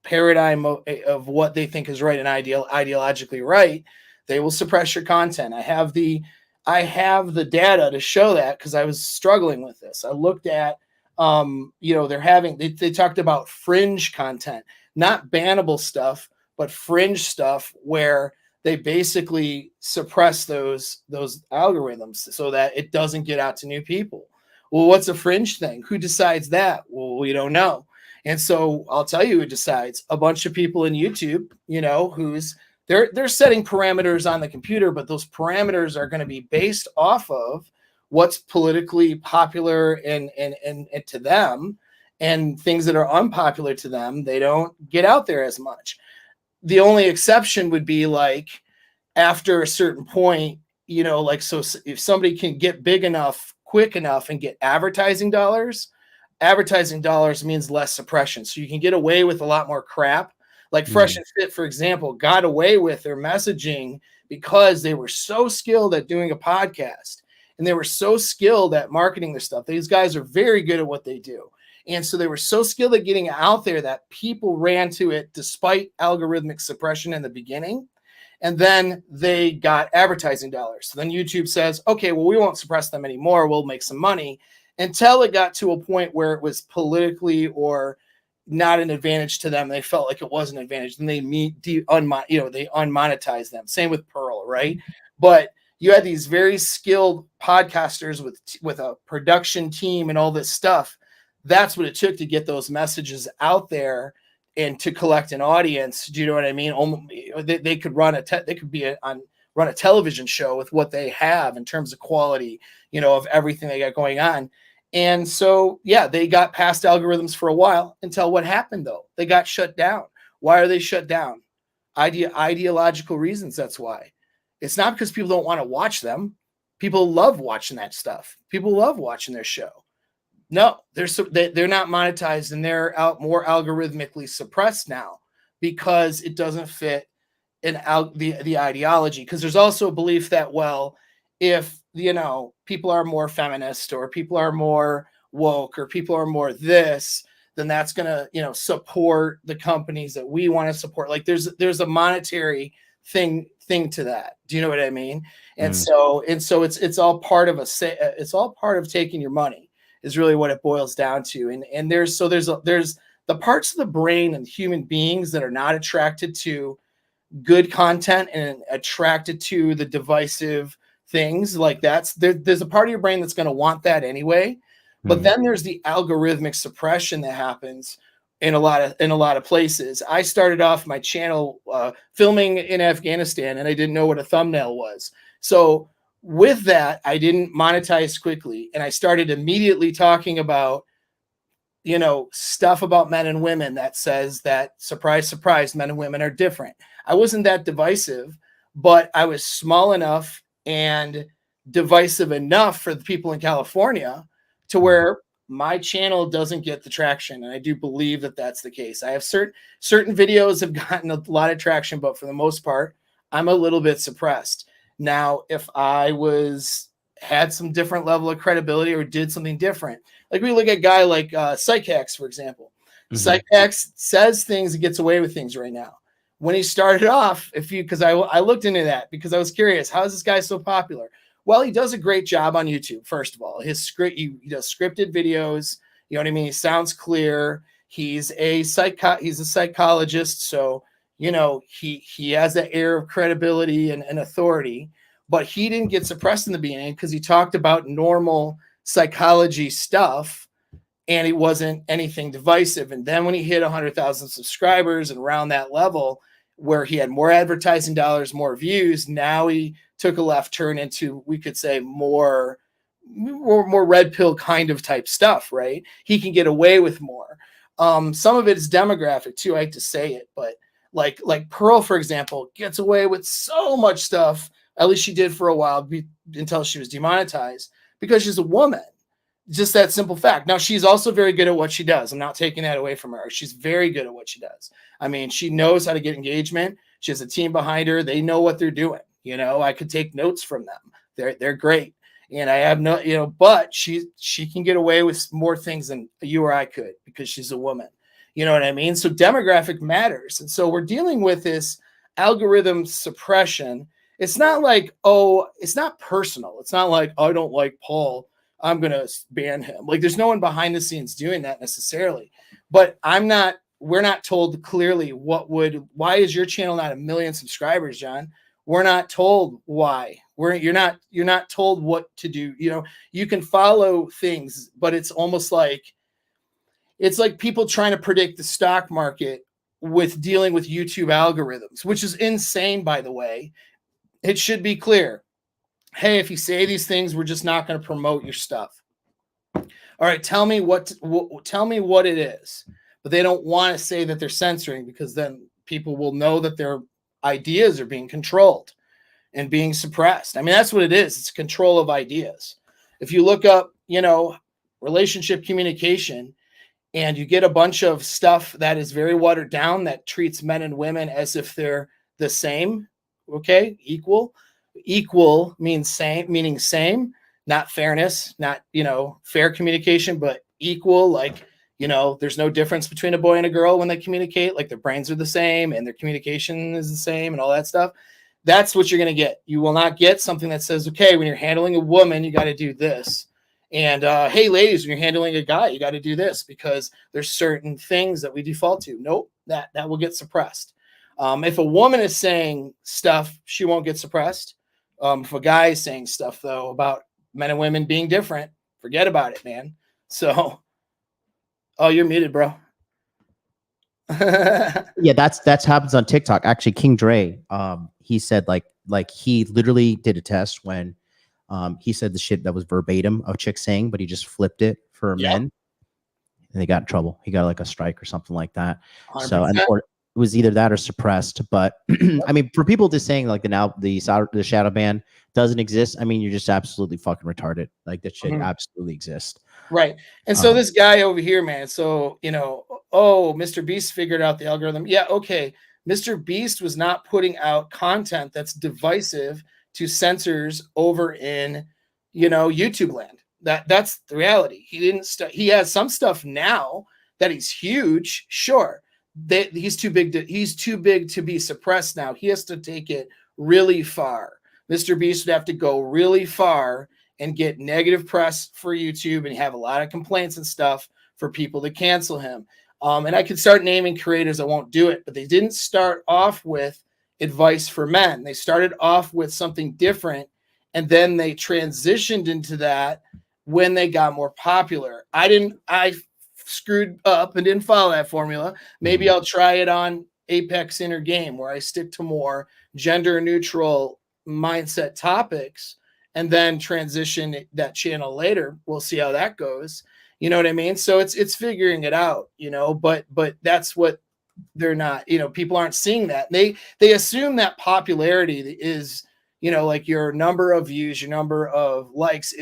paradigm of what they think is right and ideologically right, they will suppress your content. I have the data to show that, because I was struggling with this. I looked at, they talked about fringe content, not bannable stuff, but fringe stuff where they basically suppress those algorithms so that it doesn't get out to new people. Well, what's a fringe thing? Who decides that? Well, we don't know. And so I'll tell you who decides. A bunch of people in YouTube, you know, they're setting parameters on the computer, but those parameters are going to be based off of what's politically popular and to them, and things that are unpopular to them, they don't get out there as much. The only exception would be like after a certain point, you know, like, so if somebody can get big enough, quick enough, and get advertising dollars means less suppression. So you can get away with a lot more crap. Like Fresh and Fit, for example, got away with their messaging because they were so skilled at doing a podcast, and they were so skilled at marketing their stuff. These guys are very good at what they do. And so they were so skilled at getting out there that people ran to it despite algorithmic suppression in the beginning. And then they got advertising dollars. So then YouTube says, okay, well, we won't suppress them anymore. We'll make some money, until it got to a point where it was politically or not an advantage to them. They felt like it was an advantage. Then they they unmonetize them. Same with Pearl, right? But you had these very skilled podcasters with a production team and all this stuff. That's what it took to get those messages out there and to collect an audience. Do you know what I mean? They could run run a television show with what they have in terms of quality, you know, of everything they got going on. And so, yeah, they got past algorithms for a while, until what happened though? They got shut down. Why are they shut down? Ideological reasons. That's why. It's not because people don't want to watch them. People love watching that stuff. People love watching their show. No, they're not monetized, and they're more algorithmically suppressed now because it doesn't fit the ideology. Because there's also a belief that, well, if, you know, people are more feminist, or people are more woke, or people are more this, then that's going to, you know, support the companies that we want to support. Like there's a monetary thing to that. Do you know what I mean? And so it's all part of it's all part of taking your money, is really what it boils down to. And there's the parts of the brain and human beings that are not attracted to good content and attracted to the divisive things. Like there's a part of your brain that's going to want that anyway. But then there's the algorithmic suppression that happens in a lot of places. I started off my channel filming in Afghanistan, and I didn't know what a thumbnail was. So with that, I didn't monetize quickly, and I started immediately talking about, you know, stuff about men and women that says that, surprise, surprise, men and women are different. I wasn't that divisive, but I was small enough and divisive enough for the people in California to where my channel doesn't get the traction. And I do believe that that's the case. I have certain videos have gotten a lot of traction, but for the most part, I'm a little bit suppressed. Now, if I had some different level of credibility or did something different, like we look at a guy like Psychex, for example. Psychex says things and gets away with things right now. When he started off, because I looked into that because I was curious, how is this guy so popular? Well, he does a great job on YouTube. First of all, his script, he does scripted videos. You know what I mean? He sounds clear. He's a psychologist, so you know he has that air of credibility and authority. But he didn't get suppressed in the beginning because he talked about normal psychology stuff, and it wasn't anything divisive. And then when he hit 100,000 subscribers and around that level, where he had more advertising dollars, more views, now he took a left turn into, we could say, more red pill kind of type stuff, right? He can get away with more. Some of it is demographic too. I hate to say it, but like Pearl, for example, gets away with so much stuff. At least she did for a while until she was demonetized because she's a woman. Just that simple fact. Now, she's also very good at what she does. I'm not taking that away from her. She's very good at what she does. I mean, she knows how to get engagement. She has a team behind her. They know what they're doing. You know, I could take notes from them. They're great. And I have no, you know, but she can get away with more things than you or I could because she's a woman. You know what I mean? So demographic matters. And so we're dealing with this algorithm suppression. It's not like, oh, it's not personal. It's not like, oh, I don't like Paul, I'm going to ban him. Like, there's no one behind the scenes doing that necessarily. But we're not told clearly why is your channel not 1 million subscribers, John? We're not told why. You're not told what to do. You know, you can follow things, but it's almost like, it's like people trying to predict the stock market with dealing with YouTube algorithms, which is insane, by the way. It should be clear. Hey, if you say these things, we're just not going to promote your stuff. All right, tell me what it is. But they don't want to say that they're censoring because then people will know that their ideas are being controlled and being suppressed. I mean, that's what it is. It's control of ideas. If you look up, you know, relationship communication and you get a bunch of stuff that is very watered down that treats men and women as if they're the same, okay, equal. Equal means same, meaning same, not fairness, not, you know, fair communication, but equal, like, you know, there's no difference between a boy and a girl when they communicate, like their brains are the same and their communication is the same and all that stuff. That's what you're going to get. You will not get something that says, okay, when you're handling a woman, you got to do this. And hey, ladies, when you're handling a guy, you got to do this because there's certain things that we default to. Nope, that will get suppressed. If a woman is saying stuff, she won't get suppressed. If a guy is saying stuff, though, about men and women being different, forget about it, man. So, oh, you're muted, bro. Yeah, that's happens on TikTok. Actually, King Dre, he said like he literally did a test when he said the shit that was verbatim of chicks saying, but he just flipped it for men, and they got in trouble. He got like a strike or something like that. 100%. So, or it was either that or suppressed. But I mean, for people just saying like the shadow ban doesn't exist, I mean, you're just absolutely fucking retarded. Like that shit absolutely exists. Right. And so this guy over here, man, so, you know, oh, Mr. Beast figured out the algorithm. Yeah, okay. Mr. Beast was not putting out content that's divisive to censors over in, you know, YouTube land. That's the reality. He didn't he has some stuff now that he's huge, sure. He's too big to be suppressed now. He has to take it really far. Mr. Beast would have to go really far and get negative press for YouTube and have a lot of complaints and stuff for people to cancel him. And I could start naming creators. I won't do it, but they didn't start off with advice for men. They started off with something different, and then they transitioned into that when they got more popular. I screwed up and didn't follow that formula. Maybe I'll try it on Apex Inner Game, where I stick to more gender neutral mindset topics and then transition that channel later. We'll see how that goes. You know what I mean? So it's figuring it out, you know, but that's what they're not, you know, people aren't seeing that. They assume that popularity is, You know, like your number of views, your number of likes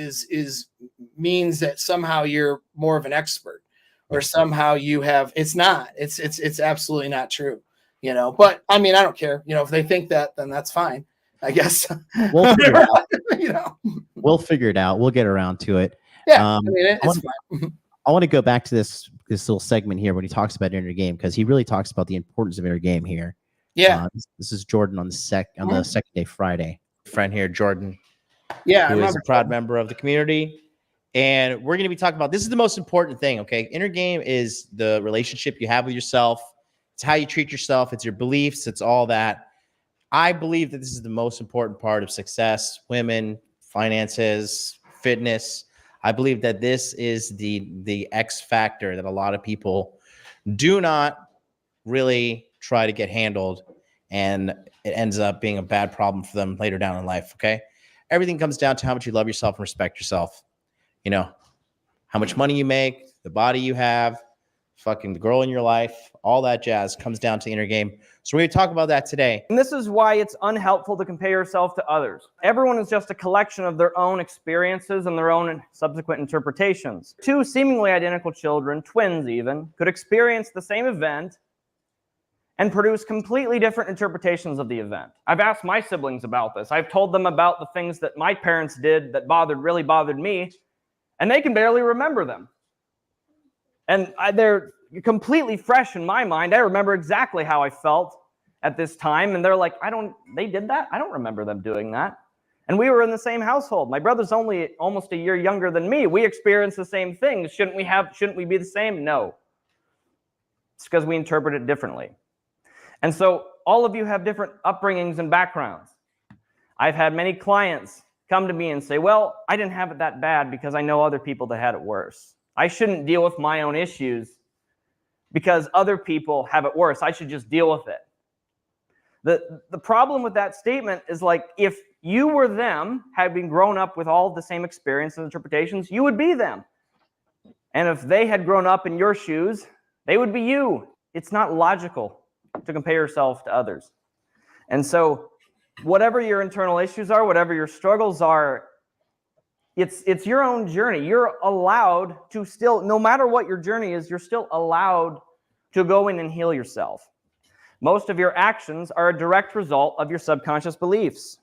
means that somehow you're more of an expert, or somehow you have. It's not. It's absolutely not true. You know, but I mean, I don't care. You know, if they think that, then that's fine, I guess. We'll figure it out. You know, We'll figure it out. We'll get around to it. yeah. I mean, it's fine. I want to go back to this little segment here when he talks about inner game, because he really talks about the importance of inner game here. Yeah. This is Jordan on the second day Friday. Friend here, Jordan. Yeah, who is a proud member of the community. And we're going to be talking about, this is the most important thing, okay? Inner game is the relationship you have with yourself. It's how you treat yourself. It's your beliefs. It's all that. I believe that this is the most important part of success, women, finances, fitness. I believe that this is the X factor that a lot of people do not really try to get handled, and it ends up being a bad problem for them later down in life, okay? Everything comes down to how much you love yourself and respect yourself. You know, how much money you make, the body you have, fucking the girl in your life, all that jazz comes down to inner game. So we're going to talk about that today. And this is why it's unhelpful to compare yourself to others. Everyone is just a collection of their own experiences and their own subsequent interpretations. Two seemingly identical children, twins even, could experience the same event and produce completely different interpretations of the event. I've asked my siblings about this. I've told them about the things that my parents did that really bothered me, and they can barely remember them. And they're completely fresh in my mind. I remember exactly how I felt at this time, and they're like, they did that? I don't remember them doing that. And we were in the same household. My brother's only almost a year younger than me. We experienced the same things. Shouldn't we be the same? No. It's because we interpret it differently. And so all of you have different upbringings and backgrounds. I've had many clients come to me and say, well, I didn't have it that bad because I know other people that had it worse. I shouldn't deal with my own issues because other people have it worse. I should just deal with it. The problem with that statement is, like, if you were them, having grown up with all the same experiences and interpretations, you would be them. And if they had grown up in your shoes, they would be you. It's not logical to compare yourself to others. And so whatever your internal issues are, whatever your struggles are, it's your own journey. You're allowed to still, no matter what your journey is, you're still allowed to go in and heal yourself. Most of your actions are a direct result of your subconscious beliefs.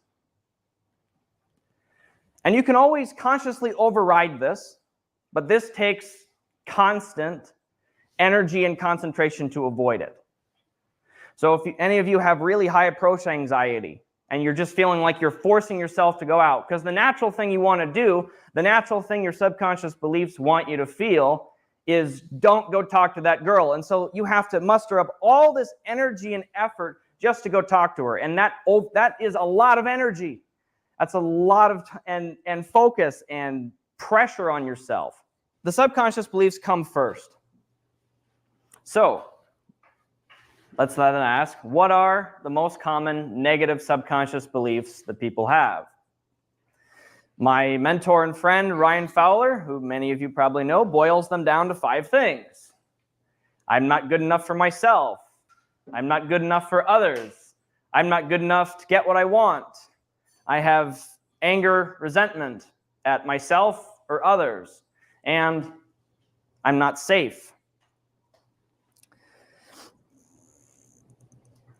And you can always consciously override this, but this takes constant energy and concentration to avoid it. So if any of you have really high approach anxiety, and you're just feeling like you're forcing yourself to go out, because the natural thing you want to do, the natural thing your subconscious beliefs want you to feel is, don't go talk to that girl. And so you have to muster up all this energy and effort just to go talk to her. And that is a lot of energy. That's a lot of and focus and pressure on yourself. The subconscious beliefs come first. So let's then ask, what are the most common negative subconscious beliefs that people have? My mentor and friend, Ryan Fowler, who many of you probably know, boils them down to 5 things. I'm not good enough for myself. I'm not good enough for others. I'm not good enough to get what I want. I have anger, resentment at myself or others. And I'm not safe.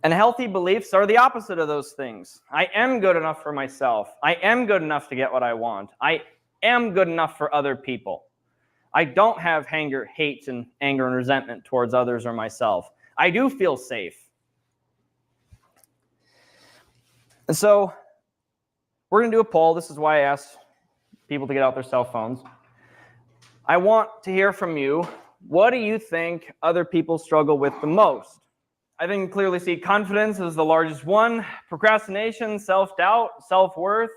And healthy beliefs are the opposite of those things. I am good enough for myself. I am good enough to get what I want. I am good enough for other people. I don't have hate and anger and resentment towards others or myself. I do feel safe. And so we're going to do a poll. This is why I asked people to get out their cell phones. I want to hear from you. What do you think other people struggle with the most? I think you can clearly see confidence is the largest one. Procrastination, self-doubt, self-worth.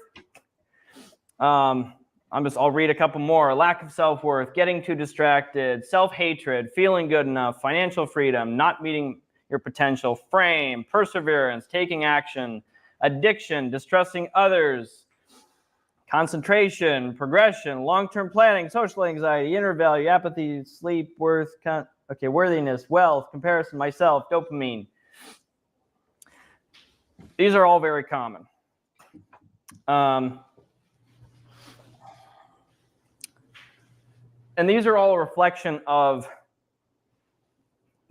I'll read a couple more. Lack of self-worth, getting too distracted, self-hatred, feeling good enough, financial freedom, not meeting your potential, frame, perseverance, taking action, addiction, distrusting others, concentration, progression, long-term planning, social anxiety, inner value, apathy, sleep, worthiness, wealth, comparison, myself, dopamine. These are all very common. And these are all a reflection of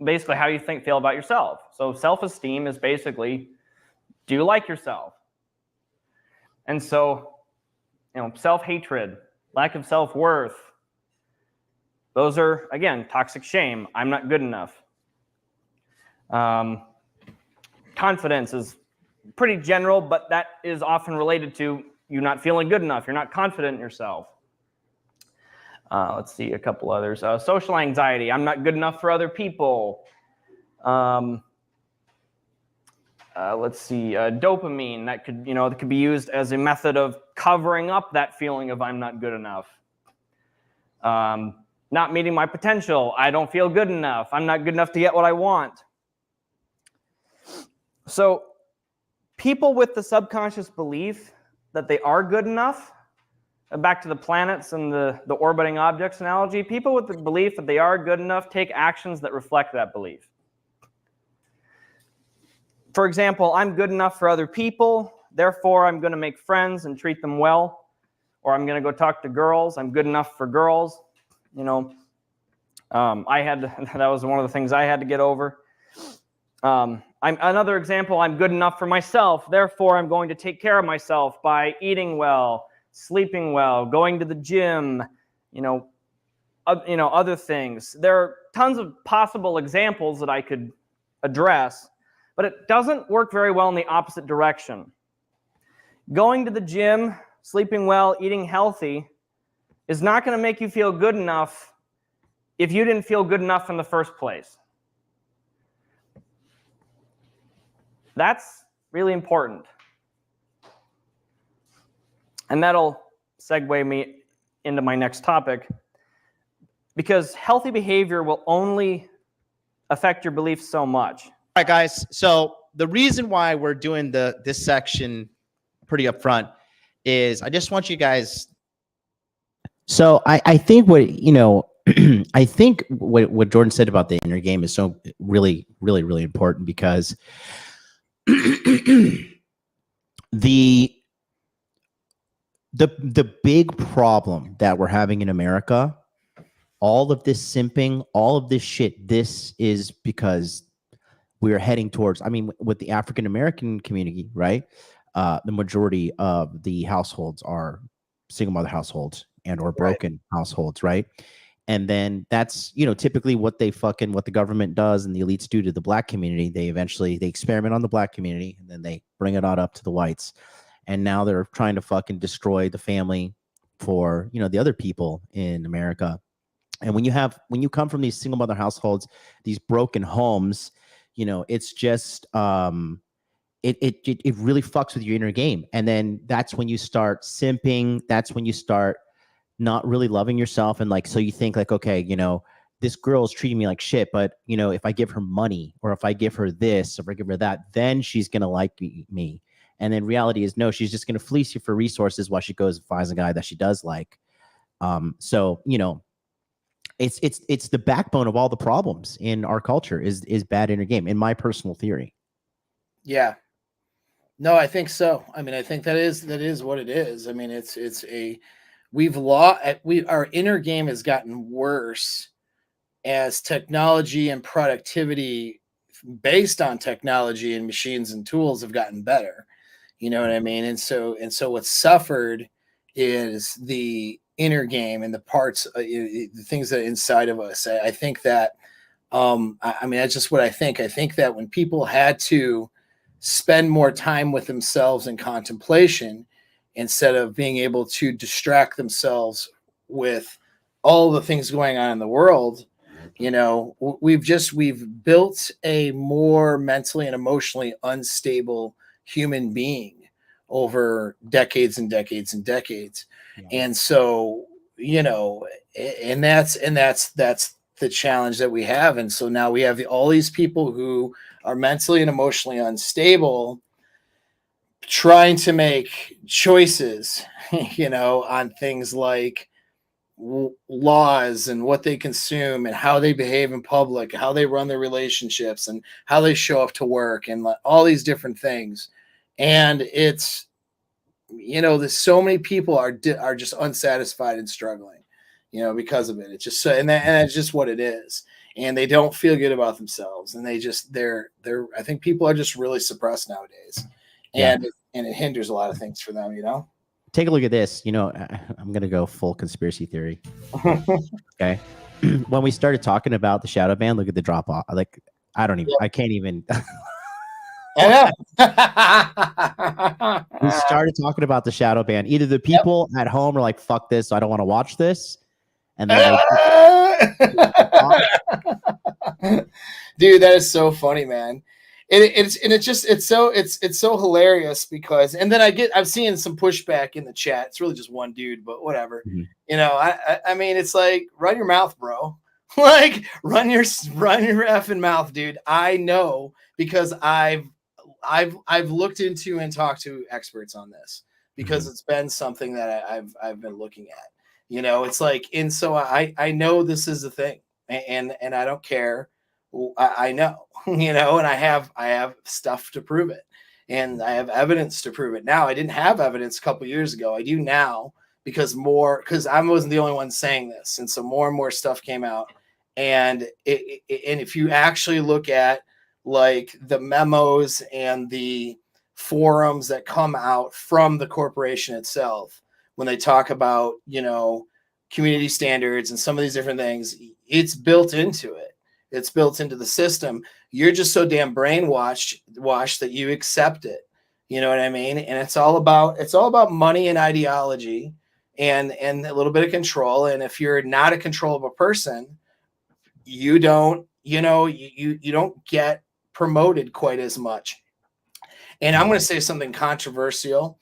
basically how you feel about yourself. So self-esteem is basically, do you like yourself? And so, self-hatred, lack of self-worth, those are, again, toxic shame. I'm not good enough. Confidence is pretty general, but that is often related to you not feeling good enough. You're not confident in yourself. Let's see a couple others. Social anxiety. I'm not good enough for other people. Let's see. Dopamine. That could be used as a method of covering up that feeling of I'm not good enough. Not meeting my potential. I don't feel good enough. I'm not good enough to get what I want. So people with the subconscious belief that they are good enough, back to the planets and the orbiting objects analogy, people with the belief that they are good enough take actions that reflect that belief. For example, I'm good enough for other people, therefore I'm going to make friends and treat them well, or I'm going to go talk to girls. I'm good enough for girls. That was one of the things I had to get over. Another example, I'm good enough for myself, therefore I'm going to take care of myself by eating well, sleeping well, going to the gym, other things. There are tons of possible examples that I could address, but it doesn't work very well in the opposite direction. Going to the gym, sleeping well, eating healthy is not going to make you feel good enough if you didn't feel good enough in the first place. That's really important. And that'll segue me into my next topic, because healthy behavior will only affect your beliefs so much. All right, guys. So the reason why we're doing this section pretty upfront is I just want you guys. So I think what I think what Jordan said about the inner game is so really, really, really important, because the big problem that we're having in America, all of this simping, all of this shit, this is because we're heading towards, with the African American community, right? The majority of the households are single mother households and or broken households, right? And then that's, typically what the government does and the elites do to the black community. They experiment on the black community, and then they bring it on up to the whites. And now they're trying to fucking destroy the family for, the other people in America. And when you come from these single mother households, these broken homes, it's just, it really fucks with your inner game. And then that's when you start simping. That's when you start not really loving yourself. And so you think okay, this girl is treating me like shit, but if I give her money, or if I give her this, or if I give her that, then she's going to like me. And then reality is, no, she's just going to fleece you for resources while she goes and finds a guy that she does like. So, it's the backbone of all the problems in our culture is bad inner game, in my personal theory. Yeah. No, I think so. I think that is what it is. Our inner game has gotten worse as technology and productivity based on technology and machines and tools have gotten better. You know what I mean? And so what's suffered is the inner game and the parts, the things that are inside of us. I think that, that's just what I think. I think that when people had to spend more time with themselves in contemplation, instead of being able to distract themselves with all the things going on in the world, we've built a more mentally and emotionally unstable human being over decades and decades and decades. Yeah. And so, and that's the challenge that we have. And so now we have all these people who are mentally and emotionally unstable, trying to make choices, on things like laws and what they consume and how they behave in public, how they run their relationships and how they show up to work and all these different things. And it's there's so many people are just unsatisfied and struggling, because of it. It's just so, and that's just what it is. And they don't feel good about themselves, and they're I think people are just really suppressed nowadays, and it hinders a lot of things for them. Take a look at this. I'm gonna go full conspiracy theory. Okay. When we started talking about the shadow ban, look at the drop off. Like, I can't even. I know. We started talking about the shadow ban. Either the people at home are like, "Fuck this, I don't want to watch this," and then dude, that is so funny, man. It's so hilarious because, and then I've seen some pushback in the chat. It's really just one dude, but whatever. I mean, it's like, run your mouth, bro. Like, run your effing mouth, dude. I know, because I've looked into and talked to experts on this, because it's been something that I've been looking at. It's like, and so I know this is a thing, and I don't care. I know, and I have stuff to prove it, and I have evidence to prove it. Now, I didn't have evidence a couple years ago. I do now, because I wasn't the only one saying this, and so more and more stuff came out. And and if you actually look at like the memos and the forums that come out from the corporation itself, when they talk about community standards and some of these different things, it's built into it. It's built into the system. You're just so damn brainwashed that you accept it. You know what I mean? And it's all about money and ideology, and a little bit of control. And if you're not a controllable person, you don't get promoted quite as much. And I'm going to say something controversial,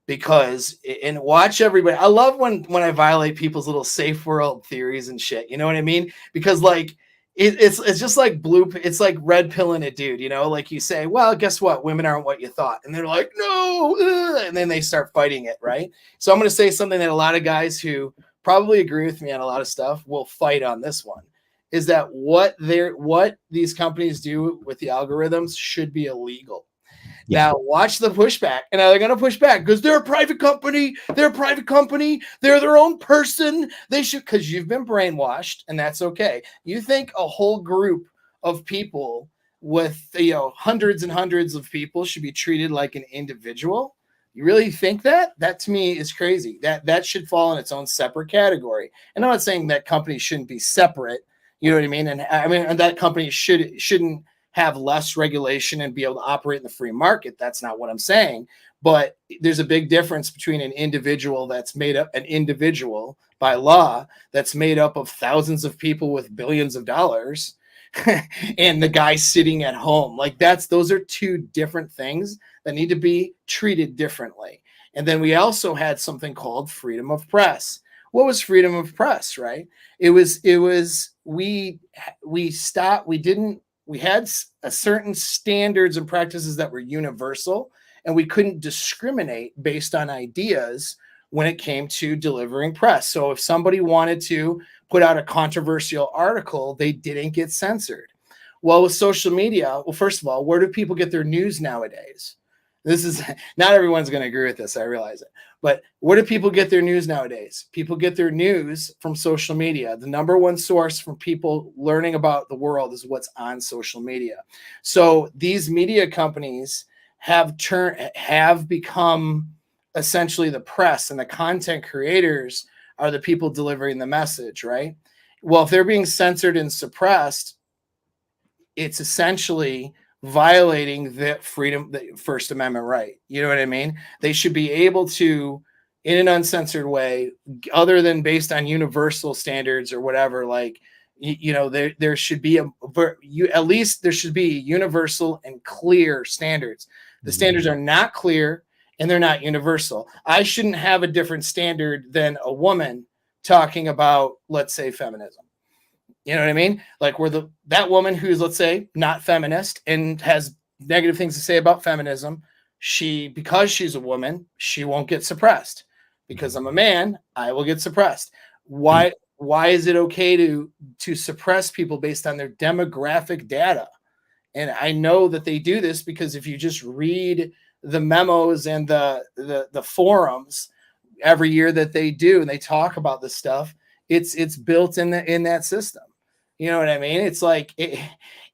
because, and watch everybody. I love when I violate people's little safe world theories and shit. You know what I mean? Because like, it's just like it's like red pilling it, dude. Like, you say, well, guess what? Women aren't what you thought. And they're like, no. And then they start fighting it. Right. So I'm going to say something that a lot of guys who probably agree with me on a lot of stuff will fight on this one, is that what these companies do with the algorithms should be illegal. Now, watch the pushback. And now they're going to push back because they're a private company. They're a private company. They're their own person. They should, because you've been brainwashed, and that's okay. You think a whole group of people with hundreds and hundreds of people should be treated like an individual? You really think that? That to me is crazy. That should fall in its own separate category. And I'm not saying that companies shouldn't be separate. You know what I mean? And I mean, and that company shouldn't have less regulation and be able to operate in the free market. That's not what I'm saying. But there's a big difference between an individual that's made up, an individual by law that's made up of thousands of people with billions of dollars, and the guy sitting at home. Like, those are two different things that need to be treated differently. And then we also had something called freedom of press. What was freedom of press, right? We had a certain standards and practices that were universal, and we couldn't discriminate based on ideas when it came to delivering press. So if somebody wanted to put out a controversial article, they didn't get censored. Well, with social media, first of all, where do people get their news nowadays? This is not everyone's going to agree with this. I realize it. But where do people get their news nowadays? People get their news from social media. The number one source from people learning about the world is what's on social media. So these media companies have become essentially the press, and the content creators are the people delivering the message, right? Well, if they're being censored and suppressed, it's essentially violating the First Amendment right. You know what I mean? They should be able to, in an uncensored way, other than based on universal standards or whatever, like, there should be at least there should be universal and clear standards. The standards are not clear and they're not universal. I shouldn't have a different standard than a woman talking about, let's say, feminism. You know what I mean? Like, that woman who's, let's say, not feminist and has negative things to say about feminism, because she's a woman, she won't get suppressed. Because I'm a man, I will get suppressed. Why is it okay to suppress people based on their demographic data? And I know that they do this because if you just read memos and the forums every year that they do, and they talk about this stuff. It's built in that system. You know what I mean? It's like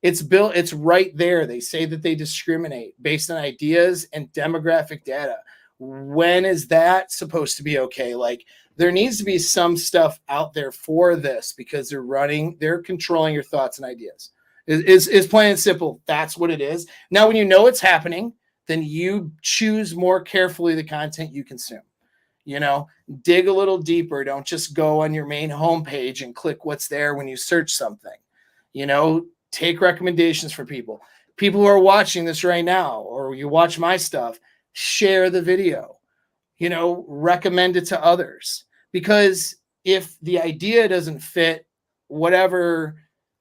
it's built. It's right there. They say that they discriminate based on ideas and demographic data. When is that supposed to be okay? Like, there needs to be some stuff out there for this, because they're controlling your thoughts and ideas. Is plain and simple. That's what it is. Now, when you know it's happening, then you choose more carefully the content you consume. You know, dig a little deeper. Don't just go on your main homepage and click what's there when you search something. You know, take recommendations from people who are watching this right now, or you watch my stuff. Share the video, you know, recommend it to others, because if the idea doesn't fit whatever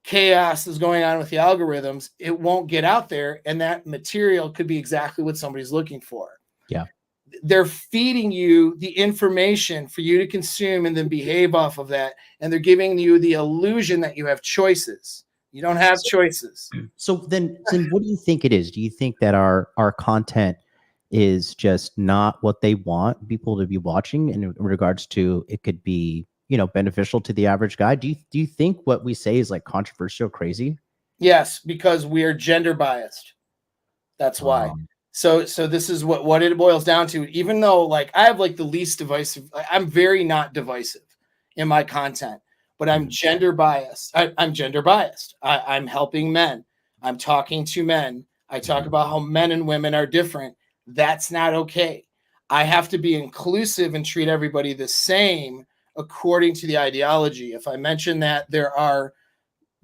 chaos is going on with the algorithms, it won't get out there, and that material could be exactly what somebody's looking for. Yeah. They're feeding you the information for you to consume and then behave off of that, and they're giving you the illusion that you have choices. You don't have choices. So then what do you think it is? Do you think that our content is just not what they want people to be watching in regards to it could be, you know, beneficial to the average guy? Do you think what we say is like controversial, crazy? Yes, because we are gender biased. That's why. So this is what it boils down to. Even though, like, I have like the least divisive, I'm very not divisive in my content, but I'm gender biased. I'm gender biased. I'm helping men. I'm talking to men. I talk about how men and women are different. That's not okay. I have to be inclusive and treat everybody the same according to the ideology. If I mention that there are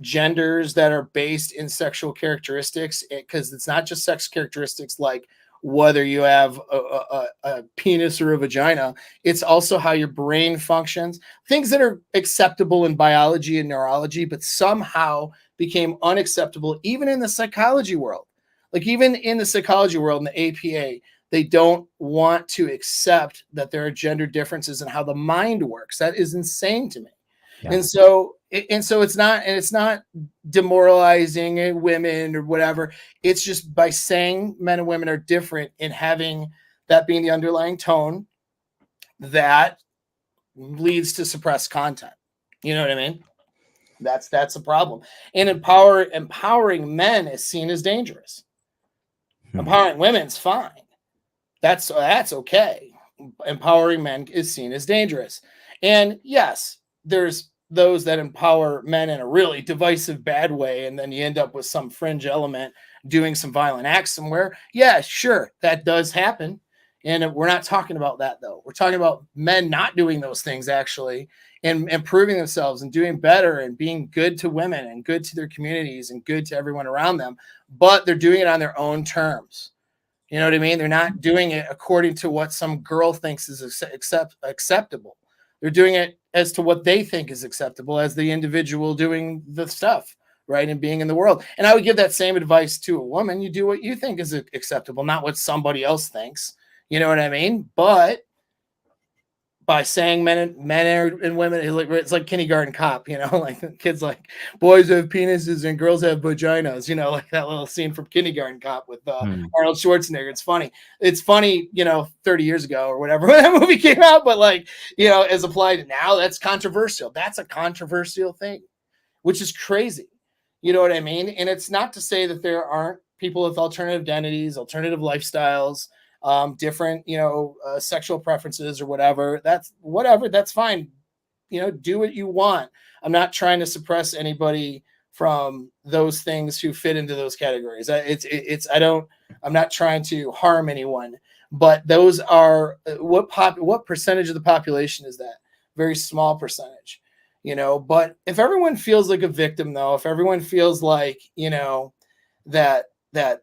genders that are based in sexual characteristics, because it's not just sex characteristics like whether you have a penis or a vagina, it's also how your brain functions, things that are acceptable in biology and neurology, but somehow became unacceptable even in the psychology world. Like, even in the psychology world, in the APA, they don't want to accept that there are gender differences in how the mind works. That is insane to me. Yeah. And so it's not demoralizing women or whatever. It's just by saying men and women are different and having that being the underlying tone that leads to suppressed content. You know what I mean? That's a problem. And empowering men is seen as dangerous. Empowering women's fine. That's okay. Empowering men is seen as dangerous. And yes, there's those that empower men in a really divisive, bad way, and then you end up with some fringe element doing some violent acts somewhere. Yeah, sure, that does happen. And we're not talking about that, though. We're talking about men not doing those things, actually, and improving themselves and doing better and being good to women and good to their communities and good to everyone around them. But they're doing it on their own terms. You know what I mean? They're not doing it according to what some girl thinks is acceptable. They're doing it as to what they think is acceptable as the individual doing the stuff, right? And being in the world. And I would give that same advice to a woman. You do what you think is acceptable, not what somebody else thinks. You know what I mean? But by saying men and women, it's like Kindergarten Cop, you know, like kids like boys have penises and girls have vaginas, you know, like that little scene from Kindergarten Cop with Arnold Schwarzenegger. It's funny, you know, 30 years ago or whatever when that movie came out, but like, you know, as applied to now, that's controversial. That's a controversial thing, which is crazy. You know what I mean? And it's not to say that there aren't people with alternative identities, alternative lifestyles, different, you know, sexual preferences or whatever. That's fine. You know, do what you want. I'm not trying to suppress anybody from those things who fit into those categories. I'm not trying to harm anyone, but those are what percentage of the population is that? Very small percentage, you know. But if everyone feels like a victim, though, if everyone feels like, you know, that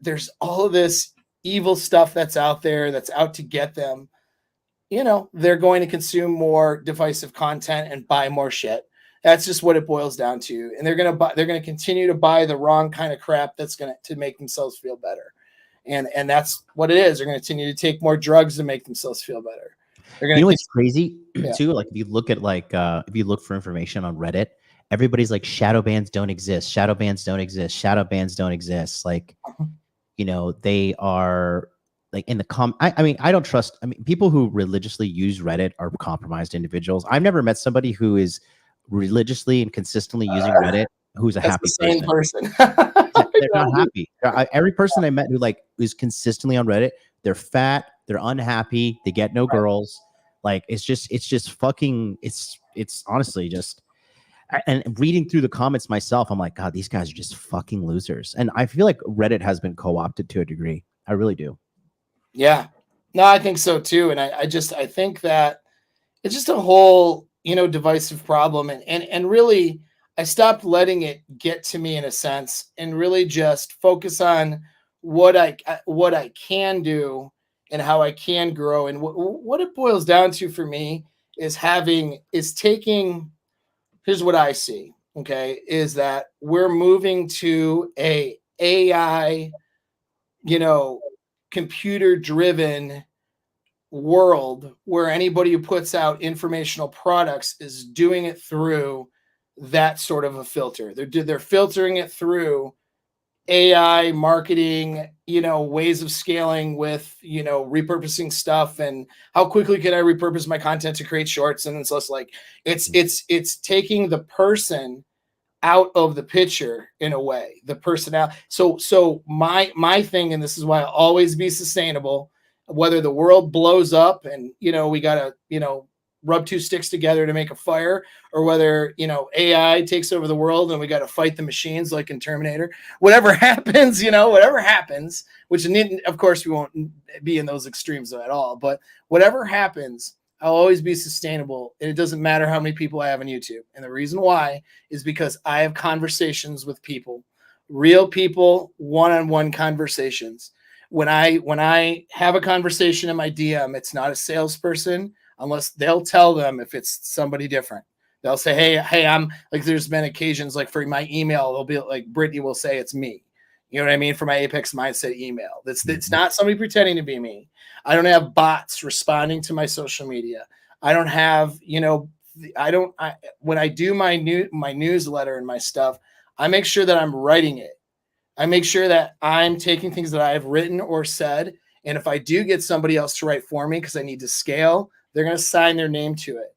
there's all of this evil stuff that's out there that's out to get them, you know, they're going to consume more divisive content and buy more shit. That's just what it boils down to. And they're going to continue to buy the wrong kind of crap that's going to make themselves feel better. And that's what it is. They're going to continue to take more drugs to make themselves feel better. You know what's crazy too? Like, if you look at if you look for information on Reddit, everybody's like, shadow bans don't exist. Shadow bans don't exist. Shadow bans don't exist. Like, you know, they are like in the I mean, I don't trust. I mean, people who religiously use Reddit are compromised individuals. I've never met somebody who is religiously and consistently using Reddit who's a That's happy the same person. They're not happy. Every person I met who like is consistently on Reddit, they're fat, they're unhappy, they get no girls. Like it's just fucking. It's honestly just. And reading through the comments myself, I'm like, God, these guys are just fucking losers. And I feel like Reddit has been co-opted to a degree. I really do. Yeah, no, I think so too. And I think that it's just a whole, divisive problem. And really, I stopped letting it get to me in a sense and really just focus on what I can do and how I can grow. And what it boils down to for me is taking, here's what I see. Okay. Is that we're moving to a AI, computer driven world where anybody who puts out informational products is doing it through that sort of a filter. They're filtering it through AI marketing, ways of scaling with, repurposing stuff and how quickly can I repurpose my content to create shorts. And it's less like it's taking the person out of the picture in a way, the personality. So my thing, and this is why I'll always be sustainable, whether the world blows up and, we got to, rub two sticks together to make a fire, or whether, AI takes over the world and we got to fight the machines like in Terminator, whatever happens, which of course we won't be in those extremes at all, but whatever happens, I'll always be sustainable. And it doesn't matter how many people I have on YouTube. And the reason why is because I have conversations with people, real people, one-on-one conversations. When I have a conversation in my DM, it's not a salesperson unless they'll tell them if it's somebody different. They'll say, hey, I'm like, there's been occasions like for my email, they'll be like, Brittany will say it's me. You know what I mean? For my Apex Mindset email. It's not somebody pretending to be me. I don't have bots responding to my social media. I don't have, when I do my newsletter and my stuff, I make sure that I'm writing it. I make sure that I'm taking things that I've written or said. And if I do get somebody else to write for me because I need to scale, they're going to sign their name to it,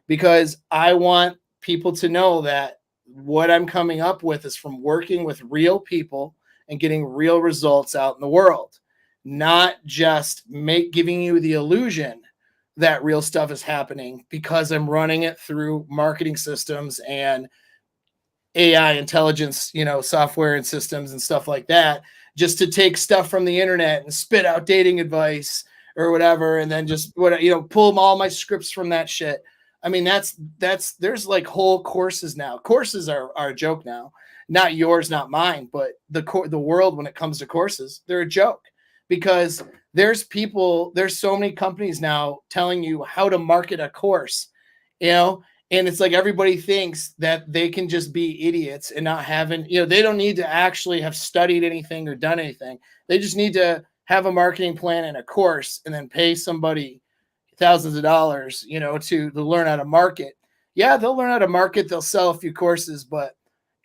because I want people to know that what I'm coming up with is from working with real people and getting real results out in the world, not just giving you the illusion that real stuff is happening because I'm running it through marketing systems and AI intelligence, software and systems and stuff like that, just to take stuff from the internet and spit out dating advice or whatever. And then just pull all my scripts from that shit. I mean, there's like whole courses now. Courses are a joke now, not yours, not mine, but the world, when it comes to courses, they're a joke, because there's so many companies now telling you how to market a course, and it's like everybody thinks that they can just be idiots and not having, they don't need to actually have studied anything or done anything. They just need to have a marketing plan and a course and then pay somebody thousands of dollars, to learn how to market. Yeah, they'll learn how to market. They'll sell a few courses, but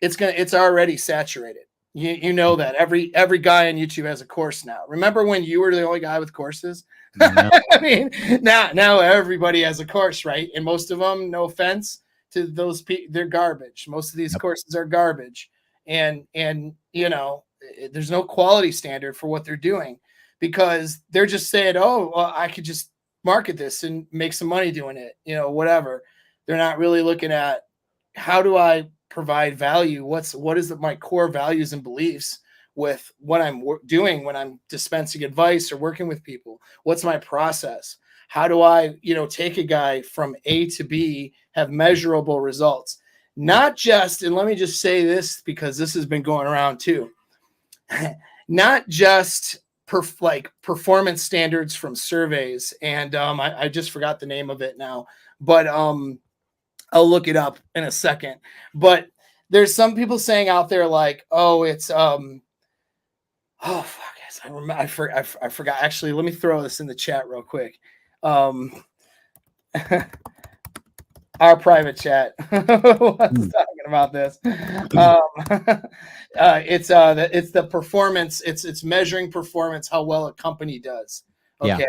it's already saturated. You know that every guy on YouTube has a course now. Remember when you were the only guy with courses? No. I mean, now everybody has a course, right? And most of them, no offense to those people, they're garbage. Most of these courses are garbage, and there's no quality standard for what they're doing, because they're just saying, oh, well, I could just market this and make some money doing it, whatever. They're not really looking at, how do I provide value? What is my core values and beliefs with what I'm doing when I'm dispensing advice or working with people? What's my process? How do I, take a guy from A to B, have measurable results? Not just, and let me just say this because this has been going around too, not just performance standards from surveys. And I just forgot the name of it now, but I'll look it up in a second. But there's some people saying out there like, oh, it's oh fuck, yes, I forgot. Actually, let me throw this in the chat real quick. our private chat was talking about this. It's the performance. It's measuring performance, how well a company does. Okay, Yeah.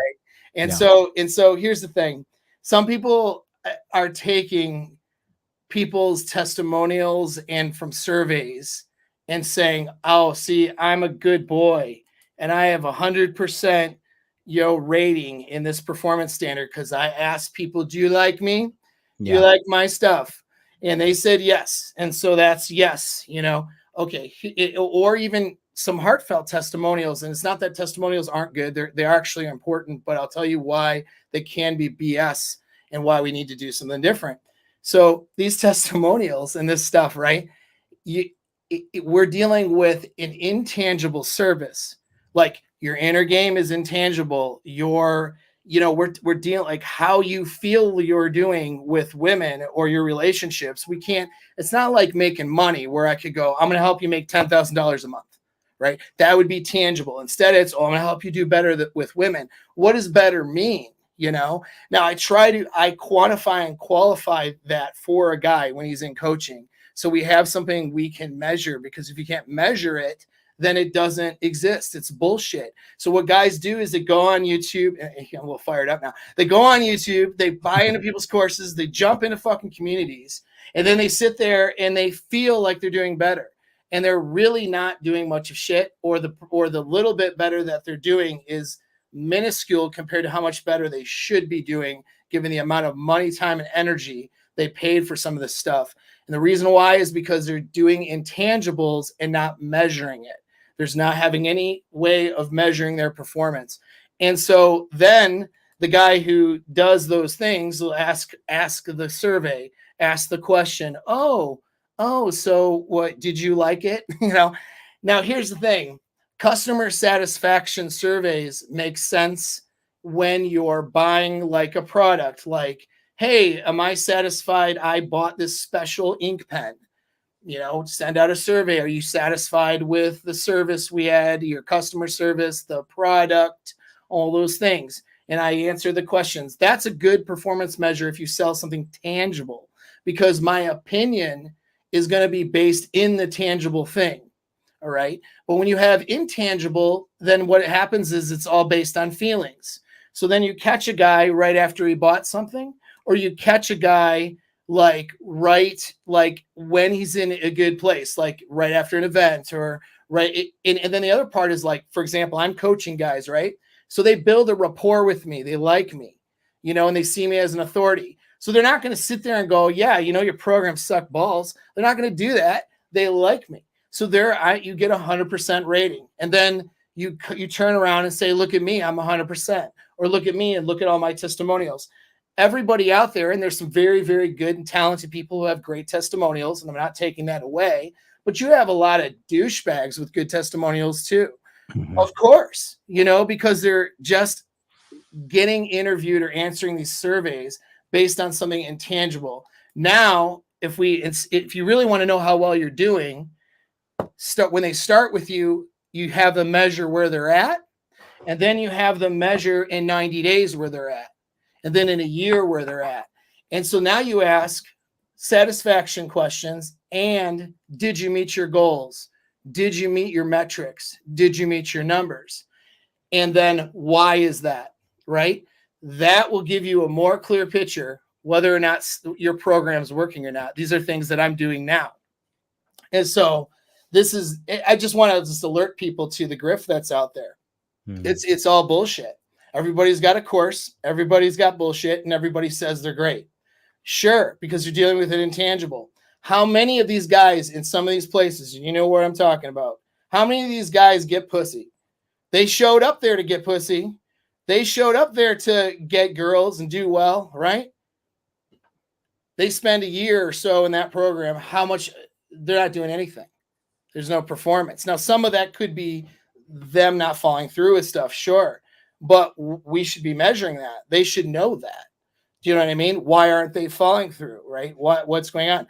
and Yeah. so here's the thing. Some people are taking people's testimonials and from surveys and saying, "Oh, see, I'm a good boy, and I have 100% rating in this performance standard because I asked people, do you like me? Do you like my stuff?" And they said yes, and so that's yes. Okay, or even some heartfelt testimonials, and it's not that testimonials aren't good; they're actually important. But I'll tell you why they can be BS and why we need to do something different. So these testimonials and this stuff, right? We're dealing with an intangible service. Like your inner game is intangible. We're dealing like how you feel you're doing with women or your relationships. We can't. It's not like making money where I could go, I'm going to help you make $10,000 a month, right? That would be tangible. Instead, it's, I'm going to help you do better with women. What does better mean? Now I quantify and qualify that for a guy when he's in coaching. So we have something we can measure, because if you can't measure it, then it doesn't exist. It's bullshit. So what guys do is they go on YouTube, and I'm a little fired up now. They go on YouTube, they buy into people's courses, they jump into fucking communities, and then they sit there and they feel like they're doing better. And they're really not doing much of shit, or the little bit better that they're doing is minuscule compared to how much better they should be doing, given the amount of money, time, and energy they paid for some of this stuff. And the reason why is because they're doing intangibles and not measuring it. There's not having any way of measuring their performance. And so then the guy who does those things will ask the survey, ask the question, oh, so what, did you like it? Now here's the thing. Customer satisfaction surveys make sense when you're buying like a product, like, hey, am I satisfied I bought this special ink pen? Send out a survey. Are you satisfied with the service we had, your customer service, the product, all those things? And I answer the questions. That's a good performance measure if you sell something tangible, because my opinion is going to be based in the tangible thing. All right. But when you have intangible, then what happens is it's all based on feelings. So then you catch a guy right after he bought something, or you catch a guy like when he's in a good place, like right after an event, or right. And then the other part is, like, for example, I'm coaching guys, right? So they build a rapport with me. They like me, and they see me as an authority. So they're not going to sit there and go, yeah, your program suck balls. They're not going to do that. They like me. So you get 100% rating. And then you turn around and say, look at me, I'm 100%. Or look at me and look at all my testimonials. Everybody out there, and there's some very, very good and talented people who have great testimonials, and I'm not taking that away, but you have a lot of douchebags with good testimonials too. Mm-hmm. Of course, because they're just getting interviewed or answering these surveys based on something intangible. Now, if you really want to know how well you're doing, when they start with you, you have them measure where they're at, and then you have them measure in 90 days where they're at, and then in a year where they're at. And so now you ask satisfaction questions, and did you meet your goals? Did you meet your metrics? Did you meet your numbers? And then why is that, right? That will give you a more clear picture whether or not your program is working or not. These are things that I'm doing now. And so I just want to just alert people to the grift that's out there. It's all bullshit. Everybody's got a course, everybody's got bullshit, and everybody says they're great. Sure, because you're dealing with an intangible. How many of these guys in some of these places, you know what I'm talking about, how many of these guys get pussy? They showed up there to get pussy. They showed up there to get girls and do well, right? They spend a year or so in that program. How much? They're not doing anything. There's no performance. Now, some of that could be them not following through with stuff, sure. But we should be measuring that. They should know that. Do you know what I mean? Why aren't they following through, right? What's going on?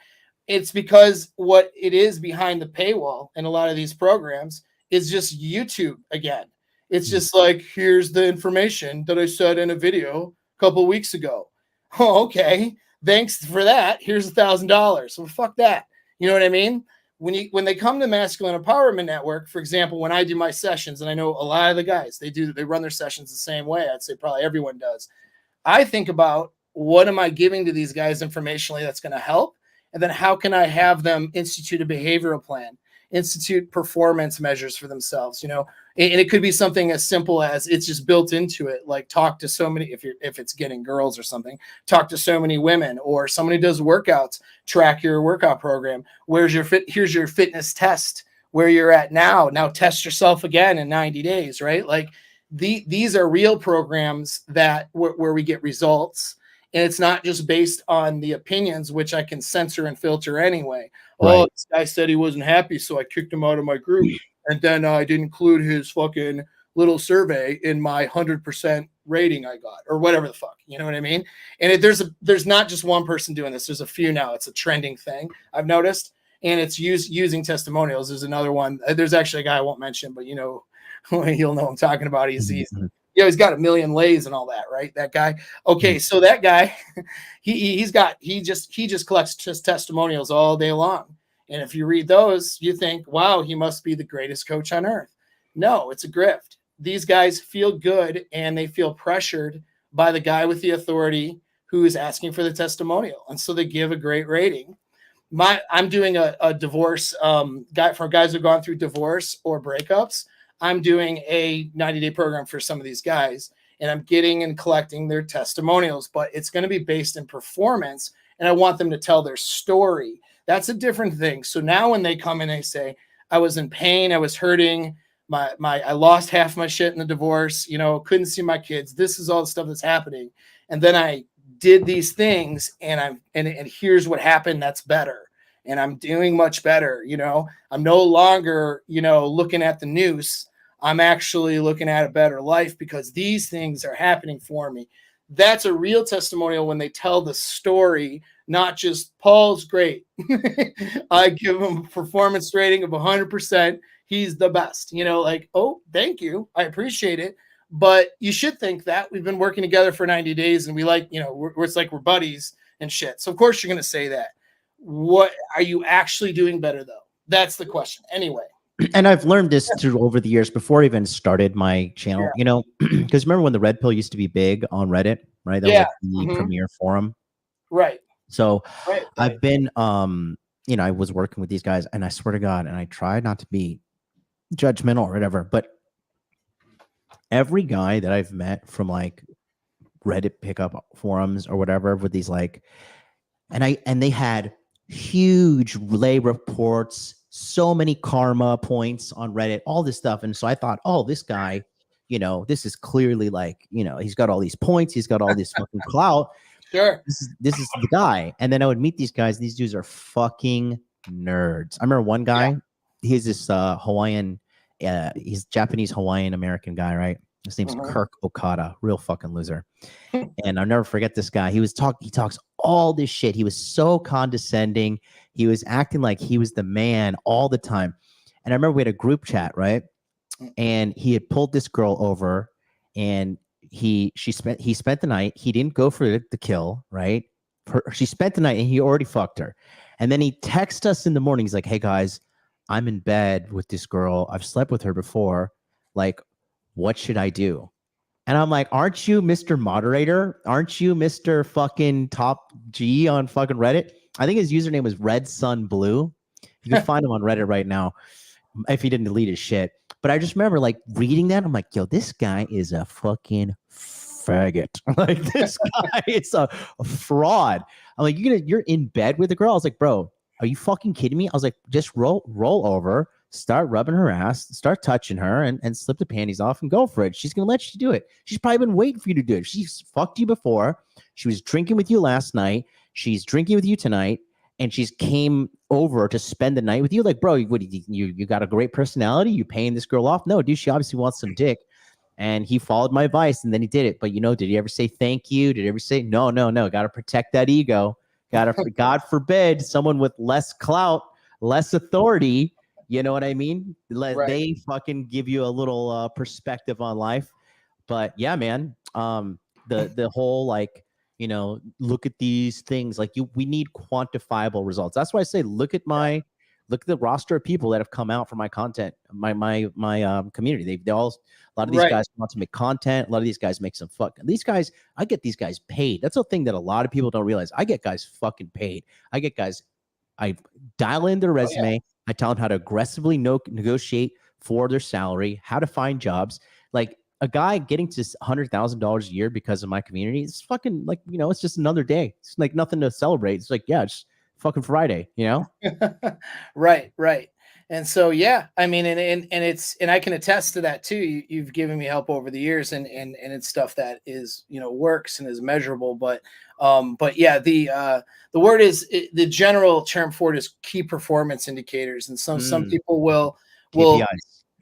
It's because what it is behind the paywall in a lot of these programs is just YouTube again. It's just like, here's the information that I said in a video a couple of weeks ago. Oh, okay. Thanks for that. Here's $1,000. Well, fuck that. You know what I mean? When they come to Masculine Empowerment Network, for example, when I do my sessions, and I know a lot of the guys, they run their sessions the same way. I'd say probably everyone does. I think about, what am I giving to these guys informationally that's going to help? And then how can I have them institute a behavioral plan, institute performance measures for themselves, and it could be something as simple as it's just built into it. Like talk to so many, if it's getting girls or something, talk to so many women, or somebody does workouts, track your workout program. Here's your fitness test, where you're at now test yourself again in 90 days, right? Like these are real programs that where we get results. And it's not just based on the opinions, which I can censor and filter anyway. Right. Oh, this guy said he wasn't happy, so I kicked him out of my group. And then I didn't include his fucking little survey in my 100% rating I got, or whatever the fuck. You know what I mean? And there's not just one person doing this. There's a few now. It's a trending thing, I've noticed. And it's using testimonials. There's another one. There's actually a guy I won't mention, but you'll know what I'm talking about. He's he's got 1 million lays and all that, right? That guy. Okay, so that guy, he just collects testimonials all day long. And if you read those, you think, wow, he must be the greatest coach on earth. No, it's a grift. These guys feel good, and they feel pressured by the guy with the authority who is asking for the testimonial. And so they give a great rating. I'm doing a divorce for guys who've gone through divorce or breakups. I'm doing a 90-day program for some of these guys, and I'm getting and collecting their testimonials, but it's going to be based in performance, and I want them to tell their story. That's a different thing. So now when they come in, they say, I was in pain, I was hurting, I lost half my shit in the divorce, couldn't see my kids. This is all the stuff that's happening. And then I did these things, and here's what happened that's better. And I'm doing much better. I'm no longer, looking at the noose. I'm actually looking at a better life because these things are happening for me. That's a real testimonial when they tell the story, not just Paul's great. I give him a performance rating of 100%. He's the best, oh, thank you. I appreciate it. But you should think that we've been working together for 90 days and we it's like we're buddies and shit. So of course you're going to say that. What are you actually doing better though? That's the question. Anyway. And I've learned this through over the years before I even started my channel, because remember when the red pill used to be big on Reddit, right? That was like the premier forum. Right. So I've been, I was working with these guys, and I swear to God, and I try not to be judgmental or whatever, but every guy that I've met from like Reddit pickup forums or whatever with these and they had huge lay reports, so many karma points on Reddit, all this stuff. And so I thought, oh, this guy, this is clearly he's got all these points. He's got all this fucking clout. Sure. This is the guy. And then I would meet these guys. These dudes are fucking nerds. I remember one guy, he's this Hawaiian, he's Japanese Hawaiian American guy, right? His name's Kirk Okada, real fucking loser. And I'll never forget this guy. He talks all this shit. He was so condescending. He was acting like he was the man all the time. And I remember we had a group chat, right? And he had pulled this girl over, and he spent the night. He didn't go for the kill, right? She spent the night and he already fucked her. And then he texted us in the morning. He's like, hey guys, I'm in bed with this girl. I've slept with her before. Like, what should I do? And I'm like, aren't you Mr. Moderator? Aren't you Mr. fucking top G on fucking Reddit? I think his username was Red Sun Blue. You can find him on Reddit right now if he didn't delete his shit. But I just remember reading that. I'm like, yo, this guy is a fucking faggot. Like, this guy is a fraud. I'm like, you're in bed with a girl? I was like, bro, are you fucking kidding me? I was like, just roll over, start rubbing her ass, start touching her, and slip the panties off and go for it. She's gonna let you do it. She's probably been waiting for you to do it. She's fucked you before. She was drinking with you last night. She's drinking with you tonight, and she's came over to spend the night with you. Like, bro, what you got a great personality? You paying this girl off? No, dude, she obviously wants some dick. And he followed my advice, and then he did it. But did he ever say thank you? Did he ever say no? Got to protect that ego. God forbid someone with less clout, less authority. You know what I mean? They fucking give you a little perspective on life. But yeah, man, the whole you know, look at these things. Like we need quantifiable results. That's why I say, look at the roster of people that have come out for my content, my community. They all, a lot of these guys want to make content. A lot of these guys make some these guys, I get these guys paid. That's the thing that a lot of people don't realize. I get guys fucking paid. I get guys, I dial in their resume. I tell them how to aggressively negotiate for their salary, how to find jobs. Like a guy getting to $100,000 a year because of my community, it's fucking like, you know, it's just another day. It's like nothing to celebrate. It's like, yeah, it's fucking Friday, you know? Right. And so, yeah, I mean, and I can attest to that too. You've given me help over the years, and it's stuff that is, you know, works and is measurable. But yeah, the word is the general term for it is key performance indicators, and some people will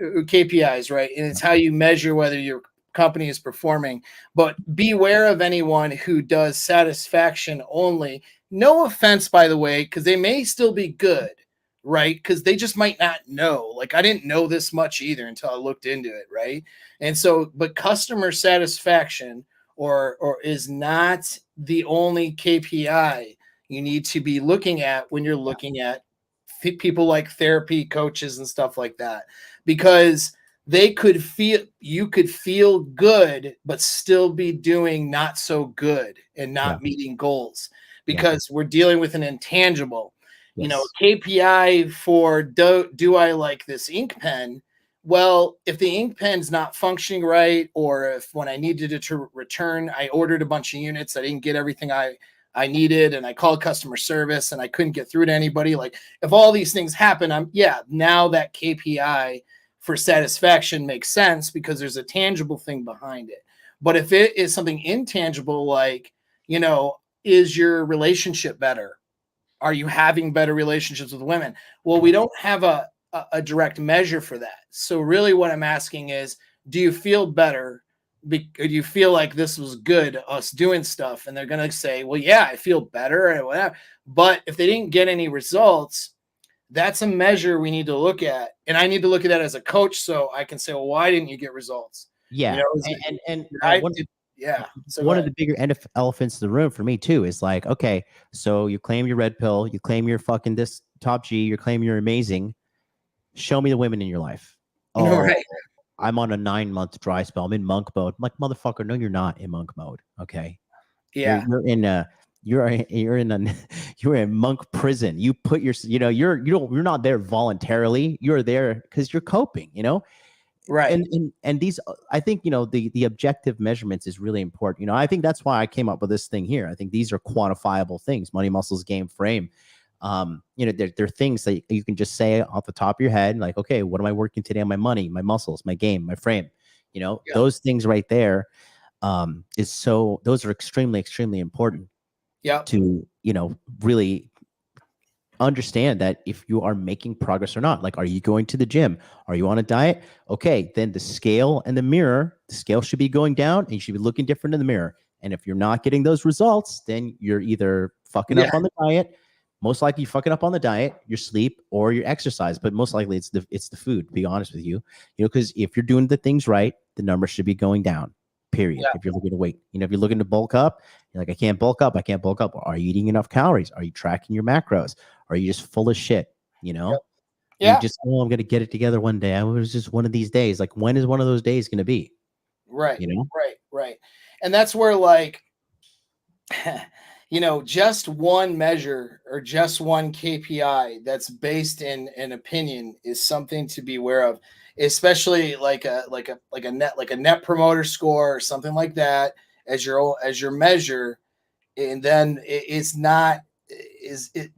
KPIs, right? And it's how you measure whether your company is performing. But beware of anyone who does satisfaction only. No offense, by the way, because they may still be good, right? Because they just might not know. Like, I didn't know this much either until I looked into it, right? And so, but customer satisfaction or is not the only KPI you need to be looking at when you're looking at people like therapy coaches and stuff like that, because you could feel good, but still be doing not so good and not meeting goals, because we're dealing with an intangible. You know, KPI for do I like this ink pen? Well, if the ink pen's not functioning right, or if when I needed it to return, I ordered a bunch of units, I didn't get everything I needed, and I called customer service and I couldn't get through to anybody. Like, if all these things happen, now that KPI for satisfaction makes sense because there's a tangible thing behind it. But if it is something intangible, like, you know, is your relationship better? Are you having better relationships with women? Well, we don't have a direct measure for that. So really what I'm asking is, do you feel better? Do you feel like this was good, us doing stuff? And they're going to say, well, yeah, I feel better and whatever. But if they didn't get any results, that's a measure we need to look at. And I need to look at that as a coach, so I can say, well, why didn't you get results? Yeah. You know, one of the bigger elephants in the room for me too is like, okay, so you claim your red pill, you claim you're fucking this top G, you claim you're amazing. Show me the women in your life. Oh, right. I'm on a 9-month dry spell. I'm in monk mode. I'm like, motherfucker, no, you're not in monk mode. Okay. Yeah. You're in monk prison. You put you're not there voluntarily. You're there because you're coping, you know? Right. And these, I think, you know, the objective measurements is really important. You know, I think that's why I came up with this thing here. I think these are quantifiable things: money, muscles, game, frame. You know, they're things that you can just say off the top of your head, like, okay, what am I working today on my money, my muscles, my game, my frame? You know, those things right there, those are extremely, extremely important. To, you know, really understand that if you are making progress or not. Like, are you going to the gym? Are you on a diet? Okay, then the scale and the scale should be going down, and you should be looking different in the mirror. And if you're not getting those results, then you're either fucking up on the diet. Most likely you're fucking up on the diet, your sleep, or your exercise. But most likely it's the food, to be honest with you. You know, because if you're doing the things right, the numbers should be going down. Period. If you're looking to weight, you know, if you're looking to bulk up, you're like, I can't bulk up. Are you eating enough calories? Are you tracking your macros? Are you just full of shit? You know? You just, I'm going to get it together one day. I was just one of these days. Like, when is one of those days going to be? Right. You know? Right. And that's where, like, you know, just one measure or just one KPI that's based in an opinion is something to be aware of, especially like a net promoter score or something like that as your measure. And then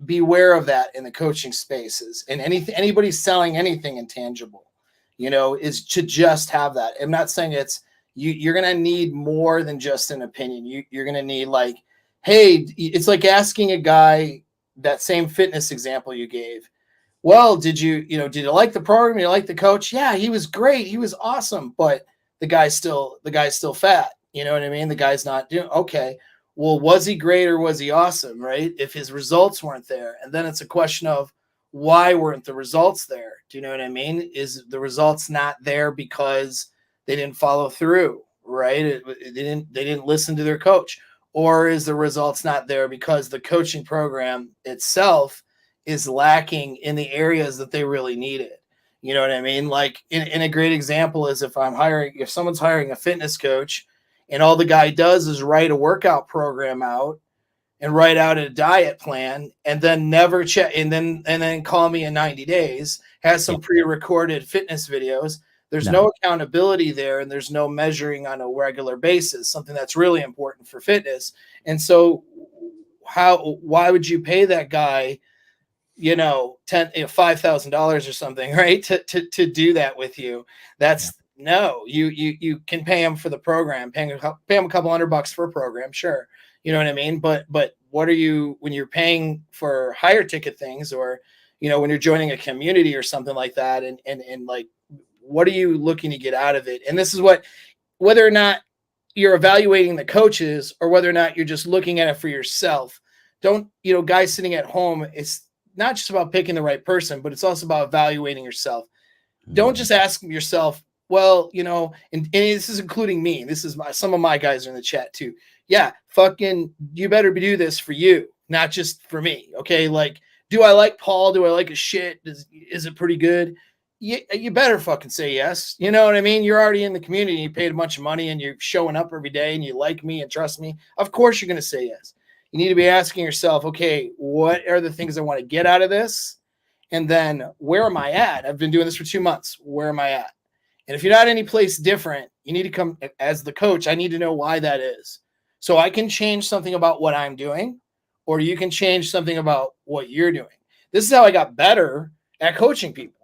beware of that in the coaching spaces, and anybody selling anything intangible, you know, is to just have that. I'm not saying you're going to need more than just an opinion. You're going to need, like, hey, it's like asking a guy that same fitness example you gave. Well, did you like the program? Did you like the coach? Yeah, he was great. He was awesome. But the guy's still fat. You know what I mean? The guy's not doing okay. Well, was he great or was he awesome? Right? If his results weren't there, and then it's a question of why weren't the results there? Do you know what I mean? Is the results not there because they didn't follow through? Right? They didn't listen to their coach. or is the results not there because the coaching program itself is lacking in the areas that they really need it? You know what I mean? Like in a great example is if someone's hiring a fitness coach and all the guy does is write a workout program out and write out a diet plan and then never check and then call me in 90 days, has some pre-recorded fitness videos. There's no accountability there, and there's no measuring on a regular basis, something that's really important for fitness. And so why would you pay that guy, $5,000 or something, right? To do that with you? That's no, you can pay him for the program, pay him a couple $100 for a program. Sure. You know what I mean? But what are you, when you're paying for higher ticket things, or, when you're joining a community or something like that, and like, what are you looking to get out of it? And this is whether or not you're evaluating the coaches or whether or not you're just looking at it for yourself. Don't, guys sitting at home, it's not just about picking the right person, but it's also about evaluating yourself. Don't just ask yourself, well, and this is including me. This is some of my guys are in the chat too. Yeah, fucking, you better do this for you, not just for me. Okay, like, do I like Paul? Do I like his shit? Is it pretty good? You better fucking say yes. You know what I mean? You're already in the community. You paid a bunch of money and you're showing up every day and you like me and trust me. Of course you're going to say yes. You need to be asking yourself, okay, what are the things I want to get out of this? And then where am I at? I've been doing this for 2 months. Where am I at? And if you're not any place different, you need to come as the coach. I need to know why that is. So I can change something about what I'm doing, or you can change something about what you're doing. This is how I got better at coaching people.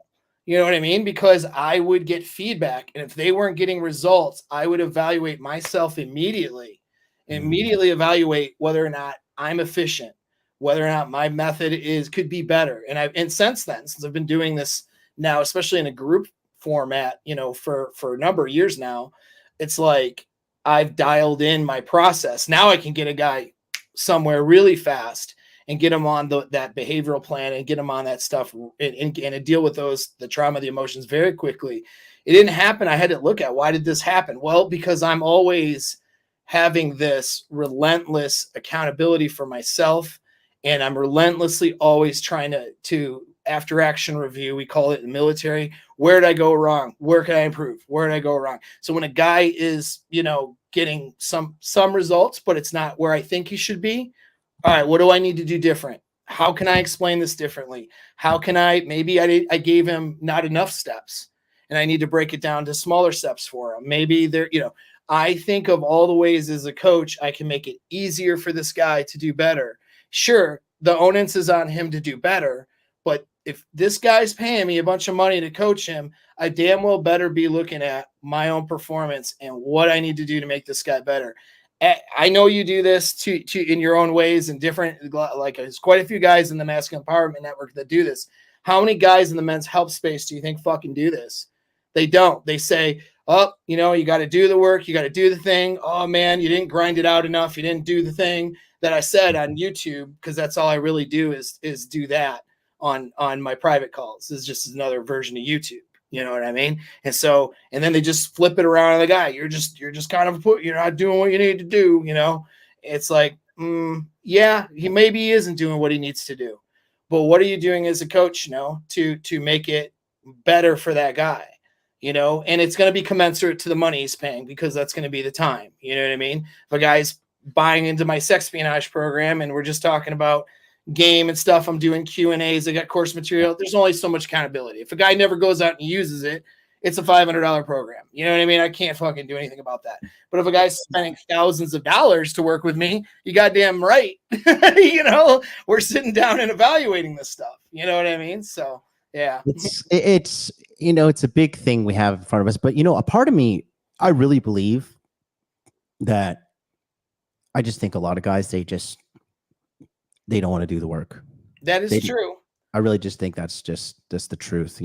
You know what I mean? Because I would get feedback, and if they weren't getting results, I would evaluate myself immediately evaluate whether or not I'm efficient, whether or not my method could be better. And since then, since I've been doing this now, especially in a group format, for a number of years now, it's like I've dialed in my process. Now I can get a guy somewhere really fast and get them on that behavioral plan and get them on that stuff and deal with the trauma, the emotions very quickly. It didn't happen. I had to look at, why did this happen? Well, because I'm always having this relentless accountability for myself, and I'm relentlessly always trying to after action review, we call it in the military. Where did I go wrong? Where can I improve? Where did I go wrong? So when a guy is, getting some results, but it's not where I think he should be, all right, what do I need to do different? How can I explain this differently? How can maybe I gave him not enough steps and I need to break it down to smaller steps for him. Maybe I think of all the ways as a coach I can make it easier for this guy to do better. Sure, the onus is on him to do better, but if this guy's paying me a bunch of money to coach him, I damn well better be looking at my own performance and what I need to do to make this guy better. I know you do this to in your own ways and different, like there's quite a few guys in the Masculine Empowerment Network that do this. How many guys in the men's health space do you think fucking do this? They don't. They say, oh, you got to do the work. You got to do the thing. Oh man, you didn't grind it out enough. You didn't do the thing that I said on YouTube, because that's all I really do is do that on my private calls. This is just another version of YouTube. You know what I mean? And then they just flip it around on the guy. You're just kind of you're not doing what you need to do. It's like, yeah, maybe he isn't doing what he needs to do, but what are you doing as a coach, to make it better for that guy, and it's going to be commensurate to the money he's paying, because that's going to be the time. You know what I mean? If a guy's buying into my sexpionage program and we're just talking about game and stuff, I'm doing Q&As, I got course material, there's only so much accountability. If a guy never goes out and uses it, it's a $500 program. You know what I mean? I can't fucking do anything about that. But if a guy's spending thousands of dollars to work with me, you goddamn right. We're sitting down and evaluating this stuff. You know what I mean? So yeah. It's it's a big thing we have in front of us. But a part of me, I really believe that I just think a lot of guys, they don't want to do the work. That is true. I really just think that's the truth,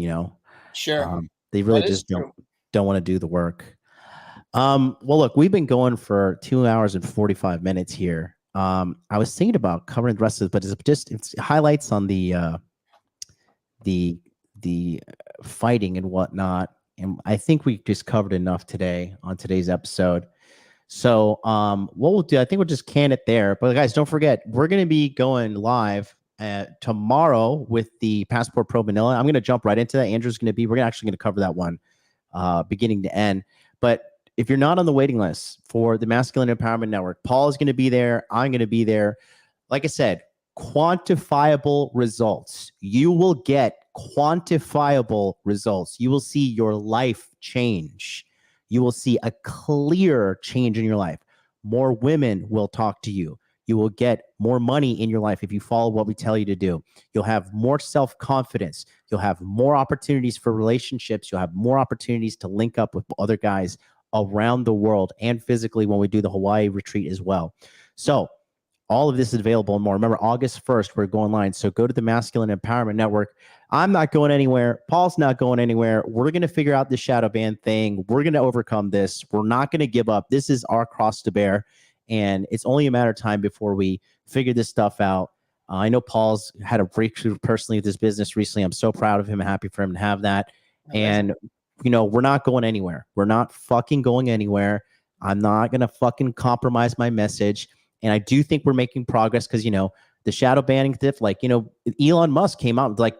Sure. They really just don't want to do the work. Well, look, we've been going for 2 hours and 45 minutes here. I was thinking about covering the rest of it, but it's highlights on the fighting and whatnot. And I think we just covered enough today on today's episode. So what we'll do, I think we'll just can it there. But guys, don't forget, we're going to be going live tomorrow with the Passport Pro Manila. I'm going to jump right into that. Andrew's going to be, we're actually going to cover that one beginning to end. But if you're not on the waiting list for the Masculine Empowerment Network, Paul is going to be there. I'm going to be there. Like I said, quantifiable results. You will get quantifiable results. You will see your life change. You will see a clear change in your life. More women will talk to you. You will get more money in your life if you follow what we tell you to do. You'll have more self-confidence. You'll have more opportunities for relationships. You'll have more opportunities to link up with other guys around the world and physically when we do the Hawaii retreat as well. So all of this is available and more. Remember, August 1st, we're going live. So go to the Masculine Empowerment Network. I'm not going anywhere. Paul's not going anywhere. We're going to figure out the shadow ban thing. We're going to overcome this. We're not going to give up. This is our cross to bear. And it's only a matter of time before we figure this stuff out. I know Paul's had a breakthrough personally with this business recently. I'm so proud of him and happy for him to have that. And, you know, we're not going anywhere. We're not fucking going anywhere. I'm not going to fucking compromise my message. And I do think we're making progress because, you know, the shadow banning stuff, like, you know, Elon Musk came out like,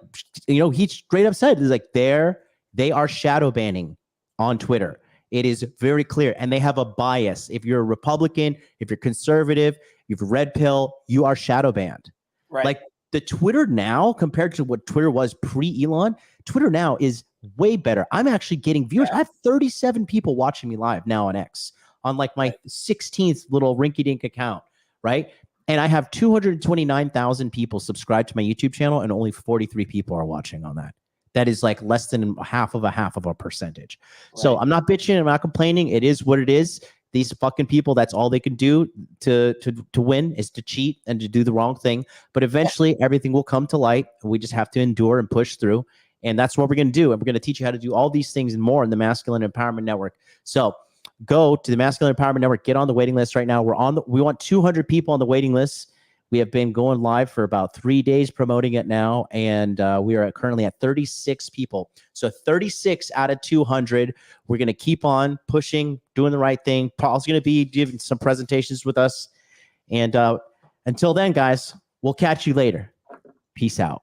you know, he straight up said, it's like they are shadow banning on Twitter. It is very clear. And they have a bias. If you're a Republican, if you're conservative, you've red pill, you are shadow banned. Right. Like the Twitter now compared to what Twitter was pre-Elon, Twitter now is way better. I'm actually getting viewers. I have 37 people watching me live now on X on like my 16th little rinky-dink account, right? And I have 229,000 people subscribed to my YouTube channel and only 43 people are watching on that. That is like less than half of a percentage. Right. So I'm not bitching. I'm not complaining. It is what it is. These fucking people, that's all they can do to win is to cheat and to do the wrong thing. But eventually everything will come to light. We just have to endure and push through. And that's what we're going to do. And we're going to teach you how to do all these things and more in the Masculine Empowerment Network. So go to the Masculine Empowerment Network. Get on the waiting list right now. We want 200 people on the waiting list. We have been going live for about 3 days promoting it now, and we are currently at 36 people. So 36 out of 200. We're going to keep on pushing, doing the right thing. Paul's going to be giving some presentations with us. And until then, guys, we'll catch you later. Peace out.